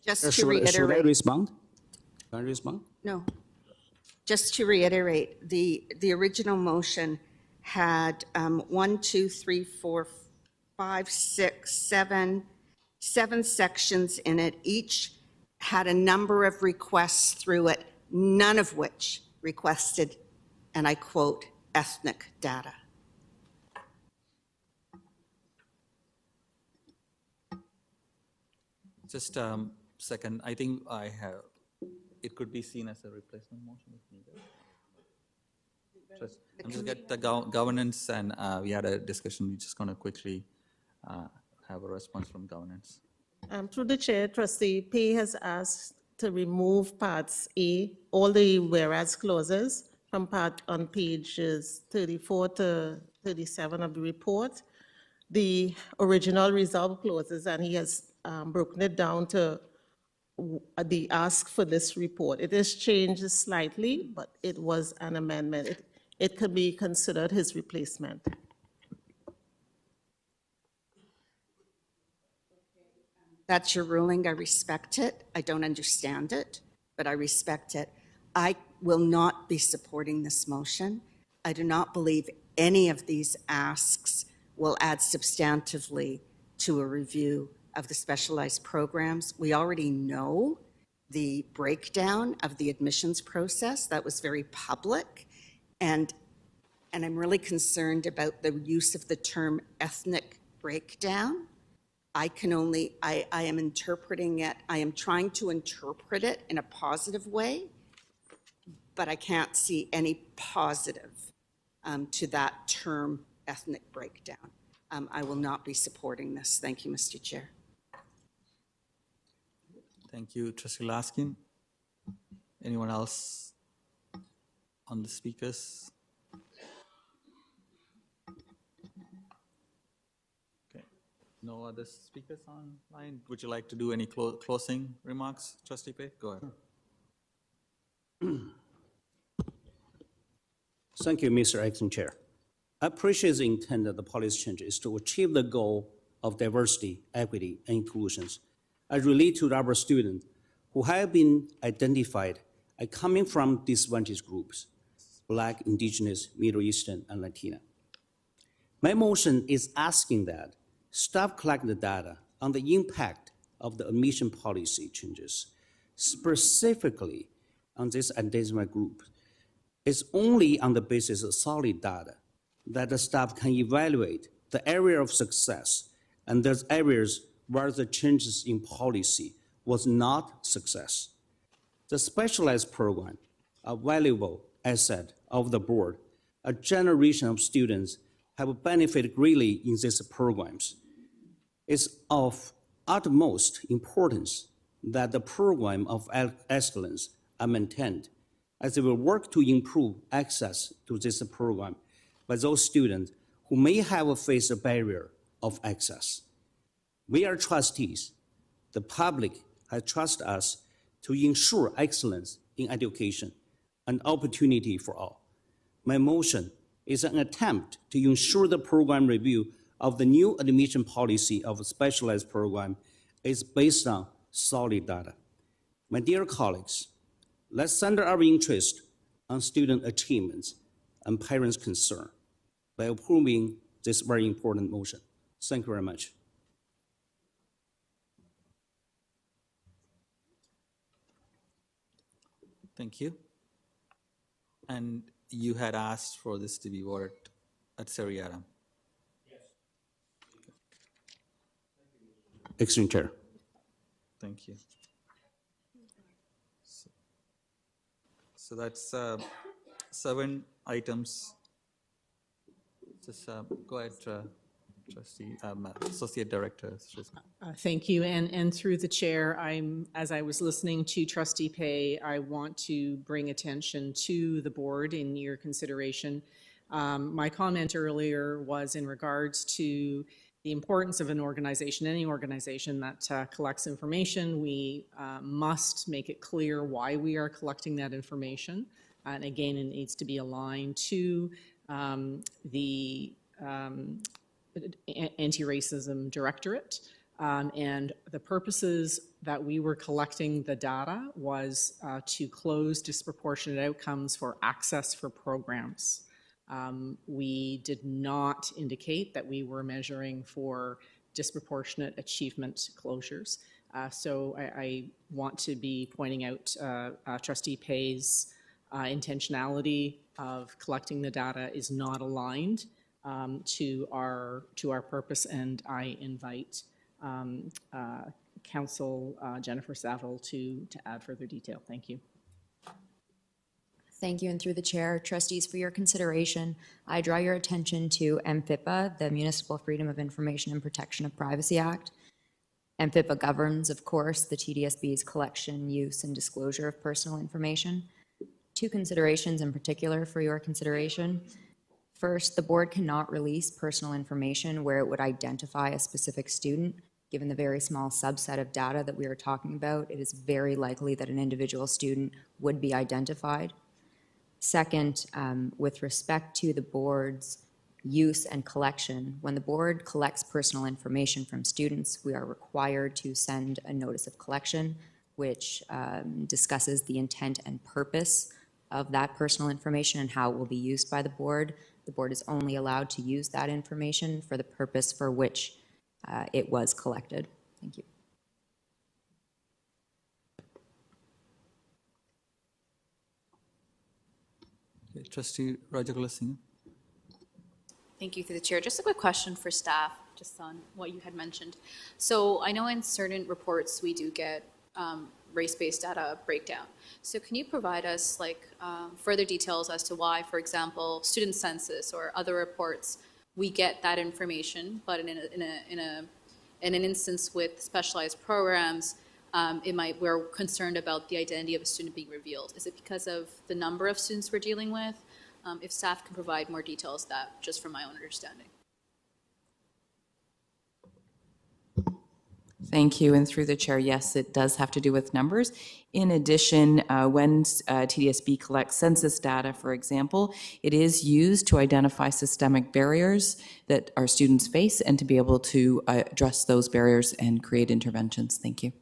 Just to reiterate. Should I respond? Can I respond? No. Just to reiterate, the original motion had 1, 2, 3, 4, 5, 6, 7 sections in it. Each had a number of requests through it, none of which requested, and I quote, ethnic data. Just second, I think it could be seen as a replacement motion if needed. I'm just get the governance, and we had a discussion. We're just going to quickly have a response from governance. Through the chair, Trustee Pei has asked to remove parts A, all the whereas clauses from part on pages 34 to 37 of the report. The original resolve clauses, and he has broken it down to the ask for this report. It is changed slightly, but it was an amendment. It could be considered his replacement. That's your ruling. I respect it. I don't understand it, but I respect it. I will not be supporting this motion. I do not believe any of these asks will add substantively to a review of the specialized programs. We already know the breakdown of the admissions process. That was very public. And I'm really concerned about the use of the term ethnic breakdown. I am interpreting it, I am trying to interpret it in a positive way, but I can't see any positive to that term ethnic breakdown. I will not be supporting this. Thank you, Mr. Chair. Thank you, Trustee Laskin. Anyone else on the speakers? Okay, no other speakers online. Would you like to do any closing remarks, Trustee Pei? Go ahead. Thank you, Mr. Acting Chair. I appreciate the intent of the policy change is to achieve the goal of diversity, equity, and inclusions. I relate to our students who have been identified as coming from disadvantaged groups, Black, Indigenous, Middle Eastern, and Latina. My motion is asking that staff collect the data on the impact of the admission policy changes, specifically on this identified group. It's only on the basis of solid data that the staff can evaluate the area of success and those areas where the changes in policy was not success. The specialized program, a valuable asset of the board. A generation of students have benefited greatly in these programs. It's of utmost importance that the program of excellence are maintained as they will work to improve access to this program by those students who may have faced a barrier of access. We are trustees. The public has trusted us to ensure excellence in education and opportunity for all. My motion is an attempt to ensure the program review of the new admission policy of a specialized program is based on solid data. My dear colleagues, let's center our interest on student achievements and parents' concern by approving this very important motion. Thank you very much. Thank you. And you had asked for this to be voted at Seriata. Excellent, Chair. Thank you. So that's 7 items. Just go ahead, Trustee, Associate Director. Thank you, and through the chair, as I was listening to Trustee Pei, I want to bring attention to the board in your consideration. My comment earlier was in regards to the importance of an organization, any organization that collects information. We must make it clear why we are collecting that information. And again, it needs to be aligned to the Anti-Racism Directorate. And the purposes that we were collecting the data was to close disproportionate outcomes for access for programs. We did not indicate that we were measuring for disproportionate achievement closures. So I want to be pointing out Trustee Pei's intentionality of collecting the data is not aligned to our purpose, and I invite Council Jennifer Saville to add further detail. Thank you. Thank you, and through the chair, trustees, for your consideration, I draw your attention to MFIPA, the Municipal Freedom of Information and Protection of Privacy Act. MFIPA governs, of course, the TDSB's collection, use, and disclosure of personal information. two considerations in particular for your consideration. First, the board cannot release personal information where it would identify a specific student. Given the very small subset of data that we are talking about, it is very likely that an individual student would be identified. Second, with respect to the board's use and collection, when the board collects personal information from students, we are required to send a notice of collection, which discusses the intent and purpose of that personal information and how it will be used by the board. The board is only allowed to use that information for the purpose for which it was collected. Thank you. Okay, Trustee Rajagola. Thank you, through the chair. Just a quick question for staff, just on what you had mentioned. So I know in certain reports we do get race-based data breakdown. So can you provide us further details as to why, for example, student census or other reports, we get that information, but in an instance with specialized programs, we're concerned about the identity of a student being revealed. Is it because of the number of students we're dealing with? If staff can provide more details, that just from my own understanding. Thank you, and through the chair, yes, it does have to do with numbers. In addition, when TDSB collects census data, for example, it is used to identify systemic barriers that our students face and to be able to address those barriers and create interventions. Thank you.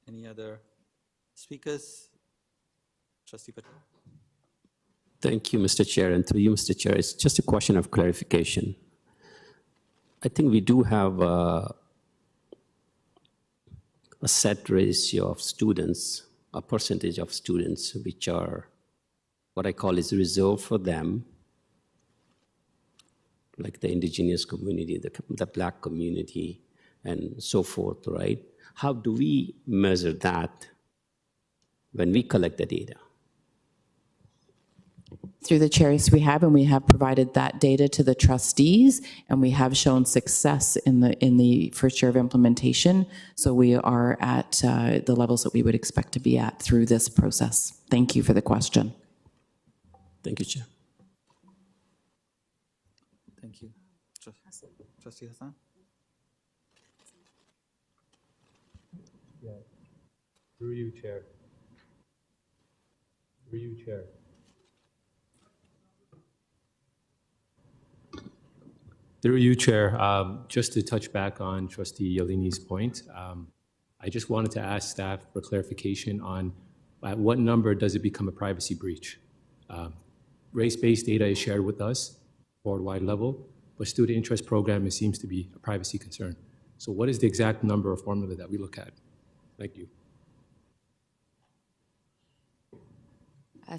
Any other speakers? Trustee Patel. Thank you, Mr. Chair, and through you, Mr. Chair, it's just a question of clarification. I think we do have a set ratio of students, a percentage of students which are what I call is reserved for them, like the indigenous community, the Black community, and so forth, right? How do we measure that when we collect the data? Through the chair, yes, we have, and we have provided that data to the trustees, and we have shown success in the first year of implementation. So we are at the levels that we would expect to be at through this process. Thank you for the question. Thank you, Chair. Thank you. Trustee Hassan? Yeah. Through you, Chair. Through you, Chair. Through you, Chair, just to touch back on Trustee Yelini's point, I just wanted to ask staff for clarification on at what number does it become a privacy breach? Race-based data is shared with us, board-wide level, but student interest program, it seems to be a privacy concern. So what is the exact number or formula that we look at? Thank you.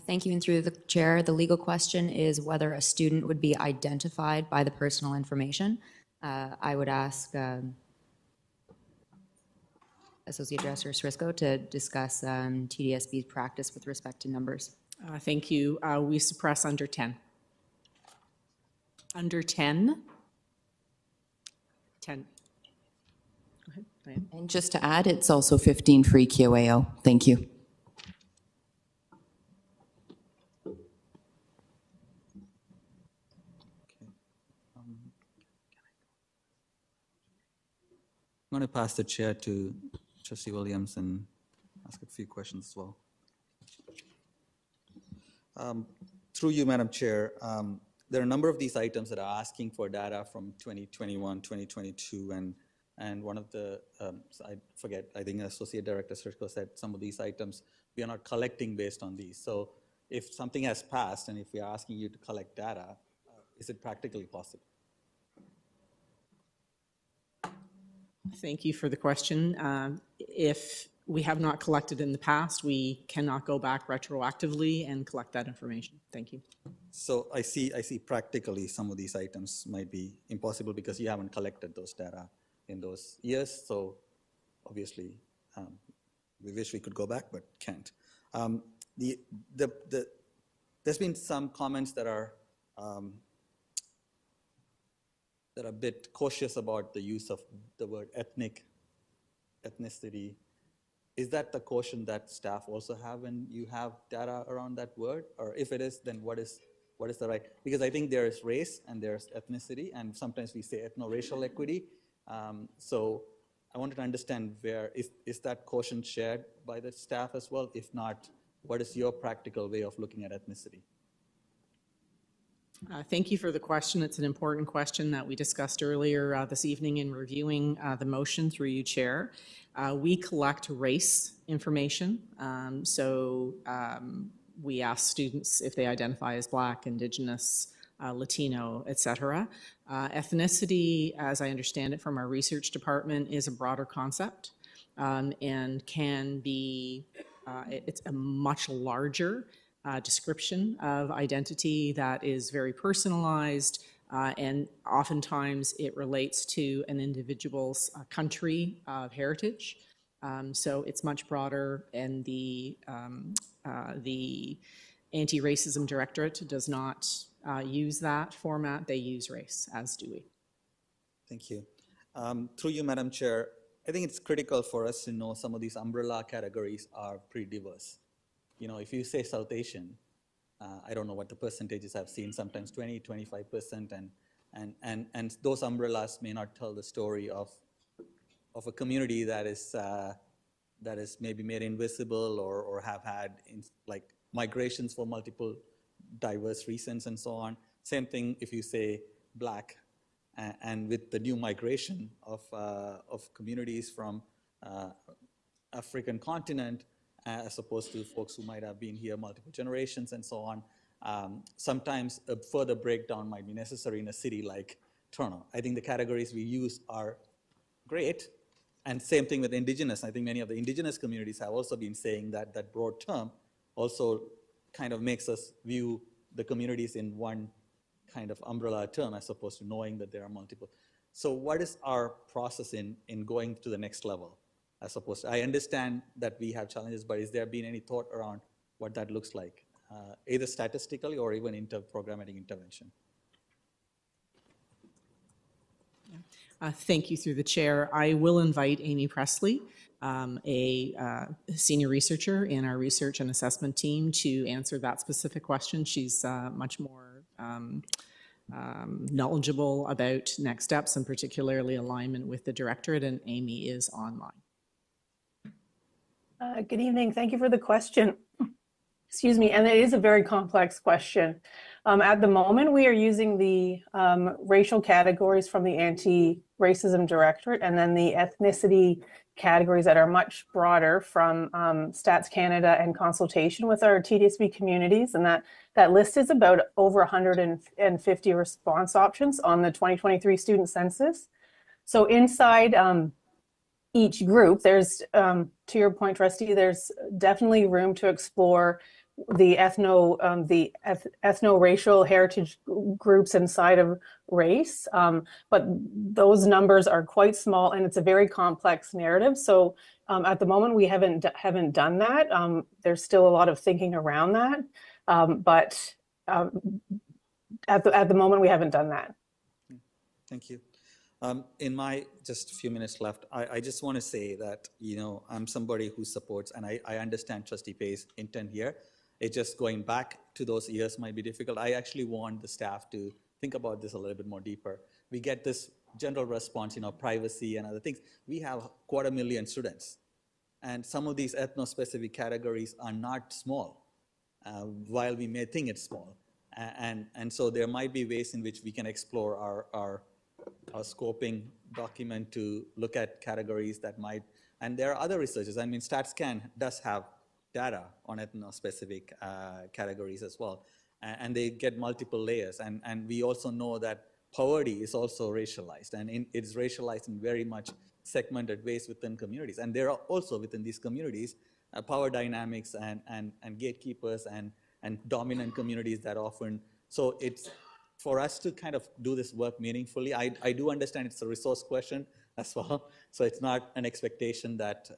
Thank you, and through the chair, the legal question is whether a student would be identified by the personal information. I would ask Associate Director Srisco to discuss TDSB's practice with respect to numbers. Thank you. We suppress under 10. Under 10? 10. Go ahead, Diane. And just to add, it's also 15 for EQAO. Thank you. I'm going to pass the chair to Trustee Williams and ask a few questions as well. Through you, Madam Chair, there are a number of these items that are asking for data from 2021, 2022, and one of the, I forget, I think Associate Director Srisco said some of these items, we are not collecting based on these. So if something has passed and if we are asking you to collect data, is it practically possible? Thank you for the question. If we have not collected in the past, we cannot go back retroactively and collect that information. Thank you. So I see practically some of these items might be impossible because you haven't collected those data in those years. So obviously, we wish we could go back, but can't. There's been some comments that are that are a bit cautious about the use of the word ethnicity. Is that the caution that staff also have when you have data around that word? Or if it is, then what is the right? Because I think there is race and there's ethnicity, and sometimes we say ethno-racial equity. So I wanted to understand is that caution shared by the staff as well? If not, what is your practical way of looking at ethnicity? Thank you for the question. It's an important question that we discussed earlier this evening in reviewing the motion through you, Chair. We collect race information. We ask students if they identify as Black, Indigenous, Latino, et cetera. Ethnicity, as I understand it from our research department, is a broader concept and can be, it's a much larger description of identity that is very personalized, and oftentimes it relates to an individual's country of heritage. So it's much broader, and the Anti-Racism Directorate does not use that format. They use race, as do we. Thank you. Through you, Madam Chair, I think it's critical for us to know some of these umbrella categories are pretty diverse. You know, if you say South Asian, I don't know what the percentages I've seen, sometimes 20, 25%, and those umbrellas may not tell the story of a community that is maybe made invisible or have had like migrations for multiple diverse reasons and so on. Same thing if you say Black, and with the new migration of communities from African continent, as opposed to folks who might have been here multiple generations and so on. Sometimes a further breakdown might be necessary in a city like Toronto. I think the categories we use are great, and same thing with Indigenous. I think many of the Indigenous communities have also been saying that that broad term also kind of makes us view the communities in one kind of umbrella term as opposed to knowing that there are multiple. So what is our process in going to the next level? As opposed to, I understand that we have challenges, but is there been any thought around what that looks like, either statistically or even programmatic intervention? Thank you through the chair. I will invite Amy Presley, a senior researcher in our research and assessment team, to answer that specific question. She's much more knowledgeable about next steps and particularly alignment with the directorate, and Amy is online. Good evening. Thank you for the question. Excuse me, and it is a very complex question. At the moment, we are using the racial categories from the Anti-Racism Directorate, and then the ethnicity categories that are much broader from Stats Canada and consultation with our TDSB communities. And that list is about over 150 response options on the 2023 student census. So inside each group, there's, to your point, Trustee, there's definitely room to explore the ethno-racial heritage groups inside of race, but those numbers are quite small, and it's a very complex narrative. So at the moment, we haven't done that. There's still a lot of thinking around that, but at the moment, we haven't done that. Thank you. In my just a few minutes left, I just want to say that, you know, I'm somebody who supports, and I understand Trustee Pay's intent here. It's just going back to those years might be difficult. I actually want the staff to think about this a little bit more deeper. We get this general response, you know, privacy and other things. We have 250,000 students, and some of these ethno-specific categories are not small, while we may think it's small. And so there might be ways in which we can explore our scoping document to look at categories that might, and there are other researchers. I mean, StatsCan does have data on ethno-specific categories as well, and they get multiple layers. And we also know that poverty is also racialized, and it's racialized in very much segmented ways within communities. And there are also within these communities power dynamics and gatekeepers and dominant communities that often, so it's for us to kind of do this work meaningfully. I do understand it's a resource question as well, so it's not an expectation that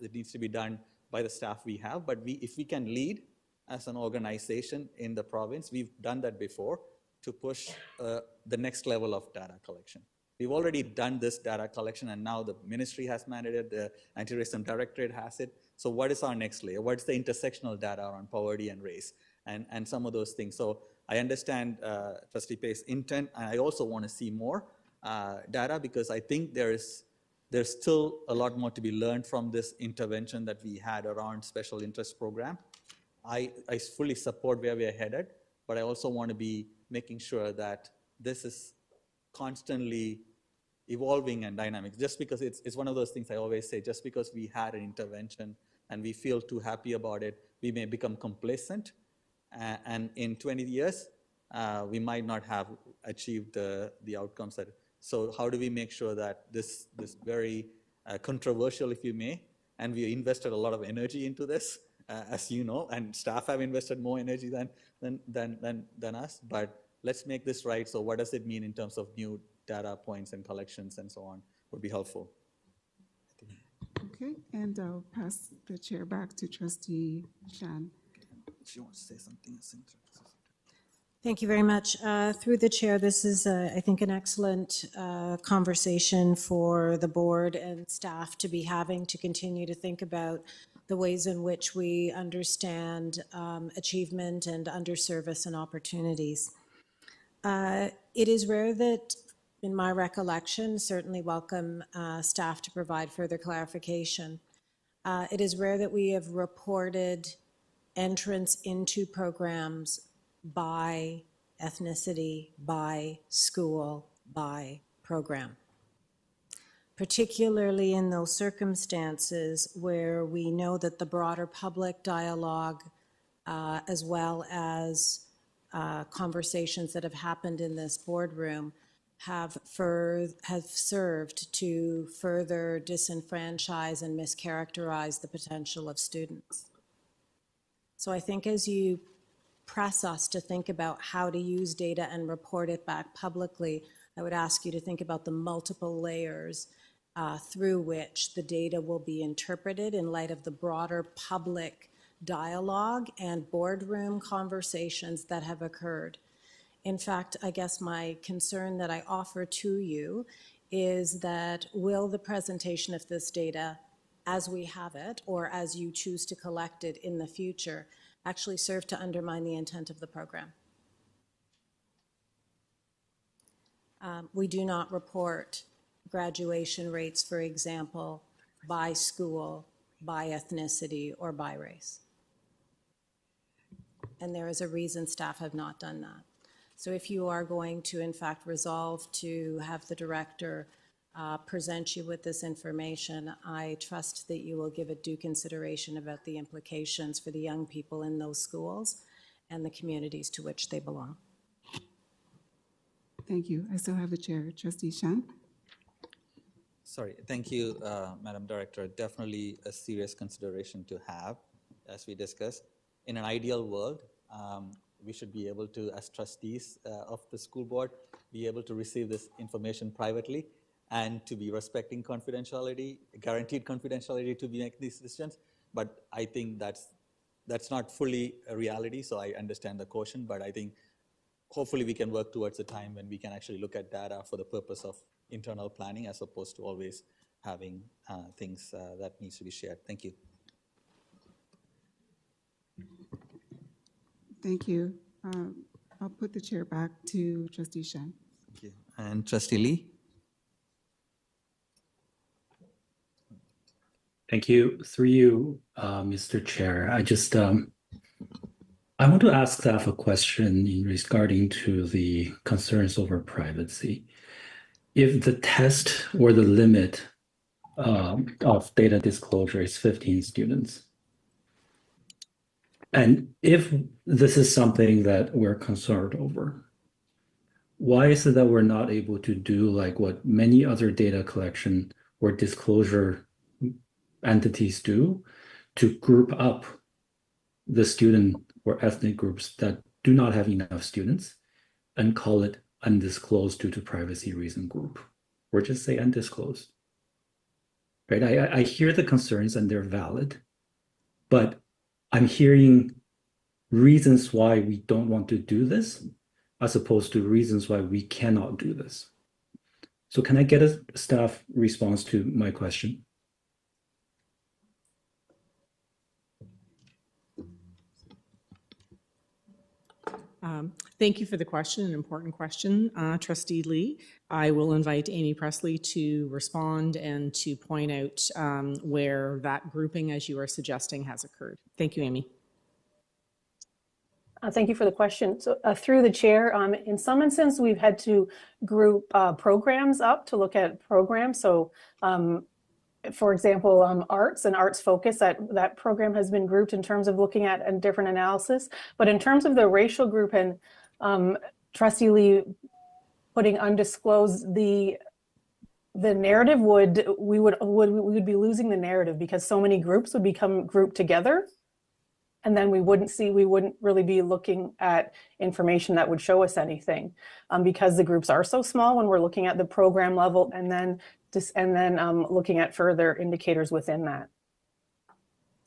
it needs to be done by the staff we have, but if we can lead as an organization in the province, we've done that before, to push the next level of data collection. We've already done this data collection, and now the ministry has mandated, the Anti-Racism Directorate has it. So what is our next layer? What's the intersectional data around poverty and race, and some of those things? So I understand Trustee Pei's intent, and I also want to see more data, because I think there's still a lot more to be learned from this intervention that we had around special interest program. I fully support where we are headed, but I also want to be making sure that this is constantly evolving and dynamic. Just because it's one of those things I always say, just because we had an intervention and we feel too happy about it, we may become complacent. And in 20 years, we might not have achieved the outcomes that. So how do we make sure that this very controversial, if you may, and we invested a lot of energy into this, as you know, and staff have invested more energy than us, but let's make this right. So what does it mean in terms of new data points and collections and so on would be helpful. Okay, and I'll pass the chair back to Trustee Shan. She wants to say something. Thank you very much. Through the chair, this is, I think, an excellent conversation for the board and staff to be having, to continue to think about the ways in which we understand achievement and underservice and opportunities. It is rare that, in my recollection, certainly welcome staff to provide further clarification. It is rare that we have reported entrance into programs by ethnicity, by school, by program. Particularly in those circumstances where we know that the broader public dialogue, as well as conversations that have happened in this boardroom, have served to further disenfranchise and mischaracterize the potential of students. So I think as you press us to think about how to use data and report it back publicly, I would ask you to think about the multiple layers through which the data will be interpreted in light of the broader public dialogue and boardroom conversations that have occurred. In fact, I guess my concern that I offer to you is that will the presentation of this data as we have it, or as you choose to collect it in the future, actually serve to undermine the intent of the program? We do not report graduation rates, for example, by school, by ethnicity, or by race. And there is a reason staff have not done that. So if you are going to, in fact, resolve to have the director present you with this information, I trust that you will give it due consideration about the implications for the young people in those schools and the communities to which they belong. Thank you. I still have the chair, Trustee Shan. Sorry, thank you, Madam Director. Definitely a serious consideration to have, as we discussed. In an ideal world, we should be able to, as trustees of the school board, be able to receive this information privately and to be respecting confidentiality, guaranteed confidentiality to make these decisions. But I think that's not fully a reality, so I understand the caution, but I think hopefully we can work towards a time when we can actually look at data for the purpose of internal planning as opposed to always having things that needs to be shared. Thank you. Thank you. I'll put the chair back to Trustee Shan. Thank you. And Trustee Lee? Thank you. Through you, Mr. Chair, I want to ask staff a question regarding to the concerns over privacy. If the test or the limit of data disclosure is 15 students, and if this is something that we're concerned over, why is it that we're not able to do like what many other data collection or disclosure entities do to group up the student or ethnic groups that do not have enough students and call it undisclosed due to privacy reason group, or just say undisclosed, right? I hear the concerns and they're valid, but I'm hearing reasons why we don't want to do this, as opposed to reasons why we cannot do this. So can I get a staff response to my question? Thank you for the question, an important question, Trustee Lee. I will invite Amy Presley to respond and to point out where that grouping, as you are suggesting, has occurred. Thank you, Amy. Thank you for the question. So through the chair, in some instances, we've had to group programs up to look at programs. So for example, arts and arts focus, that program has been grouped in terms of looking at a different analysis. But in terms of the racial group and Trustee Lee putting undisclosed, the narrative we would be losing the narrative because so many groups would become grouped together. And then we wouldn't really be looking at information that would show us anything because the groups are so small when we're looking at the program level and then looking at further indicators within that.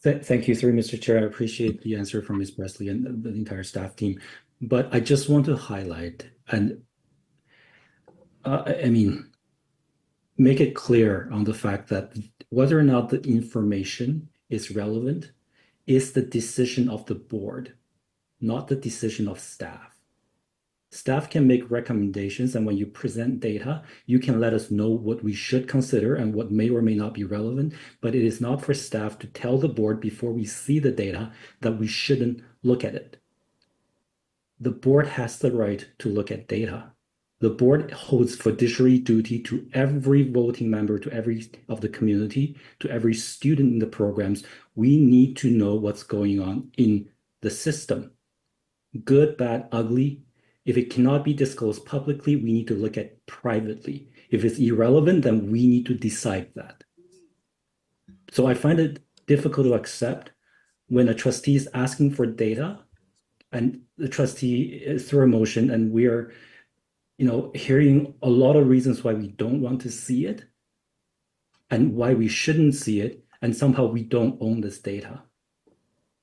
Thank you, through Mr. Chair. I appreciate the answer from Ms. Presley and the entire staff team. But I just want to highlight and make it clear on the fact that whether or not the information is relevant is the decision of the board, not the decision of staff. Staff can make recommendations, and when you present data, you can let us know what we should consider and what may or may not be relevant, but it is not for staff to tell the board before we see the data that we shouldn't look at it. The board has the right to look at data. The board holds fiduciary duty to every voting member, to every of the community, to every student in the programs. We need to know what's going on in the system. Good, bad, ugly. If it cannot be disclosed publicly, we need to look at privately. If it's irrelevant, then we need to decide that. So I find it difficult to accept when a trustee is asking for data and the trustee is through a motion and we are hearing a lot of reasons why we don't want to see it and why we shouldn't see it, and somehow we don't own this data.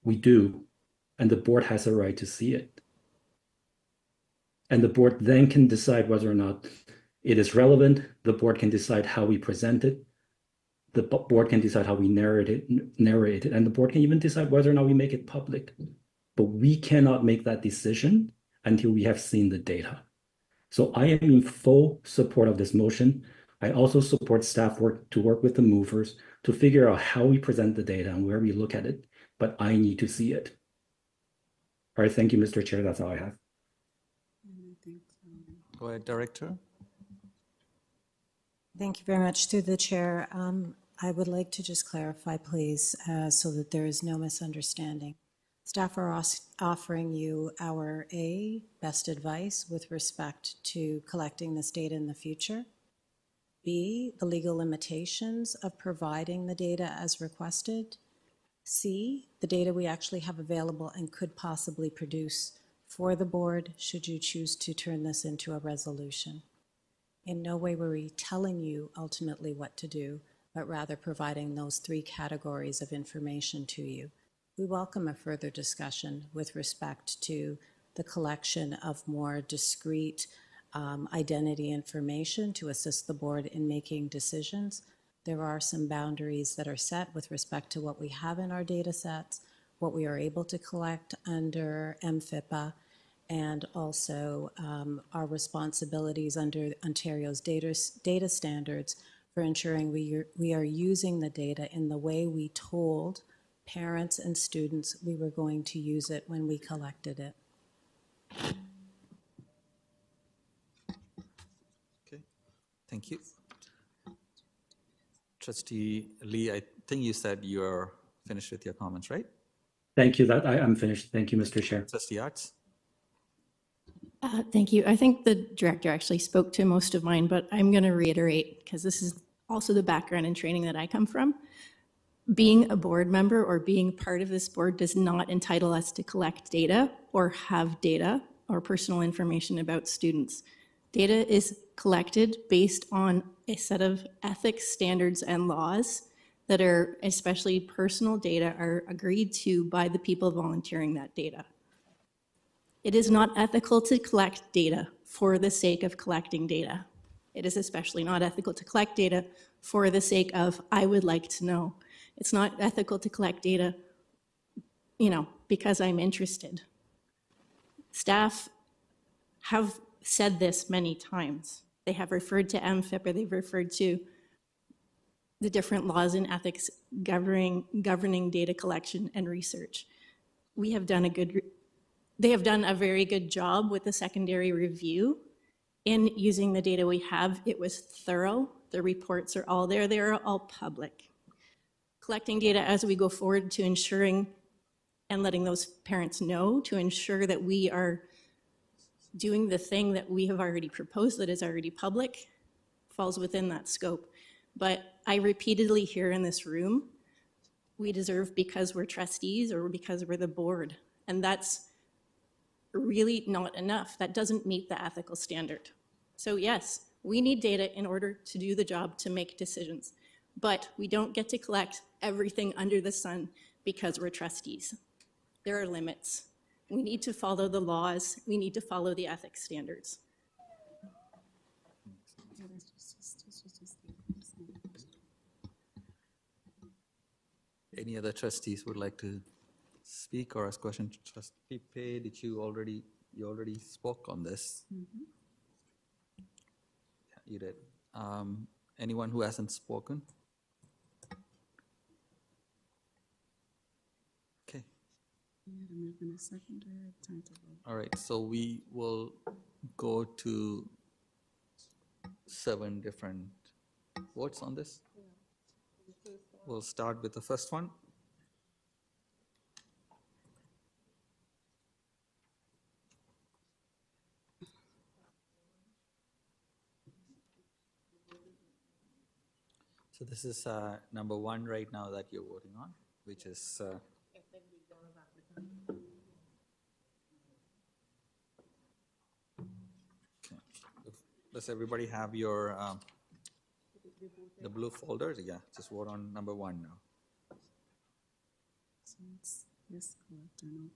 We do, and the board has a right to see it. And the board then can decide whether or not it is relevant. The board can decide how we present it. The board can decide how we narrate it, and the board can even decide whether or not we make it public. But we cannot make that decision until we have seen the data. So I am in full support of this motion. I also support staff work to work with the movers to figure out how we present the data and where we look at it, but I need to see it. All right, thank you, Mr. Chair. That's all I have. Go ahead, Director. Thank you very much. Through the chair, I would like to just clarify, please, so that there is no misunderstanding. Staff are offering you our best advice with respect to collecting this data in the future. B, the legal limitations of providing the data as requested. C, the data we actually have available and could possibly produce for the board should you choose to turn this into a resolution. In no way were we telling you ultimately what to do, but rather providing those three categories of information to you. We welcome a further discussion with respect to the collection of more discrete identity information to assist the board in making decisions. There are some boundaries that are set with respect to what we have in our data sets, what we are able to collect under MFIPA, and also our responsibilities under Ontario's data standards for ensuring we are using the data in the way we told parents and students we were going to use it when we collected it. Okay, thank you. Trustee Lee, I think you said you're finished with your comments, right? Thank you. I'm finished. Thank you, Mr. Chair. Trustee Arts. Thank you. I think the director actually spoke to most of mine, but I'm going to reiterate because this is also the background and training that I come from. Being a board member or being part of this board does not entitle us to collect data or have data or personal information about students. Data is collected based on a set of ethics, standards, and laws that are, especially personal data, are agreed to by the people volunteering that data. It is not ethical to collect data for the sake of collecting data. It is especially not ethical to collect data for the sake of, I would like to know. It's not ethical to collect data, because I'm interested. Staff have said this many times. They have referred to MFIP, or they've referred to the different laws and ethics governing data collection and research. They have done a very good job with the secondary review in using the data we have. It was thorough. The reports are all there. They are all public. Collecting data as we go forward to ensuring and letting those parents know to ensure that we are doing the thing that we have already proposed that is already public falls within that scope. But I repeatedly hear in this room, we deserve because we're trustees or because we're the board. And that's really not enough. That doesn't meet the ethical standard. So yes, we need data in order to do the job to make decisions. But we don't get to collect everything under the sun because we're trustees. There are limits. We need to follow the laws. We need to follow the ethics standards. Any other trustees would like to speak or ask questions? Trustee Pei, you already spoke on this? Mm-hmm. Yeah, you did. Anyone who hasn't spoken? Okay. All right, so we will go to 7 different votes on this. We'll start with the first one. So this is number 1 right now that you're voting on, which is okay. Does everybody have your the blue folders? Yeah, just vote on number 1 now. So it's yes, correct or no?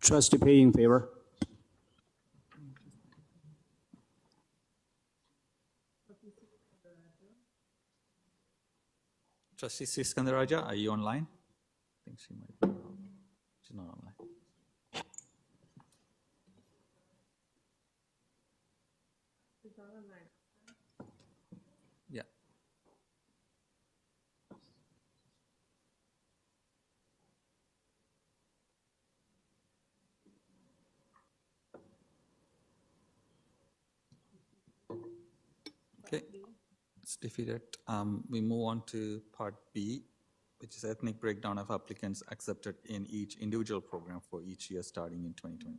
Trustee Pei in favor. Trustee Siskandaraja, are you online? I think she might be. She's not online. Yeah. Okay, it's defeated. We move on to part B, which is ethnic breakdown of applicants accepted in each individual program for each year starting in 2021.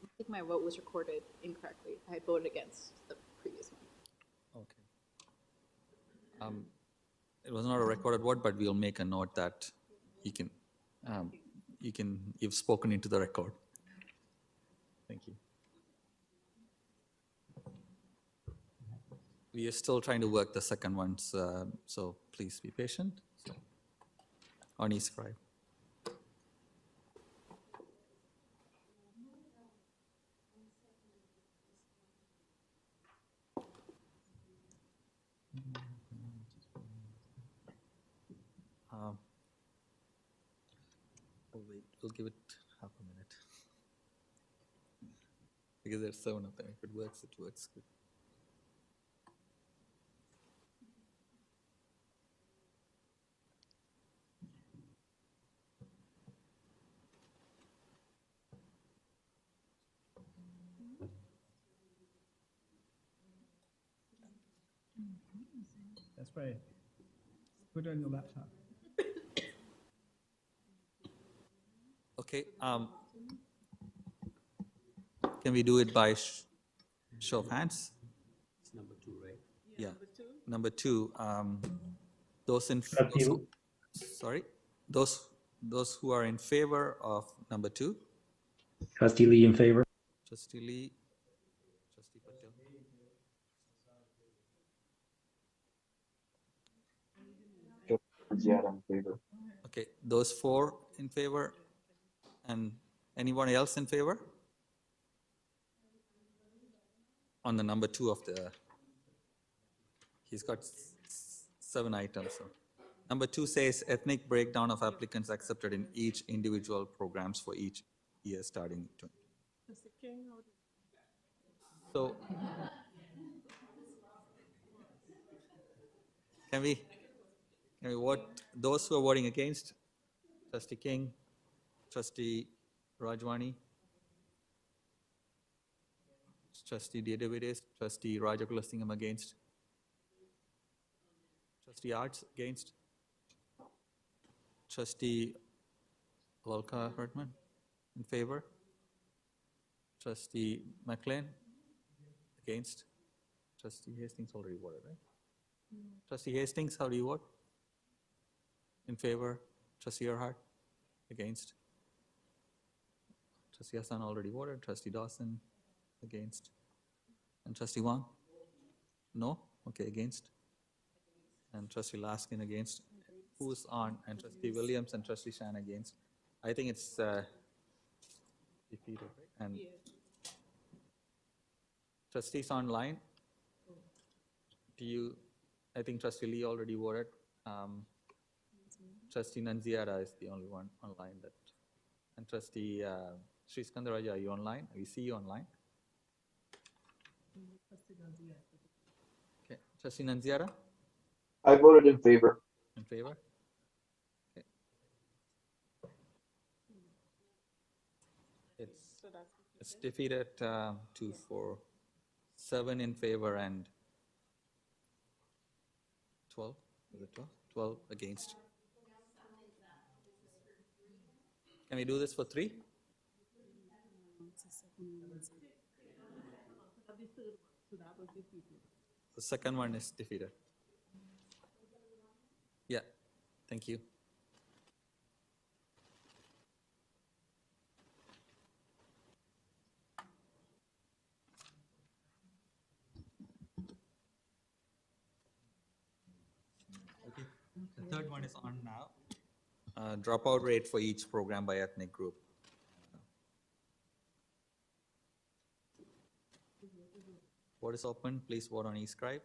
I think my vote was recorded incorrectly. I voted against the previous one. Okay. It was not a recorded vote, but we'll make a note that you've spoken into the record. Thank you. We are still trying to work the second one, so please be patient. On e-scribe. We'll give it half a minute. Because there's 7 of them. If it works, it works good. That's right. Put it on your laptop. Okay. Can we do it by show of hands? It's number 2, right? Yeah. Number 2. Those in Trustee, sorry, those who are in favor of number 2. Trustee Lee in favor. Trustee Lee. Trustee Patel. Nunziata in favor. Okay. Those 4 in favor, and anyone else in favor? On the number 2 of the, he's got 7 items. So. Number 2 says ethnic breakdown of applicants accepted in each individual programs for each year starting. So can we vote those who are voting against? Trustee King, Trustee Rajwani, Trustee Davides, Trustee Rajakulasingam against, Trustee Arts against, Trustee Lalka Hartman in favor, Trustee McLean against, Trustee Hastings already voted, right? Trustee Hastings, how do you vote? In favor, Trustee Earhart against, Trustee Hassan already voted, Trustee Dawson against, and Trustee Wang? No? Okay, against. And Trustee Laskin against. Who's on? And Trustee Williams and Trustee Shan against. I think it's defeated, right? And trustees online. Do you? I think Trustee Lee already voted. Trustee Nanziara is the only one online that. And Trustee Sri Skandaraja, are you online? We see you online. Okay, Trustee Nanziara? I voted in favor. In favor? Okay. It's defeated 2, 4, 7 in favor and 12. Is it 12? 12 against. Can we do this for 3? The second one is defeated. Yeah, thank you. Okay, the third one is on now. Dropout rate for each program by ethnic group. Vote is open. Please vote on eScribe.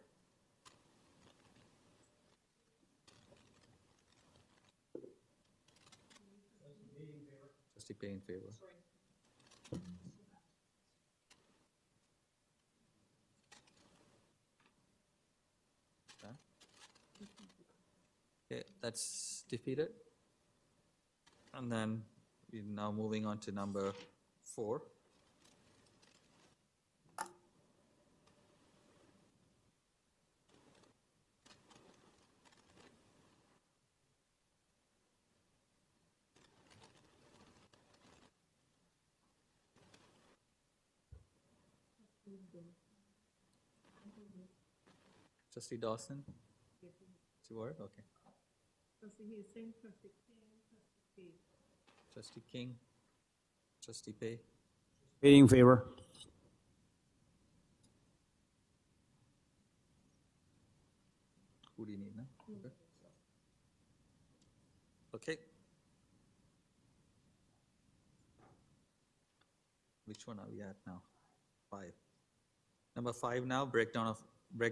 Trustee Pay in favor. Okay, that's defeated. And then we're now moving on to number 4. Trustee Dawson? It's your word? Okay. Trustee King? Trustee Pay? Pay in favor. Who do you need now? Okay. Which one are we at now? 5. Number 5 now, breakdown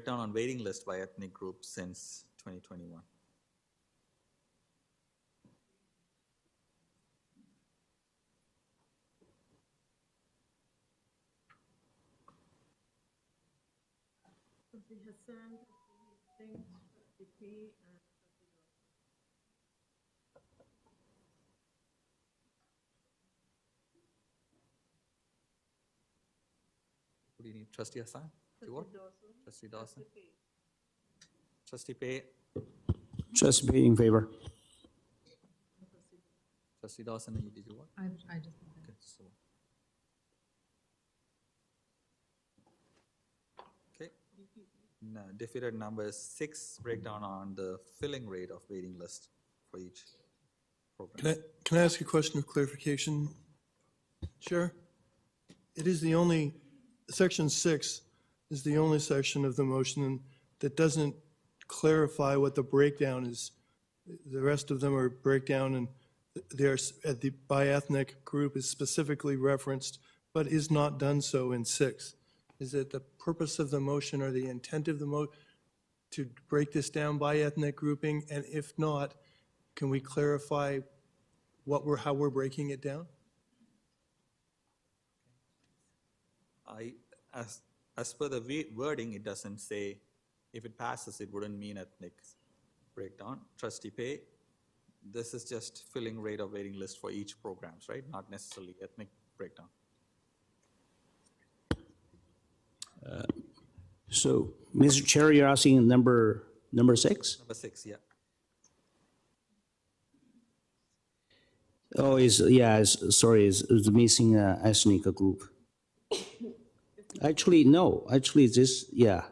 on waiting list by ethnic groups since 2021. Who do you need? Trustee Hassan? Trustee Dawson? Trustee Pay, Trustee Pay in favor. Trustee Dawson, did you what? I just. Okay, so. Okay. No, defeated number 6, breakdown on the filling rate of waiting list for each program. Can I ask a question of clarification, Chair? It is the only, section 6 is the only section of the motion that doesn't clarify what the breakdown is. The rest of them are breakdown, and there's the by ethnic group is specifically referenced, but is not done so in 6. Is it the purpose of the motion or the intent of the motion to break this down by ethnic grouping? And if not, can we clarify how we're breaking it down? As per the wording, it doesn't say, if it passes, it wouldn't mean ethnic breakdown. Trustee Pay, this is just filling rate of waiting list for each programs, right? Not necessarily ethnic breakdown. So, Mr. Chair, you're asking number 6? Number 6, yeah. Oh, sorry, is missing a ethnic group. Actually, no, this, yeah.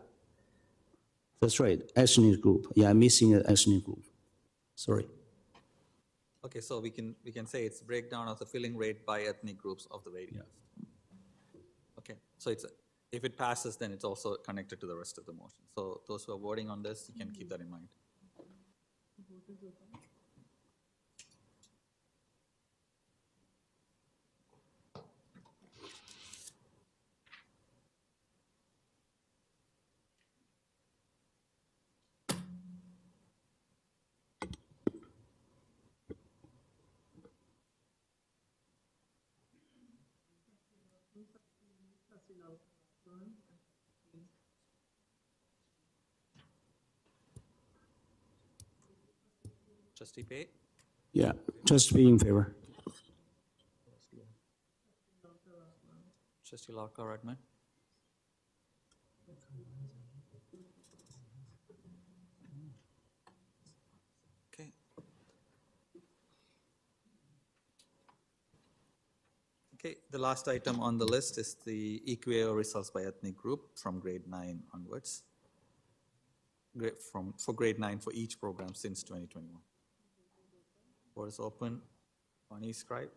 That's right, ethnic group. Yeah, I'm missing an ethnic group. Sorry. Okay, so we can say it's breakdown of the filling rate by ethnic groups of the waiting list. Okay, so if it passes, then it's also connected to the rest of the motion. So those who are voting on this, you can keep that in mind. Trustee Pay? Yeah, Trustee Pay in favor. Trustee Larka Redmond? Okay. Okay, the last item on the list is the EQAO results by ethnic group from grade 9 onwards. For grade 9 for each program since 2021. Board is open. Bonnie, scribe.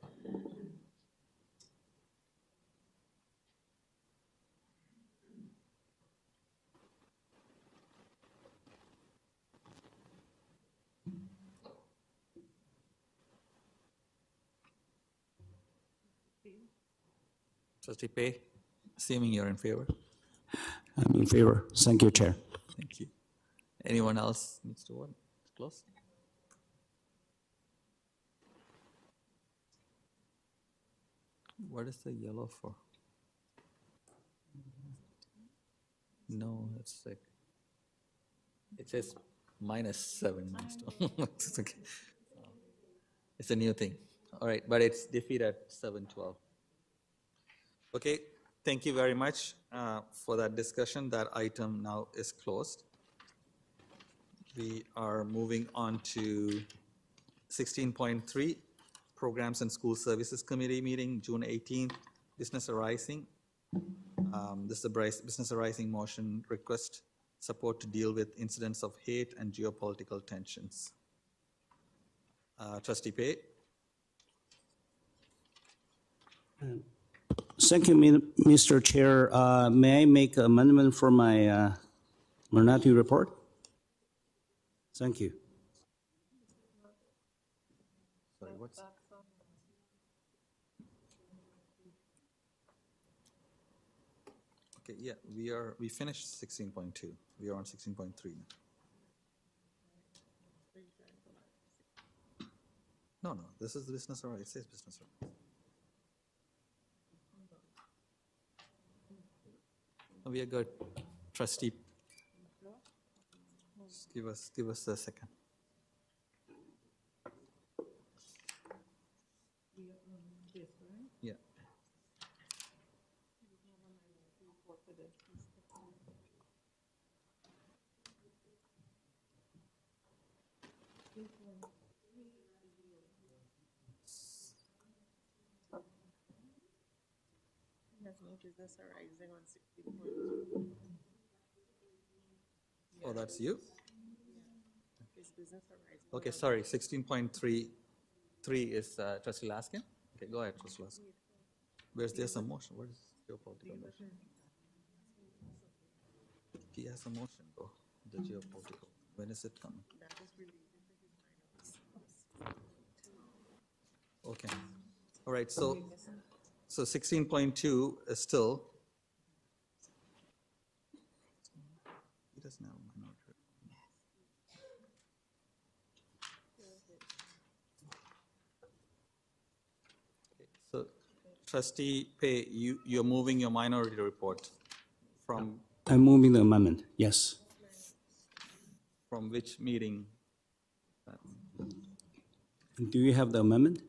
Trustee Pay, assuming you're in favor. I'm in favor. Thank you, Chair. Thank you. Anyone else needs to vote? Close. What is the yellow for? No, it's like, it says -7. It's okay. It's a new thing. All right, but it's defeat at 7:12. Okay, thank you very much for that discussion. That item now is closed. We are moving on to 16.3, Programs and School Services Committee meeting, June 18th, Business Arising. This is a Business Arising motion request support to deal with incidents of hate and geopolitical tensions. Trustee Pay. Thank you, Mr. Chair. May I make an amendment for my minority report? Thank you. Sorry, what's? Okay, yeah, we finished 16.2. We are on 16.3 now. No, this is the business hour. It says business hour. We are good. Trustee, just give us a second. Yeah. Oh, that's you? Okay, sorry, 16.33 is Trustee Laskin? Okay, go ahead, Trustee Laskin. Where's there's a motion? Where's geopolitical motion? He has a motion, though, the geopolitical. When is it coming? Okay, all right, so 16.2 is still. He doesn't have a minority. So Trustee Pei, you're moving your minority report from I'm moving the amendment, yes. from which meeting? Do you have the amendment?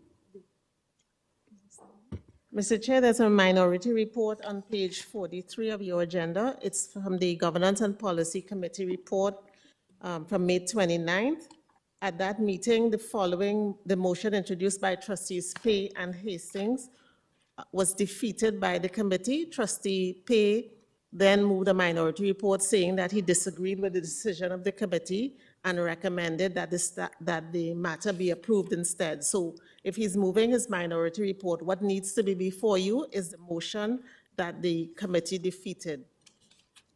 Mr. Chair, there's a minority report on page 43 of your agenda. It's from the Governance and Policy Committee report from May 29th. At that meeting, the motion introduced by Trustees Pei and Hastings was defeated by the committee. Trustee Pei then moved a minority report saying that he disagreed with the decision of the committee and recommended that the matter be approved instead. So if he's moving his minority report, what needs to be before you is the motion that the committee defeated.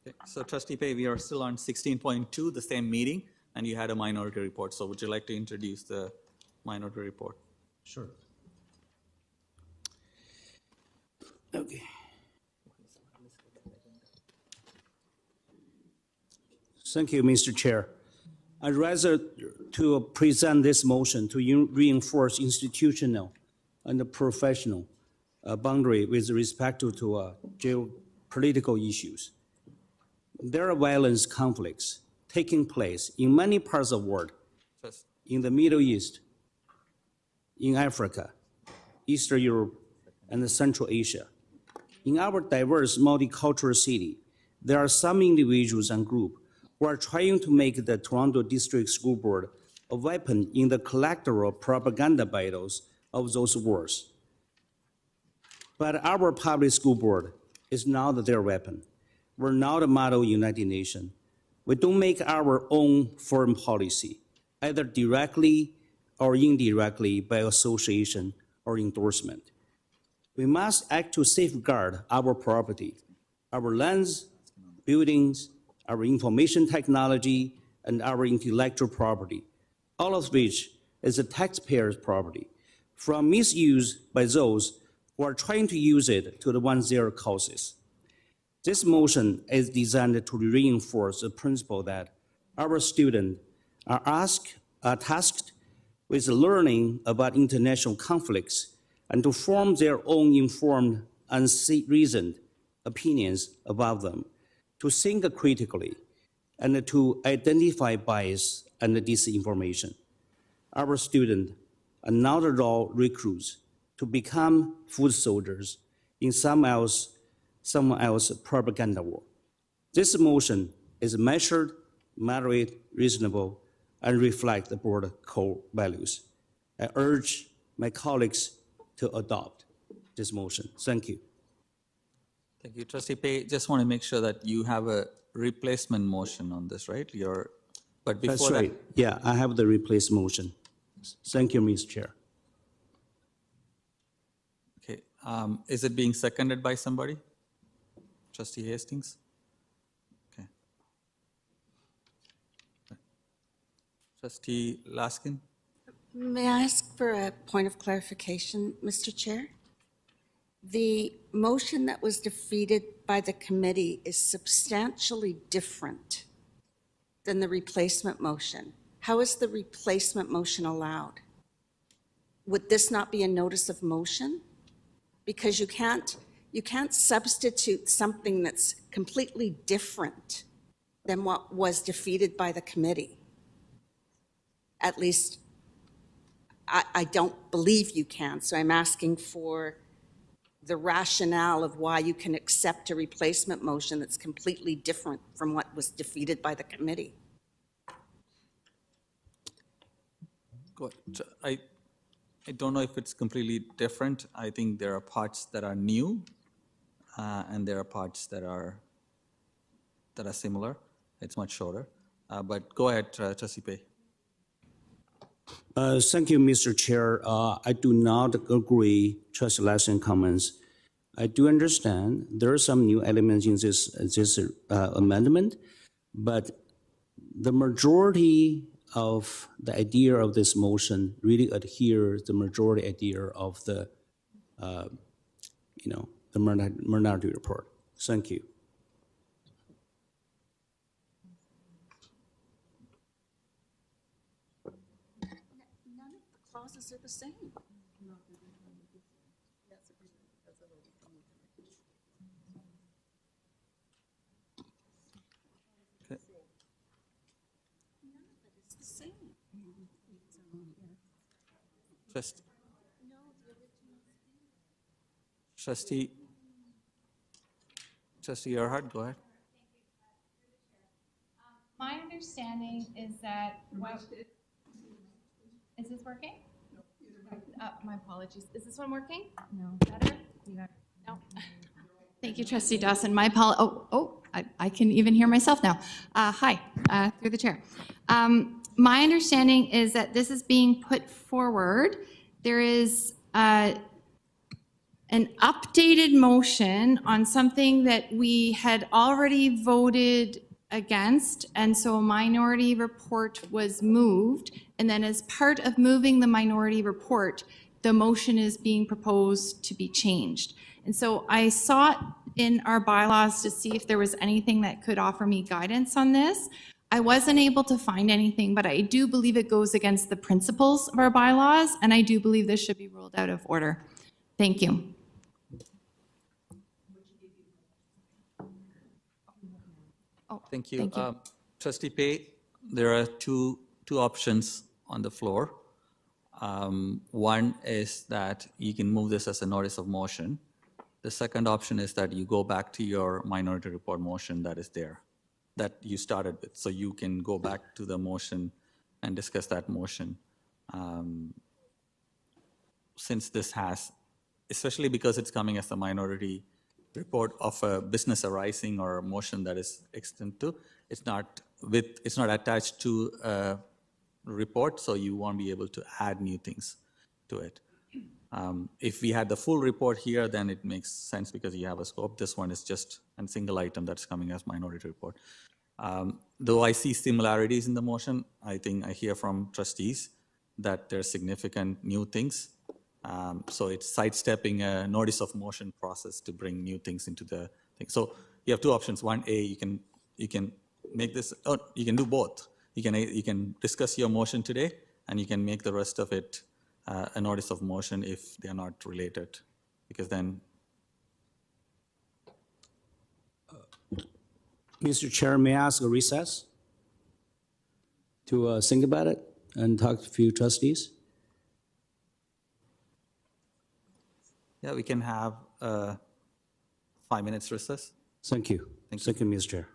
Okay, so Trustee Pei, we are still on 16.2, the same meeting, and you had a minority report. So would you like to introduce the minority report? Sure. Okay. Thank you, Mr. Chair. I'd rather to present this motion to reinforce institutional and professional boundary with respect to geopolitical issues. There are violence conflicts taking place in many parts of the world, in the Middle East, in Africa, Eastern Europe, and Central Asia. In our diverse multicultural city, there are some individuals and groups who are trying to make the Toronto District School Board a weapon in the collateral propaganda battles of those wars. But our public school board is not their weapon. We're not a model United Nations. We don't make our own foreign policy, either directly or indirectly by association or endorsement. We must act to safeguard our property, our lands, buildings, our information technology, and our intellectual property, all of which is the taxpayer's property, from misuse by those who are trying to use it to advance their causes. This motion is designed to reinforce the principle that our students are tasked with learning about international conflicts and to form their own informed and reasoned opinions about them, to think critically, and to identify bias and disinformation. Our students are not at all recruits to become foot soldiers in someone else's propaganda war. This motion is measured, moderate, reasonable, and reflects the board core values. I urge my colleagues to adopt this motion. Thank you. Thank you. Trustee Pei, just want to make sure that you have a replacement motion on this, right? But before That's right. Yeah, I have the replace motion. Thank you, Mr. Chair. Okay, is it being seconded by somebody? Trustee Hastings? Okay. Trustee Laskin? May I ask for a point of clarification, Mr. Chair? The motion that was defeated by the committee is substantially different than the replacement motion. How is the replacement motion allowed? Would this not be a notice of motion? Because you can't substitute something that's completely different than what was defeated by the committee. At least, I don't believe you can, so I'm asking for the rationale of why you can accept a replacement motion that's completely different from what was defeated by the committee. Go ahead. I don't know if it's completely different. I think there are parts that are new, and there are parts that are similar. It's much shorter. But go ahead, Trustee Pei. Thank you, Mr. Chair. I do not agree Trustee Lassen's comments. I do understand there are some new elements in this amendment, but the majority of the idea of this motion really adheres the majority idea of the, the minority report. Thank you. None of the clauses are the same. It's the same. Trustee Earhart, go ahead. My understanding is that, is this working? My apologies. Is this one working? No. Better? No. Thank you, Trustee Dawson. I can even hear myself now. Hi, through the chair. My understanding is that this is being put forward. There is an updated motion on something that we had already voted against, and so a minority report was moved. And then as part of moving the minority report, the motion is being proposed to be changed. And so I sought in our bylaws to see if there was anything that could offer me guidance on this. I wasn't able to find anything, but I do believe it goes against the principles of our bylaws, and I do believe this should be ruled out of order. Thank you. Thank you. Thank you. Trustee Pei, there are two options on the floor. One is that you can move this as a notice of motion. The second option is that you go back to your minority report motion that is there, that you started with. So you can go back to the motion and discuss that motion. Since this has, especially because it's coming as a minority report of a business arising or a motion that is extant to, it's not attached to a report, so you won't be able to add new things to it. If we had the full report here, then it makes sense because you have a scope. This one is just a single item that's coming as minority report. Though I see similarities in the motion, I think I hear from trustees that there's significant new things. So it's sidestepping a notice of motion process to bring new things into the thing. So you have two options. One, you can make this, or you can do both. You can discuss your motion today, and you can make the rest of it a notice of motion if they are not related, because then. Mr. Chair, may I ask a recess to think about it and talk to a few trustees? Yeah, we can have 5 minutes recess. Thank you. Thank you, Mr. Chair.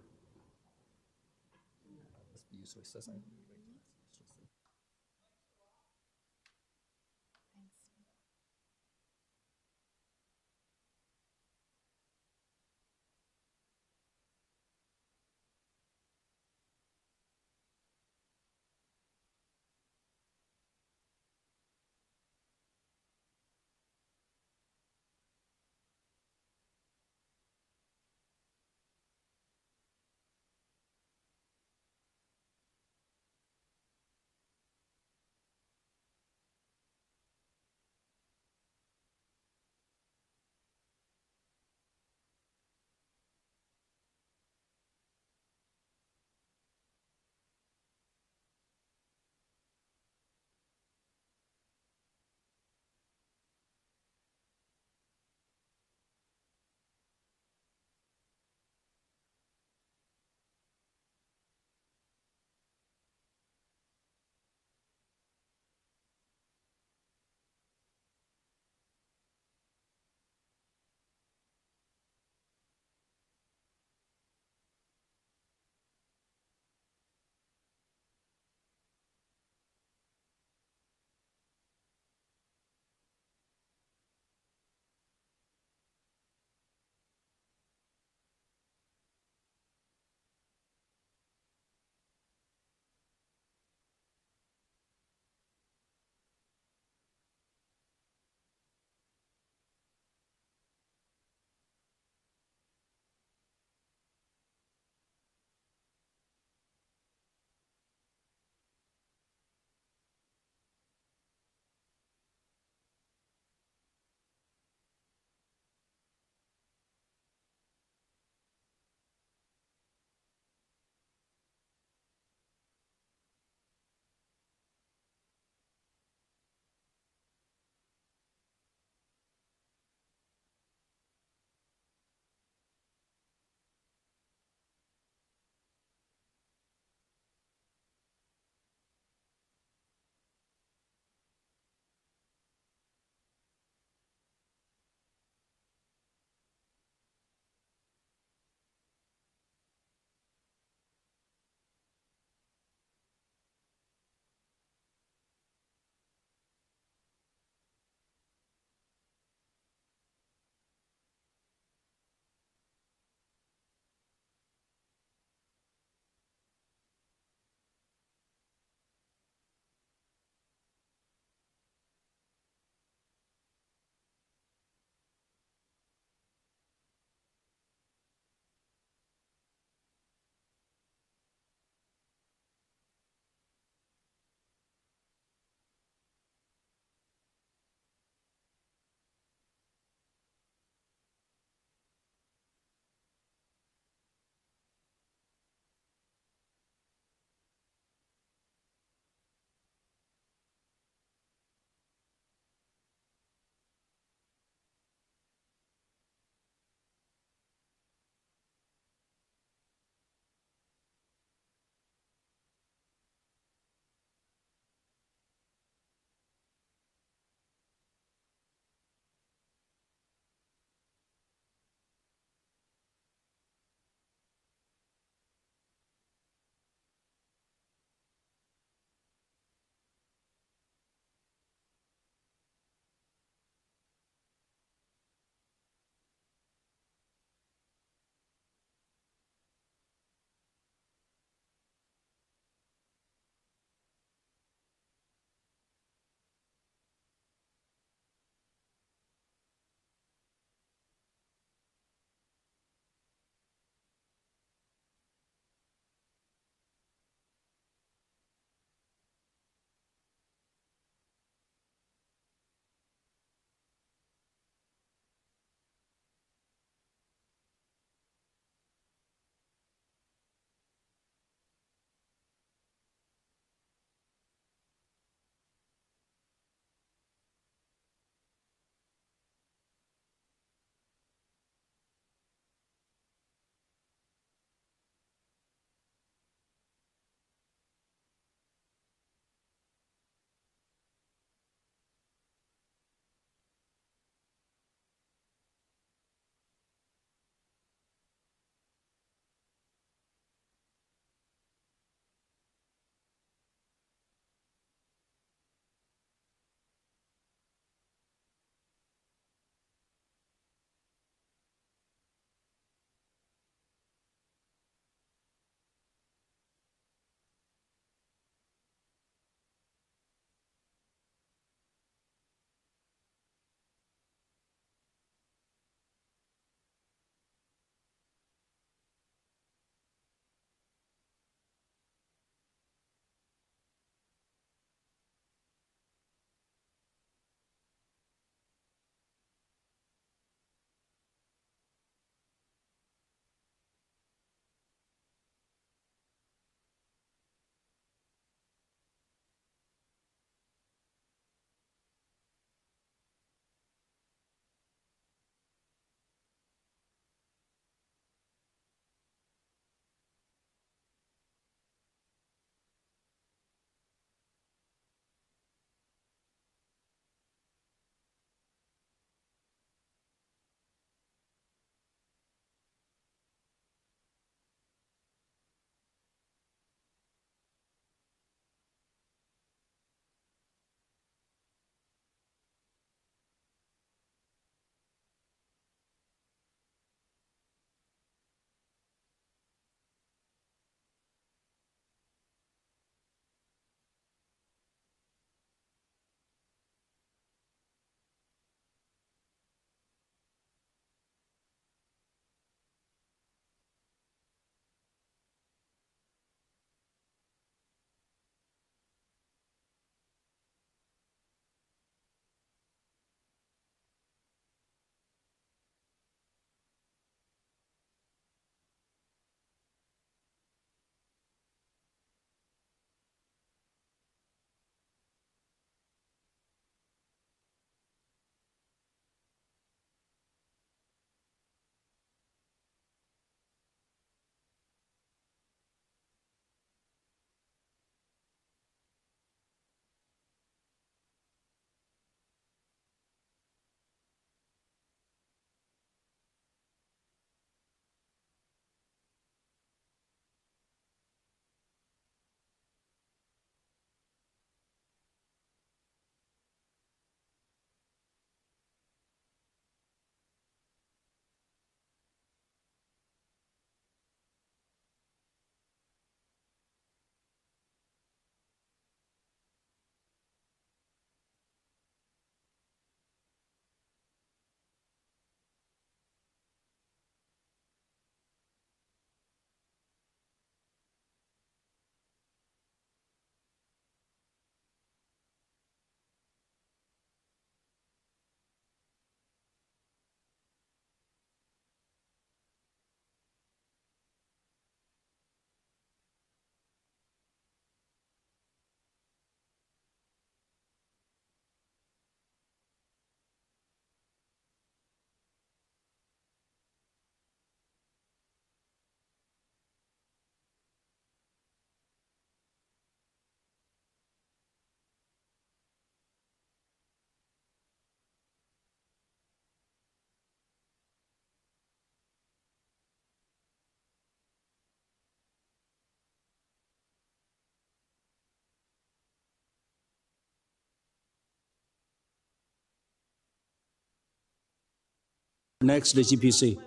Next, the GPC.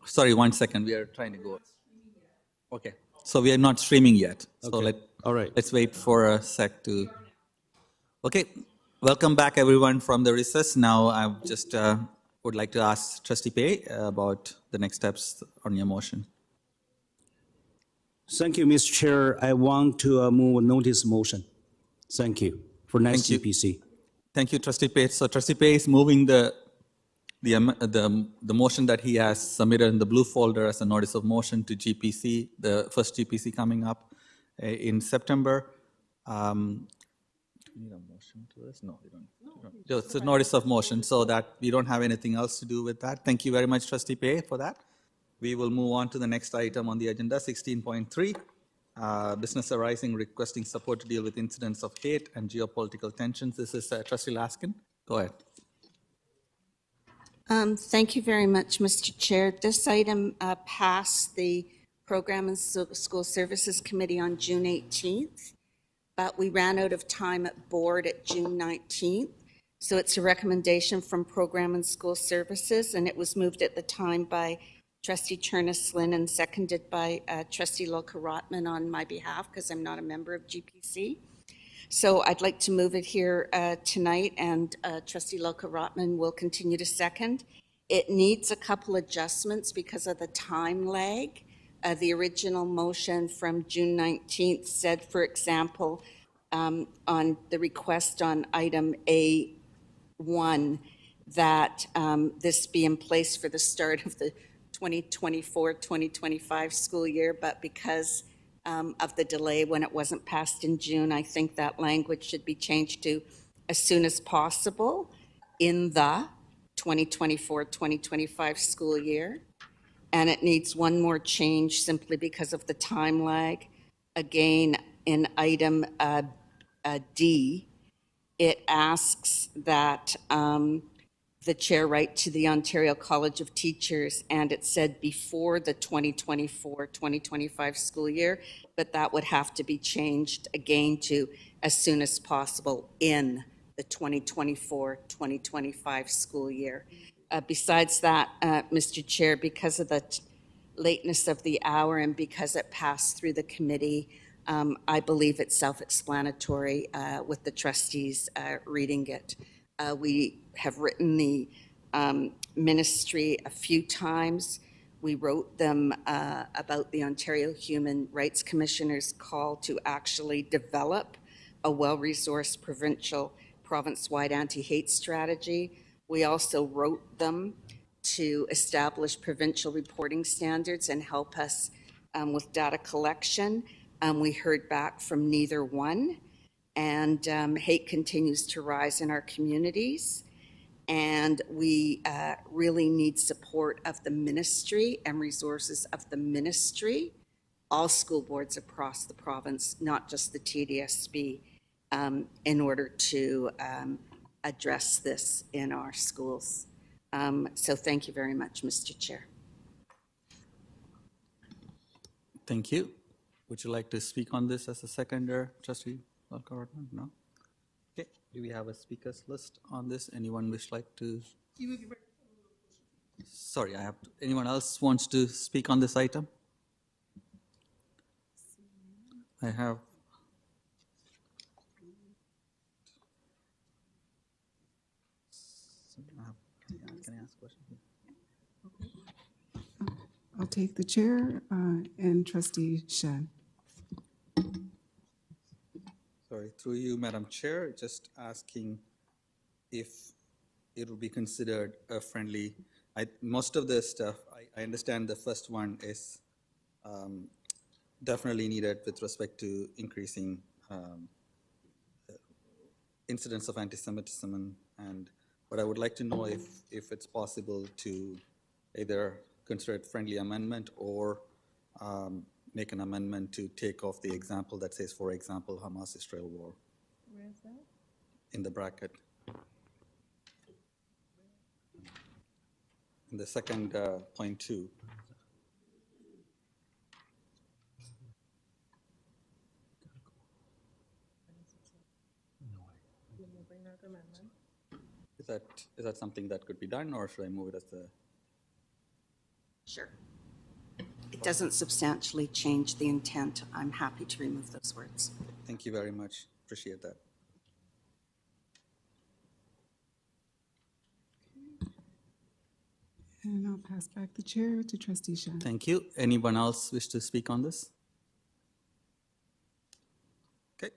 Sorry, 1 second. We are trying to go. Okay. So we are not streaming yet. So Okay. All right. let's wait for a sec to. Okay. Welcome back, everyone, from the recess. Now, I just would like to ask Trustee Pei about the next steps on your motion. Thank you, Mr. Chair. I want to move a notice motion. Thank you for next Thank you. GPC. Thank you, Trustee Pei. So Trustee Pei is moving the motion that he has submitted in the blue folder as a notice of motion to GPC, the first GPC coming up in September. Do we need a motion to this? No, we don't. It's a notice of motion, so that we don't have anything else to do with that. Thank you very much, Trustee Pei, for that. We will move on to the next item on the agenda, 16.3. Business arising requesting support to deal with incidents of hate and geopolitical tensions. This is Trustee Laskin. Go ahead. Thank you very much, Mr. Chair. This item passed the Program and School Services Committee on June 18th, but we ran out of time at board at June 19th. So it's a recommendation from Program and School Services, and it was moved at the time by Trustee Cherneslin and seconded by Trustee Loka-Rotman on my behalf, because I'm not a member of GPC. So I'd like to move it here tonight, and Trustee Loka-Rotman will continue to second. It needs a couple adjustments because of the time lag. The original motion from June 19th said, for example, on the request on item A1, that this be in place for the start of the 2024-2025 school year, but because of the delay when it wasn't passed in June, I think that language should be changed to as soon as possible in the 2024-2025 school year. And it needs one more change simply because of the time lag. Again, in item D, it asks that the chair write to the Ontario College of Teachers, and it said before the 2024-2025 school year, but that would have to be changed again to as soon as possible in the 2024-2025 school year. Besides that, Mr. Chair, because of the lateness of the hour and because it passed through the committee, I believe it's self-explanatory with the trustees reading it. We have written the ministry a few times. We wrote them about the Ontario Human Rights Commissioner's call to actually develop a well-resourced province-wide anti-hate strategy. We also wrote them to establish provincial reporting standards and help us with data collection. We heard back from neither one. And hate continues to rise in our communities. And we really need support of the ministry and resources of the ministry, all school boards across the province, not just the TDSB, in order to address this in our schools. So thank you very much, Mr. Chair. Thank you. Would you like to speak on this as a seconder, Trustee Loka-Rotman? No? Okay. Do we have a speakers list on this? Anyone wish like to? Sorry, I have to. Anyone else wants to speak on this item? I have. Can I ask a question? I'll take the chair and Trustee Shen. Sorry, through you, Madam Chair, just asking if it will be considered a friendly. Most of the stuff, I understand the first one is definitely needed with respect to increasing incidents of anti-Semitism, but I would like to know if it's possible to either consider it friendly amendment or make an amendment to take off the example that says, for example, Hamas-Israel war. Where is that? In the bracket. In the second point 2. Is that something that could be done, or should I move it as a Sure. It doesn't substantially change the intent. I'm happy to remove those words. Thank you very much. Appreciate that. And I'll pass back the chair to Trustee Shah. Thank you. Anyone else wish to speak on this? Okay.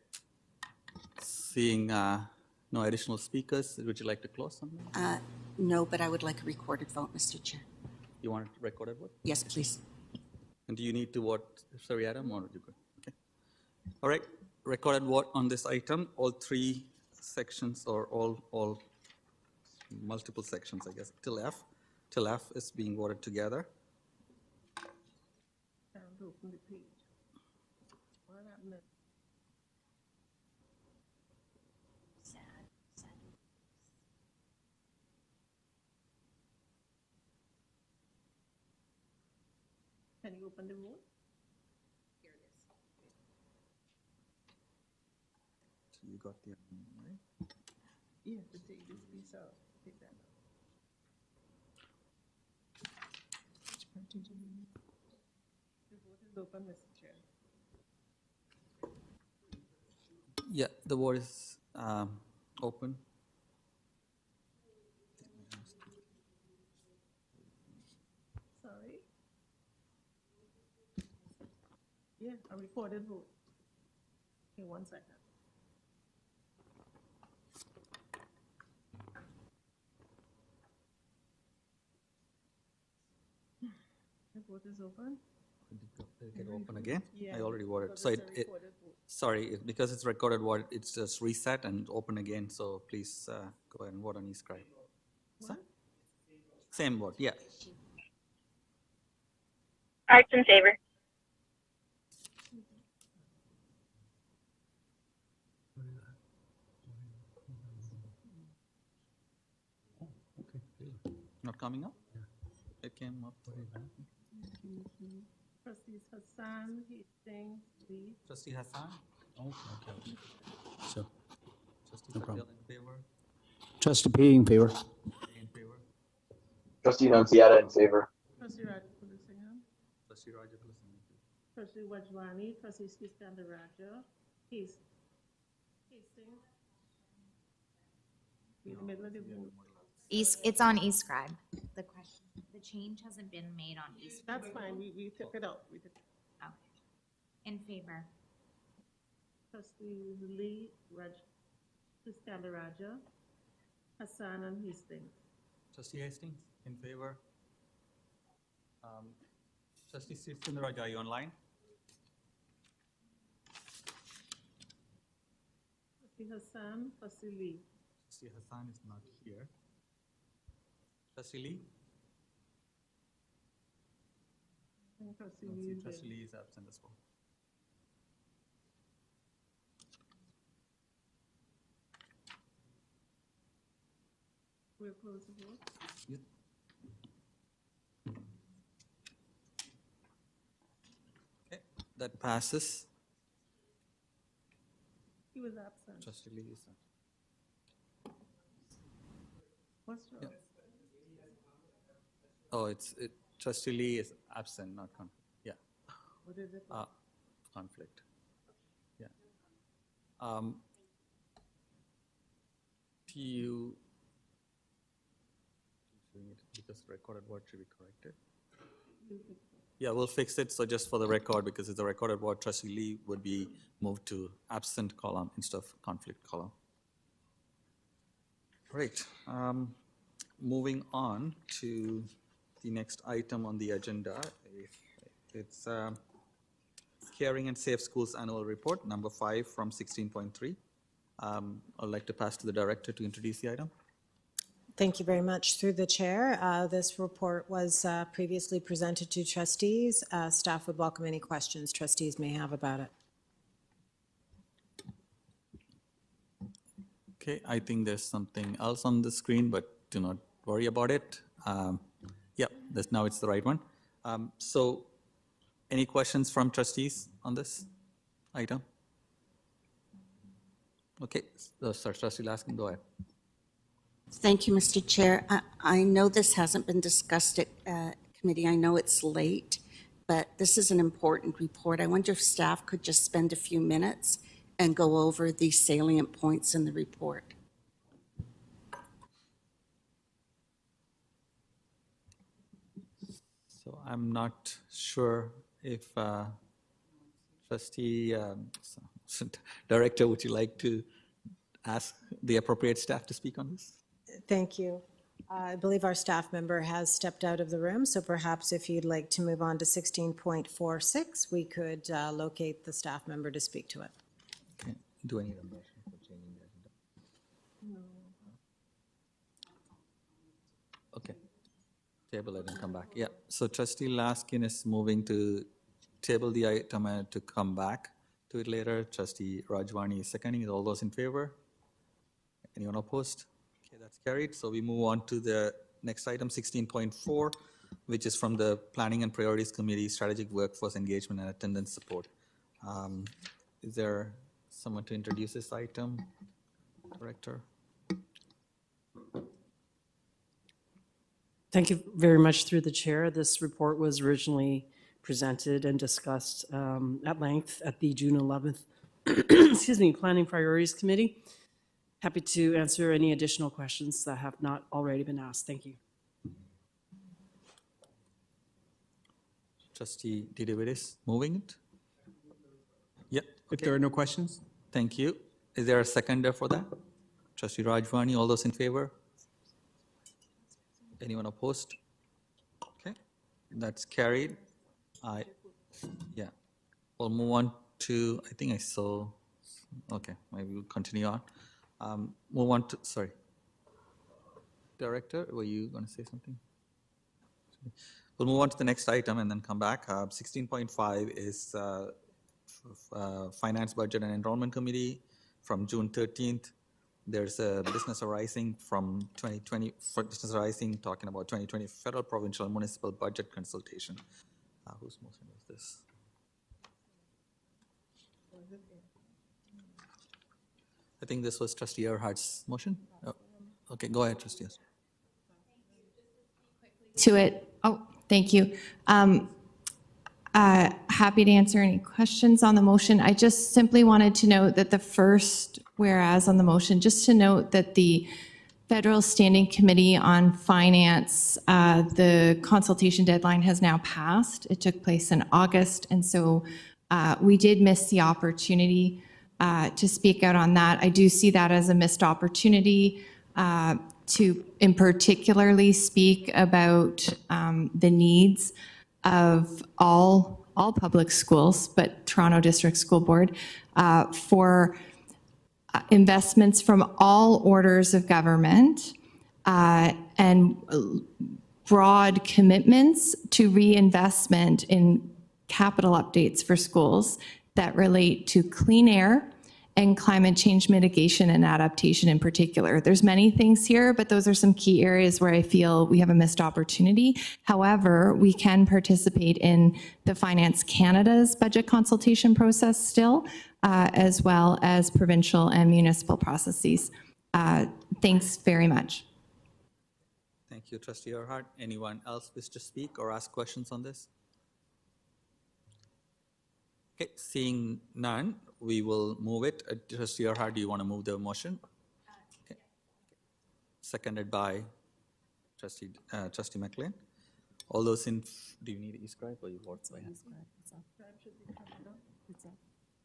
Seeing no additional speakers, would you like to close something? No, but I would like a recorded vote, Mr. Chair. You want a recorded vote? Yes, please. And do you need to vote, sorry, Adam, or you good? Okay. All right. Recorded vote on this item. All three sections, or all multiple sections, I guess, till F. Till F is being voted together. Open the page. What happened? Can you open the vote? Here it is. So you got the, right? You have to take this piece out. Take that out. The vote is open, Mr. Chair. Yeah, the vote is open. Sorry. Yeah, a recorded vote. Okay, 1 second. The vote is open. Did it open again? Yeah, I already voted. because So it's a recorded vote. sorry, because it's recorded vote, it's just reset and open again. So please go ahead and vote on e-scribe. So, same vote, yeah. Arts in favor. Not coming up? It came up. Trustees Hassan, Hastings, Lee. Trustee Hassan? Oh, okay. So, Trustee No Patel problem. in favor? Trustee P in favor. In favor? Trustee Nunziata in favor. Trustee Rajapalli Singham. Trustee Rajapalli in favor. Trustee Wajwani, Trustee Skandaraja, Hastings. In the middle of the vote. It's on eScribe. The question, the change hasn't been made on eScribe. That's fine, we took it out. We took it. Okay. In favor. Trustee Lee, Skandaraja, Hassan and Hastings. Trustee Hastings, in favor? Trustee Sundaraj, are you online? Trustee Hassan, Trustee Lee. Trustee Hassan is not here. Trustee Lee? And Trustee Don't Lee see is Trustee there. Lee is absent as well. We'll close the vote. Okay, that passes. He was absent. Trustee Lee is absent. What's wrong? Oh, Trustee Lee is absent, not conflict. Yeah. What is it? Conflict. Yeah. Do you, because recorded word should be corrected. Yeah, we'll fix it. So just for the record, because it's a recorded word, Trustee Lee would be moved to absent column instead of conflict column. Great. Moving on to the next item on the agenda. It's Caring and Safe Schools Annual Report, number 5 from 16.3. I'd like to pass to the director to introduce the item. Thank you very much. Through the chair, this report was previously presented to trustees. Staff would welcome any questions trustees may have about it. Okay, I think there's something else on the screen, but do not worry about it. Yeah, now it's the right one. So any questions from trustees on this item? Okay, sorry, Trustee Laskin, go ahead. Thank you, Mr. Chair. I know this hasn't been discussed at Committee. I know it's late, but this is an important report. I wonder if staff could just spend a few minutes and go over the salient points in the report. So I'm not sure if Trustee Director, would you like to ask the appropriate staff to speak on this? Thank you. I believe our staff member has stepped out of the room, so perhaps if you'd like to move on to 16.46, we could locate the staff member to speak to it. Okay. Do I need a motion for changing the agenda? No. Okay. Table it and come back. Yeah. So Trustee Laskin is moving to table the item and to come back to it later. Trustee Rajwani is seconding. All those in favor? Anyone opposed? Okay, that's carried. So we move on to the next item, 16.4, which is from the Planning and Priorities Committee, Strategic Workforce Engagement and Attendance Support. Is there someone to introduce this item? Director? Thank you very much through the chair. This report was originally presented and discussed at length at the June 11th excuse me, Planning Priorities Committee. Happy to answer any additional questions that have not already been asked. Thank you. Trustee Didividis, moving it? Yeah. If there are no questions? Thank you. Is there a seconder for that? Trustee Rajwani, all those in favor? Anyone opposed? Okay, that's carried. Yeah, we'll move on to, I think I saw, okay, maybe we'll continue on. Move on to, sorry. Director, were you going to say something? We'll move on to the next item and then come back. 16.5 is Finance, Budget, and Enrollment Committee from June 13th. There's a business arising from 2020, business arising talking about 2020 federal, provincial, and municipal budget consultation. Whose motion is this? I think this was Trustee Earhart's motion. Oh, okay, go ahead, Trustee. To it. Oh, thank you. Happy to answer any questions on the motion. I just simply wanted to note that the first whereas on the motion, just to note that the Federal Standing Committee on Finance, the consultation deadline has now passed. It took place in August, and so we did miss the opportunity to speak out on that. I do see that as a missed opportunity to in particularly speak about the needs of all public schools, but Toronto District School Board, for investments from all orders of government and broad commitments to reinvestment in capital updates for schools that relate to clean air and climate change mitigation and adaptation in particular. There's many things here, but those are some key areas where I feel we have a missed opportunity. However, we can participate in the Finance Canada's budget consultation process still, as well as provincial and municipal processes. Thanks very much. Thank you, Trustee Earhart. Anyone else wish to speak or ask questions on this? Okay, seeing none, we will move it. Trustee Earhart, do you want to move the motion? Okay. Seconded by Trustee McLean. All those in, do you need e-scribe or you vote by hand?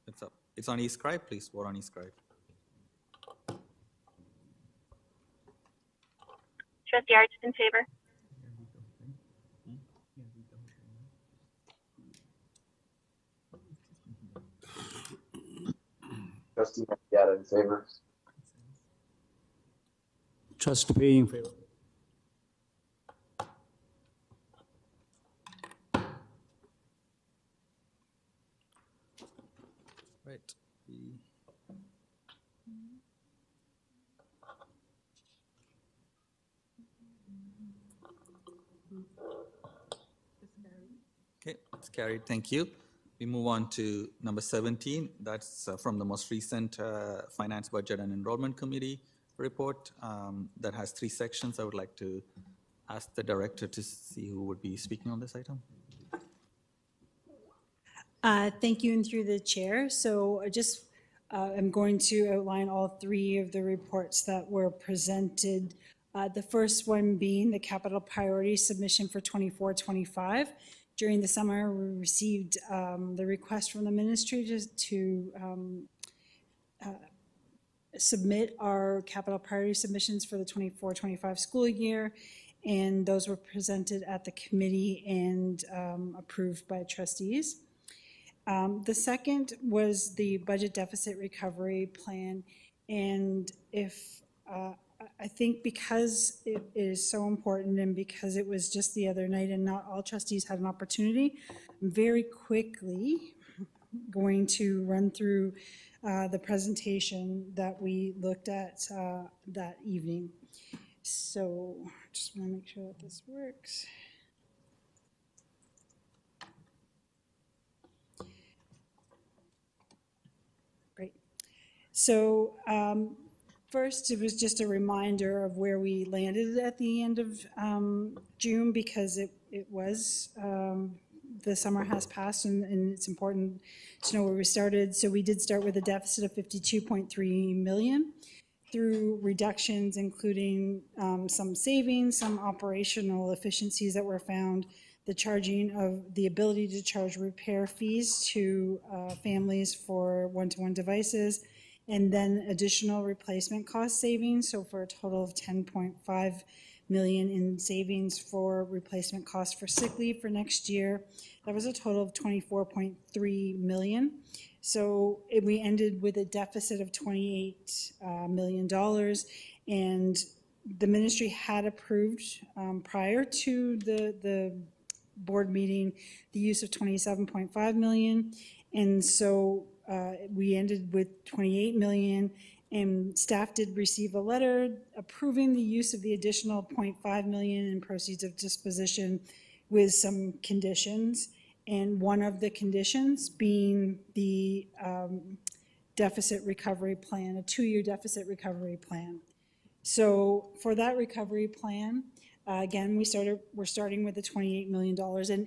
It's up. It's on e-scribe. Please vote on e-scribe. Trustee Arts in favor. Trustee Manziata in favor. Trustee Payne in favor. Right. Okay, it's carried. Thank you. We move on to number 17. That's from the most recent Finance, Budget, and Enrollment Committee report that has 3 sections. I would like to ask the director to see who would be speaking on this item. Thank you, and through the chair. So I just am going to outline all three of the reports that were presented. The first one being the capital priority submission for 24-25. During the summer, we received the request from the ministry to submit our capital priority submissions for the 24-25 school year, and those were presented at the committee and approved by trustees. The second was the budget deficit recovery plan, and if I think because it is so important and because it was just the other night and not all trustees had an opportunity, I'm very quickly going to run through the presentation that we looked at that evening. So just want to make sure that this works. Great. So first, it was just a reminder of where we landed at the end of June, because it was, the summer has passed, and it's important to know where we started. So we did start with a deficit of 52.3 million through reductions, including some savings, some operational efficiencies that were found, the charging of the ability to charge repair fees to families for one-to-one devices, and then additional replacement cost savings, so for a total of 10.5 million in savings for replacement costs for sick leave for next year. That was a total of 24.3 million. So we ended with a deficit of $28 million, and the ministry had approved prior to the board meeting the use of 27.5 million, and so we ended with 28 million, and staff did receive a letter approving the use of the additional 0.5 million in proceeds of disposition with some conditions, and one of the conditions being the deficit recovery plan, a 2-year deficit recovery plan. So for that recovery plan, again, we're starting with the $28 million,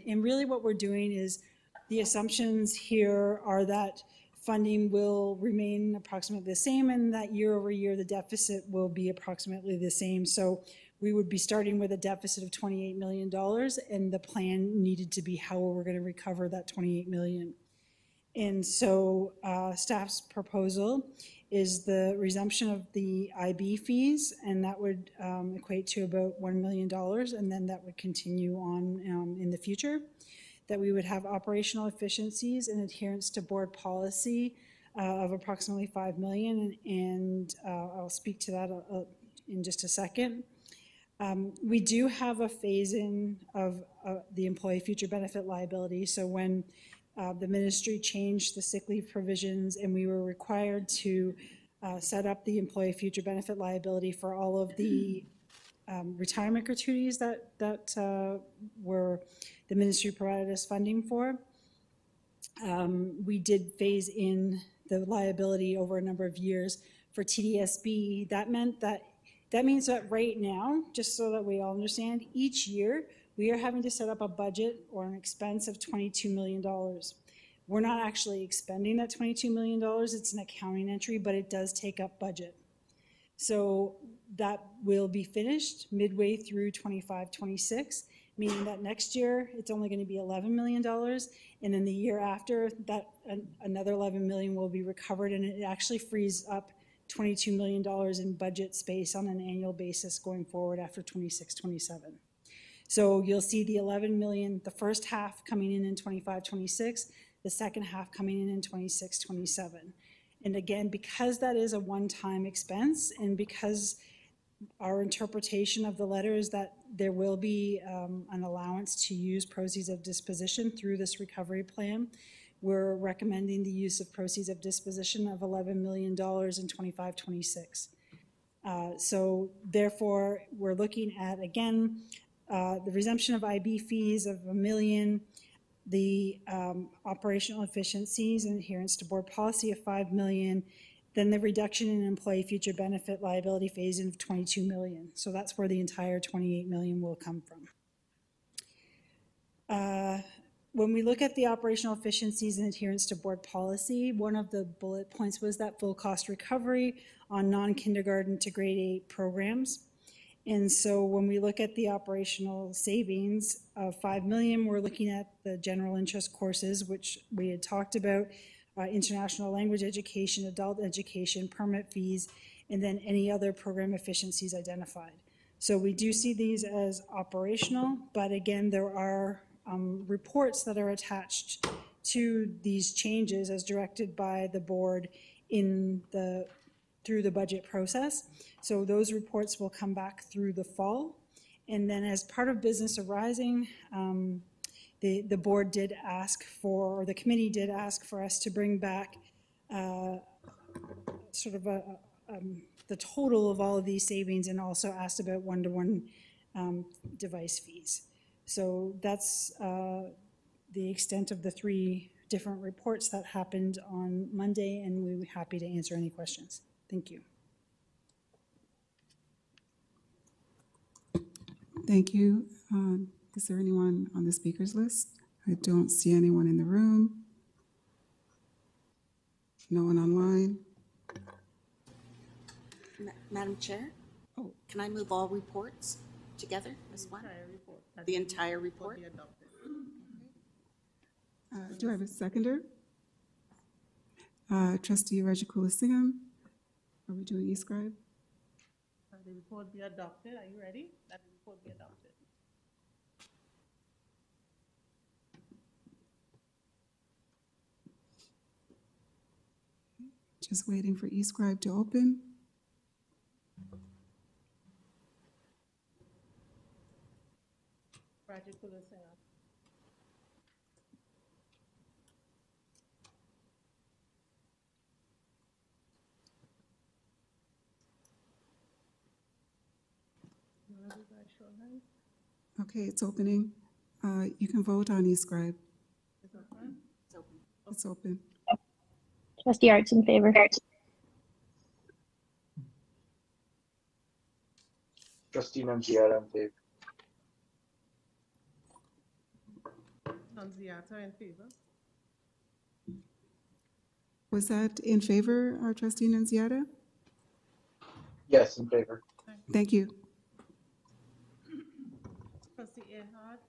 and really what we're doing is, the assumptions here are that funding will remain approximately the same, and that year over year the deficit will be approximately the same. So we would be starting with a deficit of $28 million, and the plan needed to be how we're going to recover that $28 million. And so staff's proposal is the resumption of the IB fees, and that would equate to about $1 million, and then that would continue on in the future. That we would have operational efficiencies and adherence to board policy of approximately 5 million, and I'll speak to that in just a second. We do have a phase-in of the employee future benefit liability. So when the ministry changed the sick leave provisions, and we were required to set up the employee future benefit liability for all of the retirement gratuities that were the ministry provided us funding for. We did phase in the liability over a number of years for TDSB. That means that right now, just so that we all understand, each year we are having to set up a budget or an expense of $22 million. We're not actually expending that $22 million, it's an accounting entry, but it does take up budget. So that will be finished midway through 25-26, meaning that next year it's only going to be $11 million, and then the year after that another $11 million will be recovered, and it actually frees up $22 million in budget space on an annual basis going forward after 26-27. So you'll see the 11 million, the first half coming in 25-26, the second half coming in 26-27. And again, because that is a one-time expense, and because our interpretation of the letter is that there will be an allowance to use proceeds of disposition through this recovery plan, we're recommending the use of proceeds of disposition of $11 million in 25-26. So therefore, we're looking at, again, the resumption of IB fees of $1 million, the operational efficiencies and adherence to board policy of $5 million, Then the reduction in employee future benefit liability phase-in of 22 million. So that's where the entire 28 million will come from. When we look at the operational efficiencies and adherence to board policy, one of the bullet points was that full cost recovery on non-kindergarten to grade 8 programs. And so when we look at the operational savings of 5 million, we're looking at the general interest courses, which we had talked about, international language education, adult education, permit fees, and then any other program efficiencies identified. So we do see these as operational, but again, there are reports that are attached to these changes as directed by the board through the budget process. So those reports will come back through the fall. And then as part of business arising, the board did ask for, or the committee did ask for us to bring back sort of the total of all of these savings, and also asked about one-to-one device fees. So that's the extent of the 3 different reports that happened on Monday, and we're happy to answer any questions. Thank you. Thank you. Is there anyone on the speakers list? I don't see anyone in the room. No one online. Madam Chair? Oh. Can I move all reports together as one? The entire report? Do I have a seconder? Trustee Reggie-Kulisingam, are we doing e-scribe? The report be adopted. Are you ready? That the report be adopted. Just waiting for e-scribe to open. Roger Kulisingam. Okay, it's opening. You can vote on e-scribe. It's open. It's open. Trustee Arts in favor. Trustee Nunziata in favor. Nunziata in favor. Was that in favor, Trustee Nunziata? Yes, in favor. Thank you. Trustee Ahad.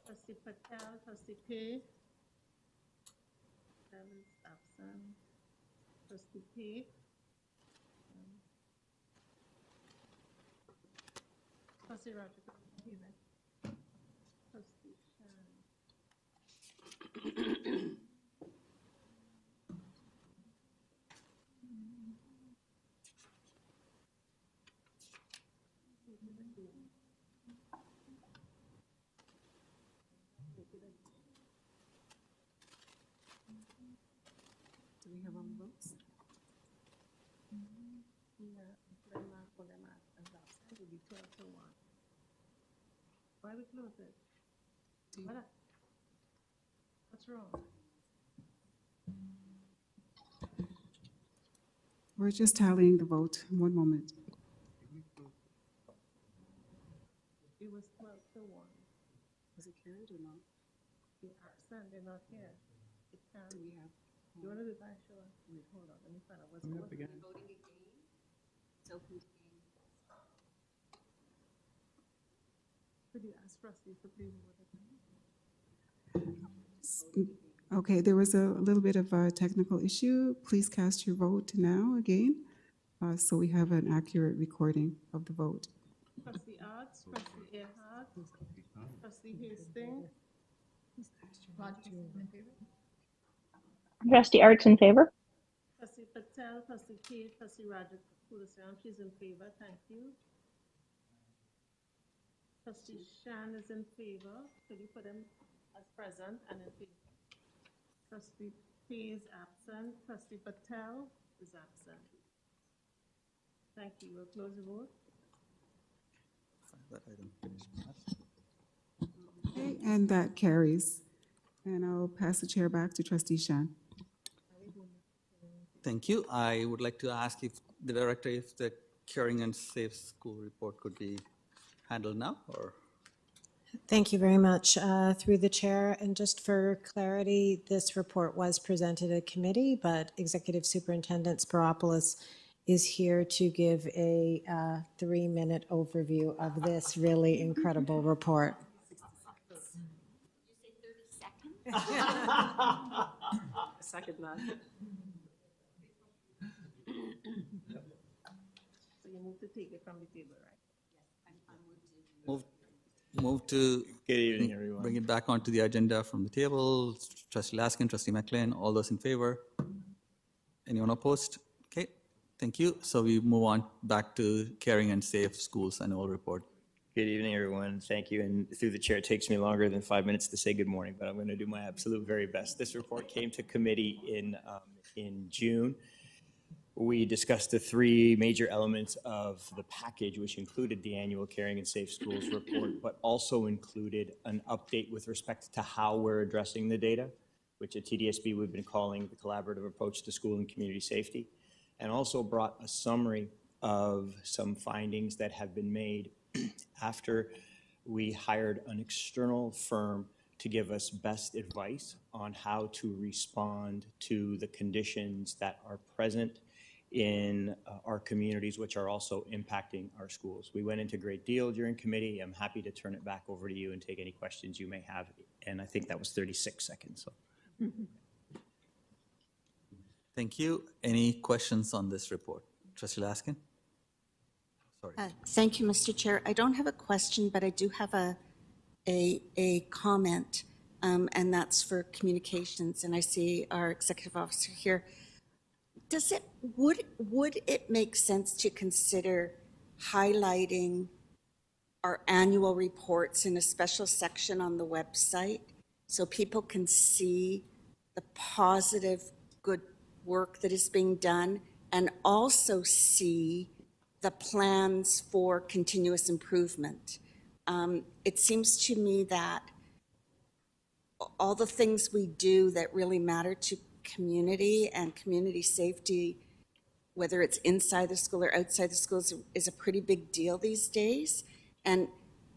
Trustee Patel. Trustee P. That is absent. Trustee P. Trustee Roger. Trustee Shan. Do we have all the votes? Why we close it? What's wrong? We're just tallying the vote. One moment. It was 12-1. Was it carried or not? They're absent, they're not here. It can't. Do we have? You want to do that? Sure. Wait, hold on, let me find out what's going on. again. Voting again? It's open again. Could you ask trustees to please vote again? Okay, there was a little bit of a technical issue. Please cast your vote now again, so we have an accurate recording of the vote. Trustee Arts, Trustee Ahad, Trustee Hastings. Trustee Arts in favor. Trustee Patel, Trustee Kate, Trustee Roger Kulisingam, she's in favor, thank you. Trustee Shan is in favor. Could you put him as present and in favor? Trustee P is absent. Trustee Patel is absent. Thank you. We'll close the vote. That item finished. Okay, and that carries. And I'll pass the chair back to Trustee Shan. Thank you. I would like to ask if the director, if the Caring and Safe School report could be handled now, or? Thank you very much. Through the chair, and just for clarity, this report was presented at committee, but Executive Superintendent Spiropoulos is here to give a 3-minute overview of this really incredible report. Second that. So you move to take it from the table, right? Move to. Good evening, everyone. Bring it back onto the agenda from the table. Trustee Laskin, Trustee McLean, all those in favor? Anyone opposed? Okay, thank you. So we move on back to Caring and Safe Schools Annual Report. Good evening, everyone. Thank you. And through the chair, it takes me longer than 5 minutes to say good morning, but I'm going to do my absolute very best. This report came to committee in June. We discussed the 3 major elements of the package, which included the annual Caring and Safe Schools report, but also included an update with respect to how we're addressing the data, which at TDSB we've been calling the collaborative approach to school and community safety, and also brought a summary of some findings that have been made after we hired an external firm to give us best advice on how to respond to the conditions that are present in our communities, which are also impacting our schools. We went into great deal during committee. I'm happy to turn it back over to you and take any questions you may have. And I think that was 36 seconds. So. Thank you. Any questions on this report? Trustee Laskin? Sorry. Thank you, Mr. Chair. I don't have a question, but I do have a comment, and that's for communications. And I see our executive officer here. Would it make sense to consider highlighting our annual reports in a special section on the website so people can see the positive, good work that is being done, and also see the plans for continuous improvement? It seems to me that all the things we do that really matter to community and community safety, whether it's inside the school or outside the schools, is a pretty big deal these days. And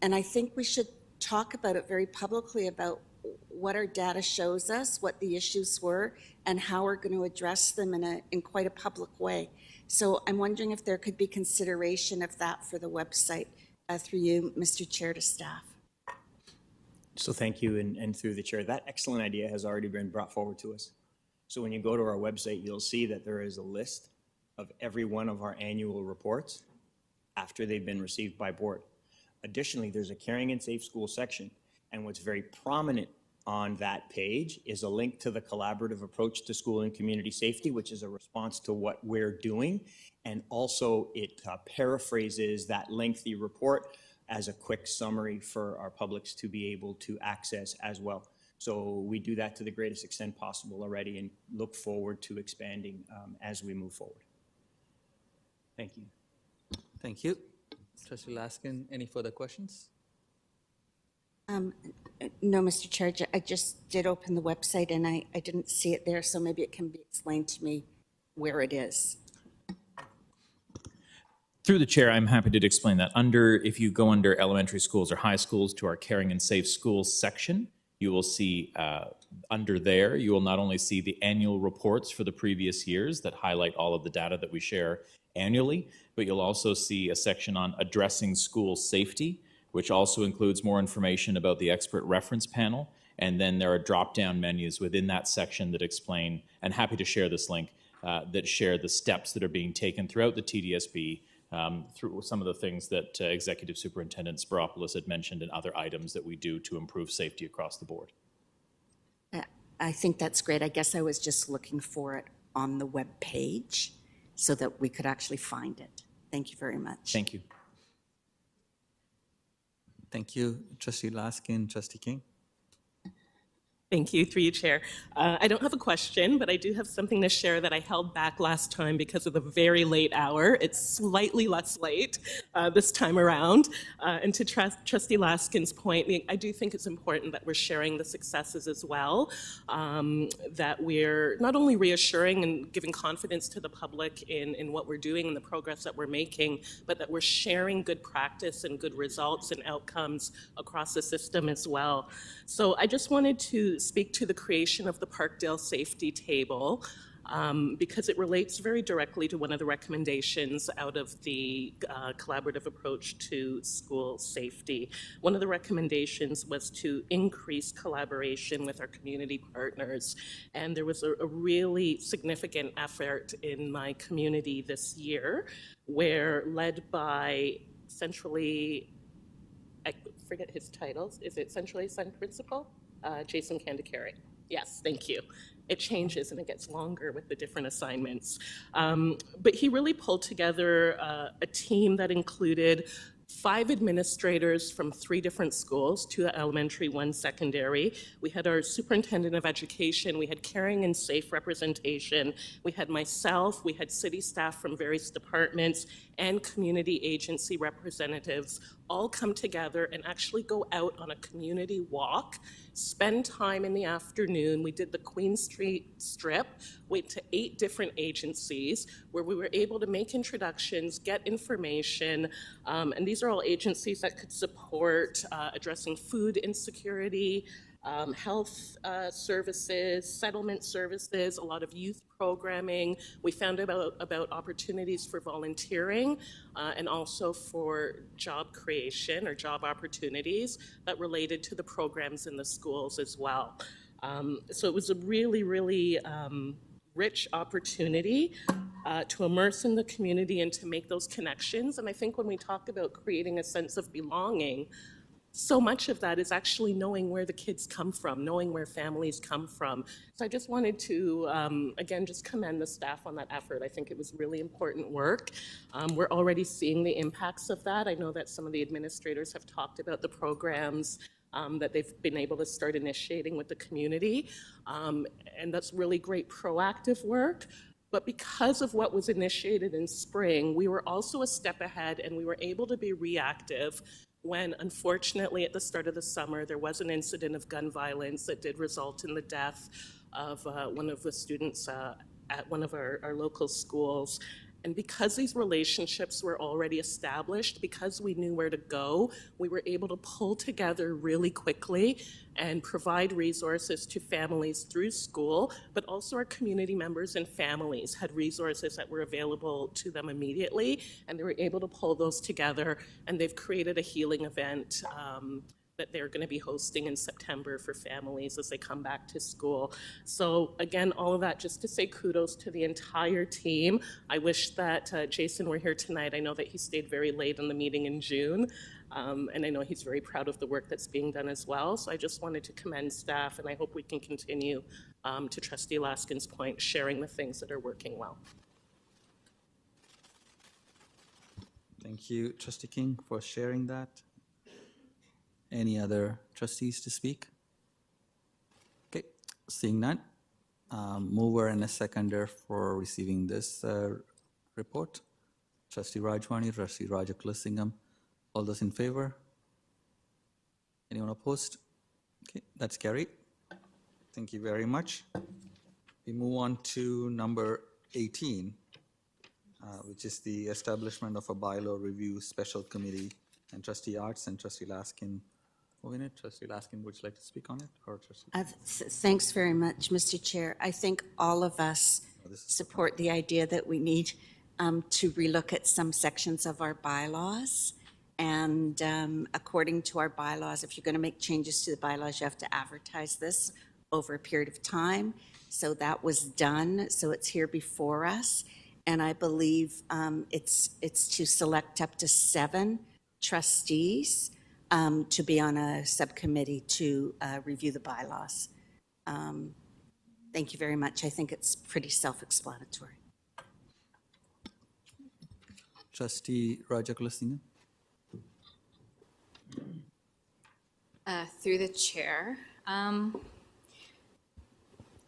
I think we should talk about it very publicly about what our data shows us, what the issues were, and how we're going to address them in quite a public way. So I'm wondering if there could be consideration of that for the website through you, Mr. Chair, to staff. So thank you, and through the chair, that excellent idea has already been brought forward to us. So when you go to our website, you'll see that there is a list of every one of our annual reports after they've been received by board. Additionally, there's a Caring and Safe School section, and what's very prominent on that page is a link to the collaborative approach to school and community safety, which is a response to what we're doing. And also it paraphrases that lengthy report as a quick summary for our publics to be able to access as well. So we do that to the greatest extent possible already and look forward to expanding as we move forward. Thank you. Thank you. Trustee Laskin, any further questions? No, Mr. Chair, I just did open the website and I didn't see it there, so maybe it can be explained to me where it is. Through the chair, I'm happy to explain that. If you go under elementary schools or high schools to our Caring and Safe Schools section, you will see under there, you will not only see the annual reports for the previous years that highlight all of the data that we share annually, but you'll also see a section on addressing school safety, which also includes more information about the expert reference panel. And then there are drop-down menus within that section that explain, and happy to share this link, that share the steps that are being taken throughout the TDSB through some of the things that Executive Superintendent Spiropoulos had mentioned and other items that we do to improve safety across the board. I think that's great. I guess I was just looking for it on the web page so that we could actually find it. Thank you very much. Thank you. Thank you, Trustee Laskin, Trustee King. Thank you, through you, Chair. I don't have a question, but I do have something to share that I held back last time because of the very late hour. It's slightly less late this time around. And to Trustee Laskin's point, I do think it's important that we're sharing the successes as well, that we're not only reassuring and giving confidence to the public in what we're doing and the progress that we're making, but that we're sharing good practice and good results and outcomes across the system as well. So I just wanted to speak to the creation of the Parkdale Safety Table because it relates very directly to one of the recommendations out of the collaborative approach to school safety. One of the recommendations was to increase collaboration with our community partners, and there was a really significant effort in my community this year where, led by centrally, I forget his titles, is it centrally assigned principal? Jason Candicari. Yes, thank you. It changes and it gets longer with the different assignments. But he really pulled together a team that included 5 administrators from 3 different schools, 2 elementary, 1 secondary. We had our superintendent of education, we had caring and safe representation, we had myself, we had city staff from various departments and community agency representatives all come together and actually go out on a community walk, spend time in the afternoon. We did the Queen Street Strip, went to 8 different agencies where we were able to make introductions, get information, and these are all agencies that could support addressing food insecurity, health services, settlement services, a lot of youth programming. We found about opportunities for volunteering and also for job creation or job opportunities that related to the programs in the schools as well. So it was a really, really rich opportunity to immerse in the community and to make those connections. And I think when we talk about creating a sense of belonging, so much of that is actually knowing where the kids come from, knowing where families come from. So I just wanted to, again, just commend the staff on that effort. I think it was really important work. We're already seeing the impacts of that. I know that some of the administrators have talked about the programs that they've been able to start initiating with the community. And that's really great proactive work. But because of what was initiated in spring, we were also a step ahead and we were able to be reactive when, unfortunately, at the start of the summer, there was an incident of gun violence that did result in the death of one of the students at one of our local schools. And because these relationships were already established, because we knew where to go, we were able to pull together really quickly and provide resources to families through school, but also our community members and families had resources that were available to them immediately, and they were able to pull those together, and they've created a healing event that they're going to be hosting in September for families as they come back to school. So again, all of that just to say kudos to the entire team. I wish that Jason were here tonight. I know that he stayed very late in the meeting in June, and I know he's very proud of the work that's being done as well. So I just wanted to commend staff, and I hope we can continue, to Trustee Laskin's point, sharing the things that are working well. Thank you, Trustee King, for sharing that. Any other trustees to speak? Okay, seeing none, mover and a seconder for receiving this report. Trustee Rajwani, Trustee Rajakulasingam, all those in favor? Anyone opposed? Okay, that's carried. Thank you very much. We move on to number 18, which is the establishment of a bylaw review special committee. And Trustee Arts and Trustee Laskin moving it. Trustee Laskin, would you like to speak on it? Or Trustee? Thanks very much, Mr. Chair. I think all of us support the idea that we need to relook at some sections of our bylaws. And according to our bylaws, if you're going to make changes to the bylaws, you have to advertise this over a period of time. So that was done. So it's here before us. And I believe it's to select up to 7 trustees to be on a subcommittee to review the bylaws. Thank you very much. I think it's pretty self-explanatory. Trustee Rajakulasingam. Through the chair.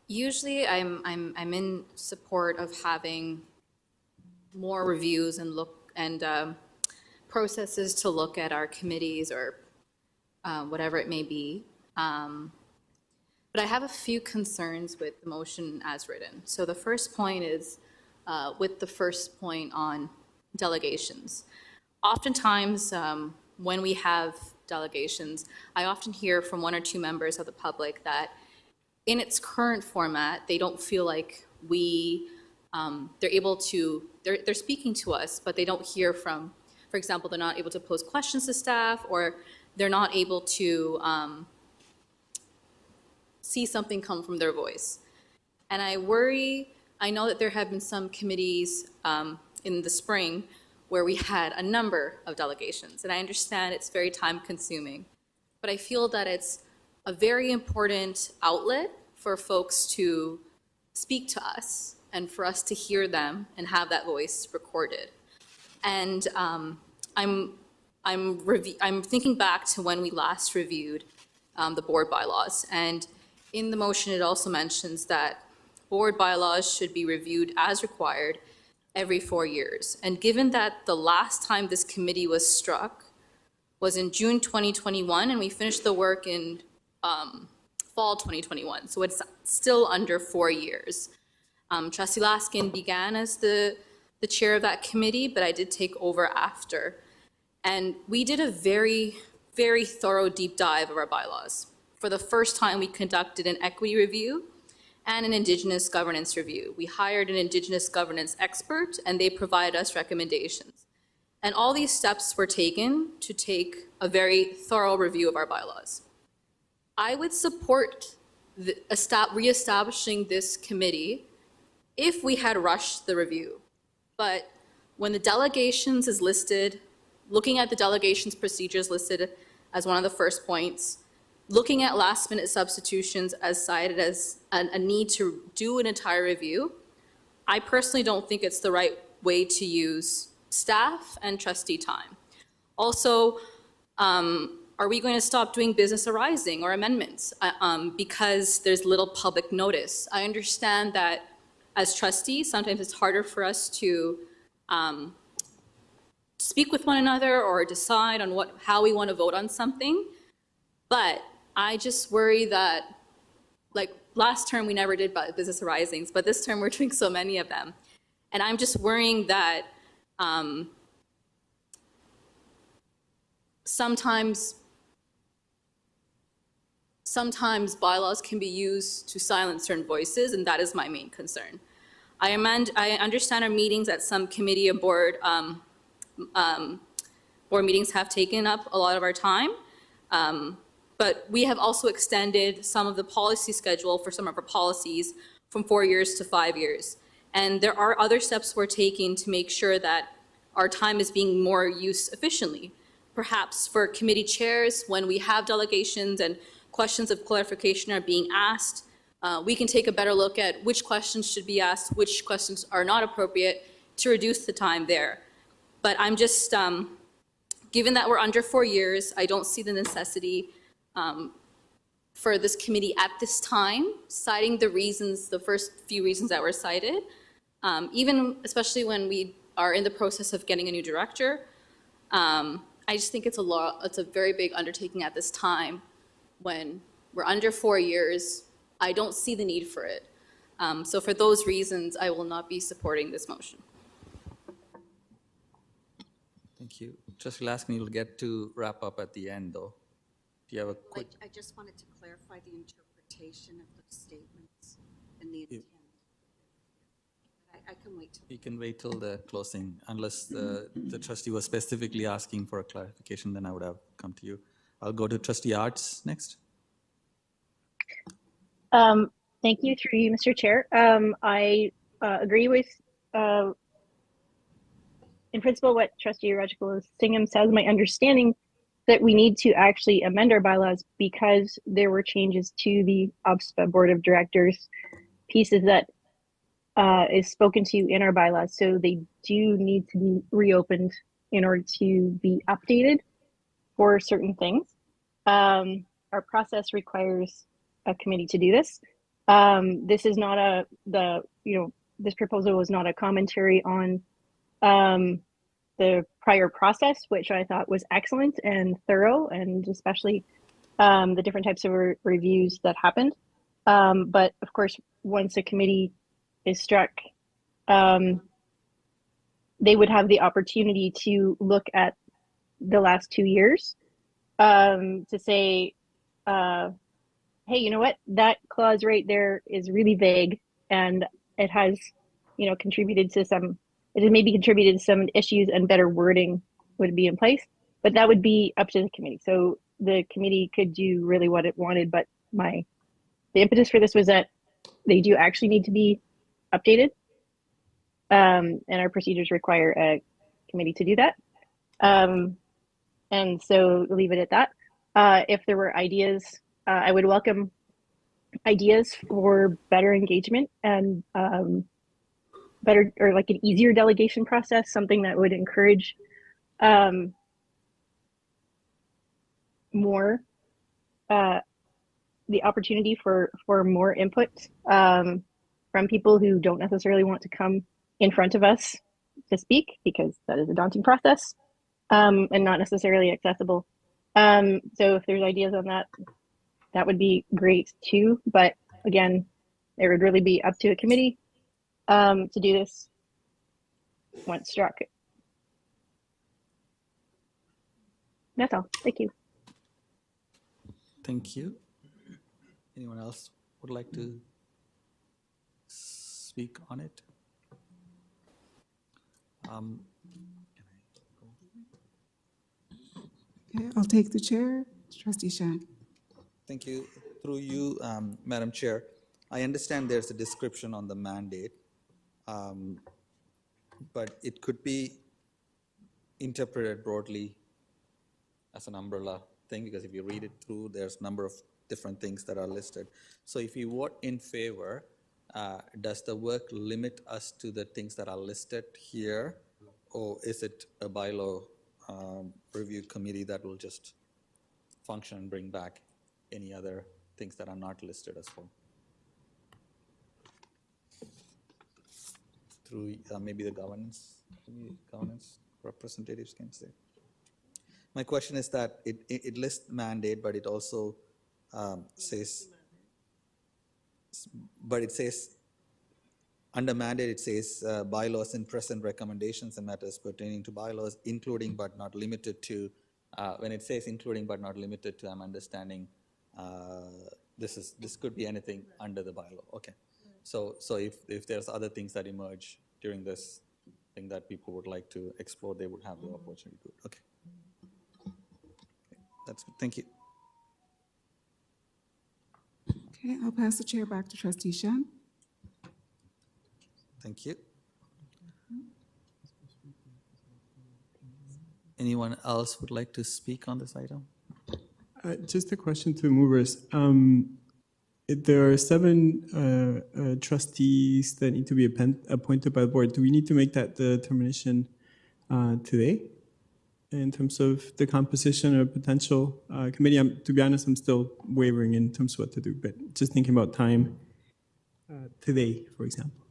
Usually I'm in support of having more reviews and processes to look at our committees or whatever it may be. But I have a few concerns with the motion as written. So the first point is with the first point on delegations. Oftentimes, when we have delegations, I often hear from one or two members of the public that in its current format, they don't feel like they're speaking to us, but they don't hear from, for example, they're not able to pose questions to staff, or they're not able to see something come from their voice. And I know that there have been some committees in the spring where we had a number of delegations, and I understand it's very time consuming, but I feel that it's a very important outlet for folks to speak to us and for us to hear them and have that voice recorded. And I'm thinking back to when we last reviewed the board bylaws, and in the motion it also mentions that board bylaws should be reviewed as required every 4 years. And given that the last time this committee was struck was in June 2021, and we finished the work in fall 2021, so it's still under 4 years. Trustee Laskin began as the chair of that committee, but I did take over after. And we did a very, very thorough deep dive of our bylaws. For the first time, we conducted an equity review and an Indigenous governance review. We hired an Indigenous governance expert, and they provided us recommendations. And all these steps were taken to take a very thorough review of our bylaws. I would support reestablishing this committee if we had rushed the review. But when the delegations is listed, looking at the delegations procedures listed as one of the first points, looking at last minute substitutions as cited as a need to do an entire review, I personally don't think it's the right way to use staff and trustee time. Also, are we going to stop doing business arising or amendments because there's little public notice? I understand that as trustees, sometimes it's harder for us to speak with one another or decide on how we want to vote on something. But I just worry that, like last term, we never did business arisings, but this term we're doing so many of them. And I'm just worrying that sometimes bylaws can be used to silence certain voices, and that is my main concern. I understand our meetings at some committee and board meetings have taken up a lot of our time, but we have also extended some of the policy schedule for some of our policies from 4 years to 5 years. And there are other steps we're taking to make sure that our time is being more used efficiently. Perhaps for committee chairs, when we have delegations and questions of clarification are being asked, we can take a better look at which questions should be asked, which questions are not appropriate, to reduce the time there. But I'm just, given that we're under 4 years, I don't see the necessity for this committee at this time, citing the reasons, the first few reasons that were cited, especially when we are in the process of getting a new director. I just think it's a very big undertaking at this time. When we're under 4 years, I don't see the need for it. So for those reasons, I will not be supporting this motion. Thank you. Trustee Laskin, you'll get to wrap up at the end, though. Do you have a quick? I just wanted to clarify the interpretation of the statements and the intent. I can wait till. You can wait till the closing, unless the trustee was specifically asking for a clarification, then I would have come to you. I'll go to Trustee Arts next. Thank you, through you, Mr. Chair. I agree with, in principle, what Trustee Singham says. My understanding that we need to actually amend our bylaws because there were changes to the OPSPA Board of Directors pieces that is spoken to in our bylaws. So they do need to be reopened in order to be updated for certain things. Our process requires a committee to do this. This is not this proposal was not a commentary on the prior process, which I thought was excellent and thorough, and especially the different types of reviews that happened. But of course, once a committee is struck, they would have the opportunity to look at the last 2 years to say, hey, you know what, that clause right there is really vague, and it has, contributed to some issues, and better wording would be in place. But that would be up to the committee. So the committee could do really what it wanted, but the impetus for this was that they do actually need to be updated. And our procedures require a committee to do that. And so leave it at that. If there were ideas, I would welcome ideas for better engagement and better, or like an easier delegation process, something that would encourage more the opportunity for more input from people who don't necessarily want to come in front of us to speak, because that is a daunting process and not necessarily accessible. So if there's ideas on that, that would be great too. But again, it would really be up to a committee to do this once struck. That's all. Thank you. Thank you. Anyone else would like to speak on it? Okay, I'll take the chair. Trustee Shan. Thank you. Through you, Madam Chair, I understand there's a description on the mandate, but it could be interpreted broadly as an umbrella thing, because if you read it through, there's a number of different things that are listed. So if you vote in favor, does the work limit us to the things that are listed here, or is it a bylaw review committee that will just function and bring back any other things that are not listed as well? Through maybe the governance representatives can say. My question is that it lists mandate, but it also says under mandate, it says bylaws and present recommendations and matters pertaining to bylaws, including but not limited to. When it says including but not limited to, I'm understanding this could be anything under the bylaw. Okay, so if there's other things that emerge during this thing that people would like to explore, they would have the opportunity to do it. Okay, that's good. Thank you. Okay, I'll pass the chair back to Trustee Shan. Thank you. Anyone else would like to speak on this item? Just a question to the movers. There are 7 trustees that need to be appointed by the board. Do we need to make that determination today in terms of the composition of potential committee? To be honest, I'm still wavering in terms of what to do, but just thinking about time today, for example.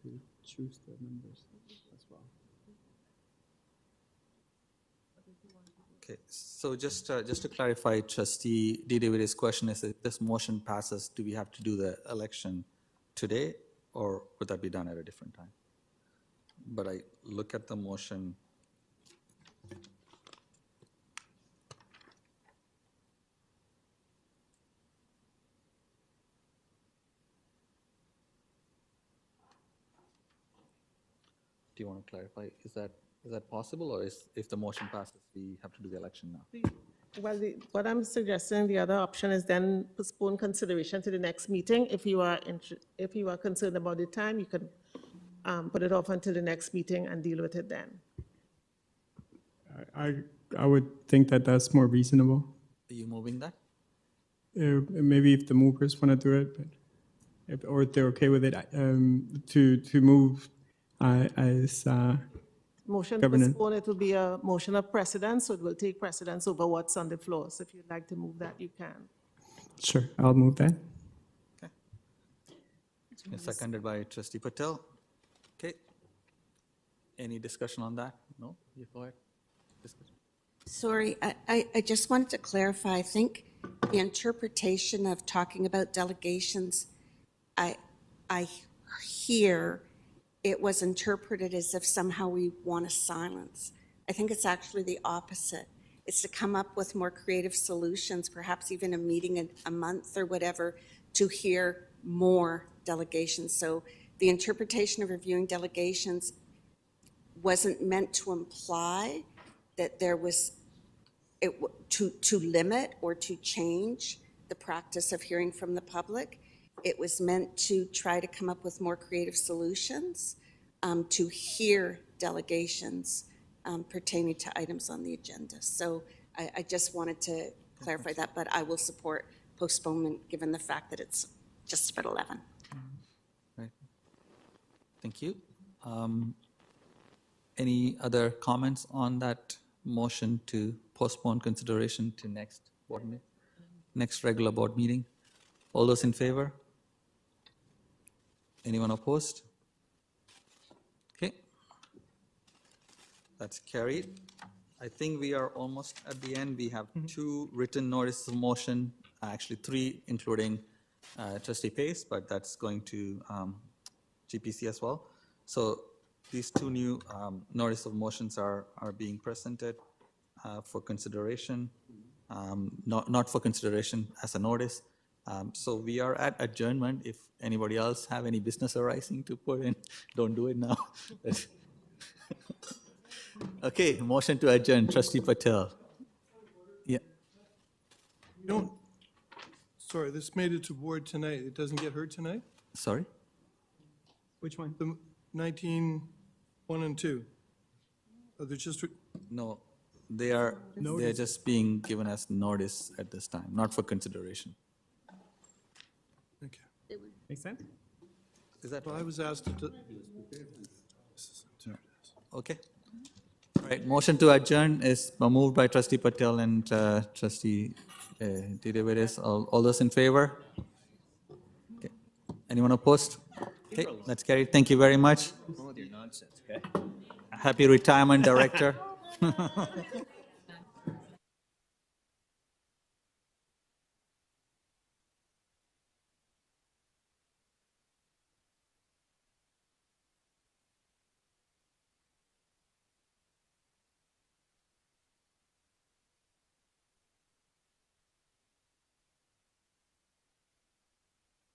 To choose the members as well. Okay, so just to clarify, Trustee D. David's question is, if this motion passes, do we have to do the election today, or would that be done at a different time? But I look at the motion. Do you want to clarify? Is that possible, or if the motion passes, we have to do the election now? Well, what I'm suggesting, the other option is then postpone consideration to the next meeting. If you are concerned about the time, you can put it off until the next meeting and deal with it then. I would think that that's more reasonable. Are you moving that? Maybe if the movers want to do it, but or if they're okay with it, to move as Motion to governance. postpone, it will be a motion of precedence, so it will take precedence over what's on the floor. So if you'd like to move that, you can. Sure, I'll move that. Seconded by Trustee Patel. Okay. Any discussion on that? No? You go ahead. Discussion. Sorry, I just wanted to clarify, I think the interpretation of talking about delegations, I hear it was interpreted as if somehow we want a silence. I think it's actually the opposite. It's to come up with more creative solutions, perhaps even a meeting a month or whatever, to hear more delegations. So the interpretation of reviewing delegations wasn't meant to imply that there was to limit or to change the practice of hearing from the public. It was meant to try to come up with more creative solutions to hear delegations pertaining to items on the agenda. So I just wanted to clarify that, but I will support postponement given the fact that it's just about 11. Right. Thank you. Any other comments on that motion to postpone consideration to next board meeting, next regular board meeting? All those in favor? Anyone opposed? Okay. That's carried. I think we are almost at the end. We have two written notices of motion, actually three, including Trustee Pace, but that's going to GPC as well. So these two new notice of motions are being presented for consideration, not for consideration as a notice. So we are at adjournment. If anybody else have any business arising to put in, don't do it now. Okay, motion to adjourn, Trustee Patel. Yeah. You don't, sorry, this made it to board tonight. It doesn't get heard tonight? Sorry? Which one? The 19, 1 and 2. They're just, No, they're just being given as notice at this time, not for consideration. okay. Make sense? Is that Well, I was asked to. okay? All right, motion to adjourn is moved by Trustee Patel and Trustee Dideveres. All those in favor? Okay. Anyone opposed? Okay, that's carried. Thank you very much. With your nonsense, okay? Happy retirement, Director.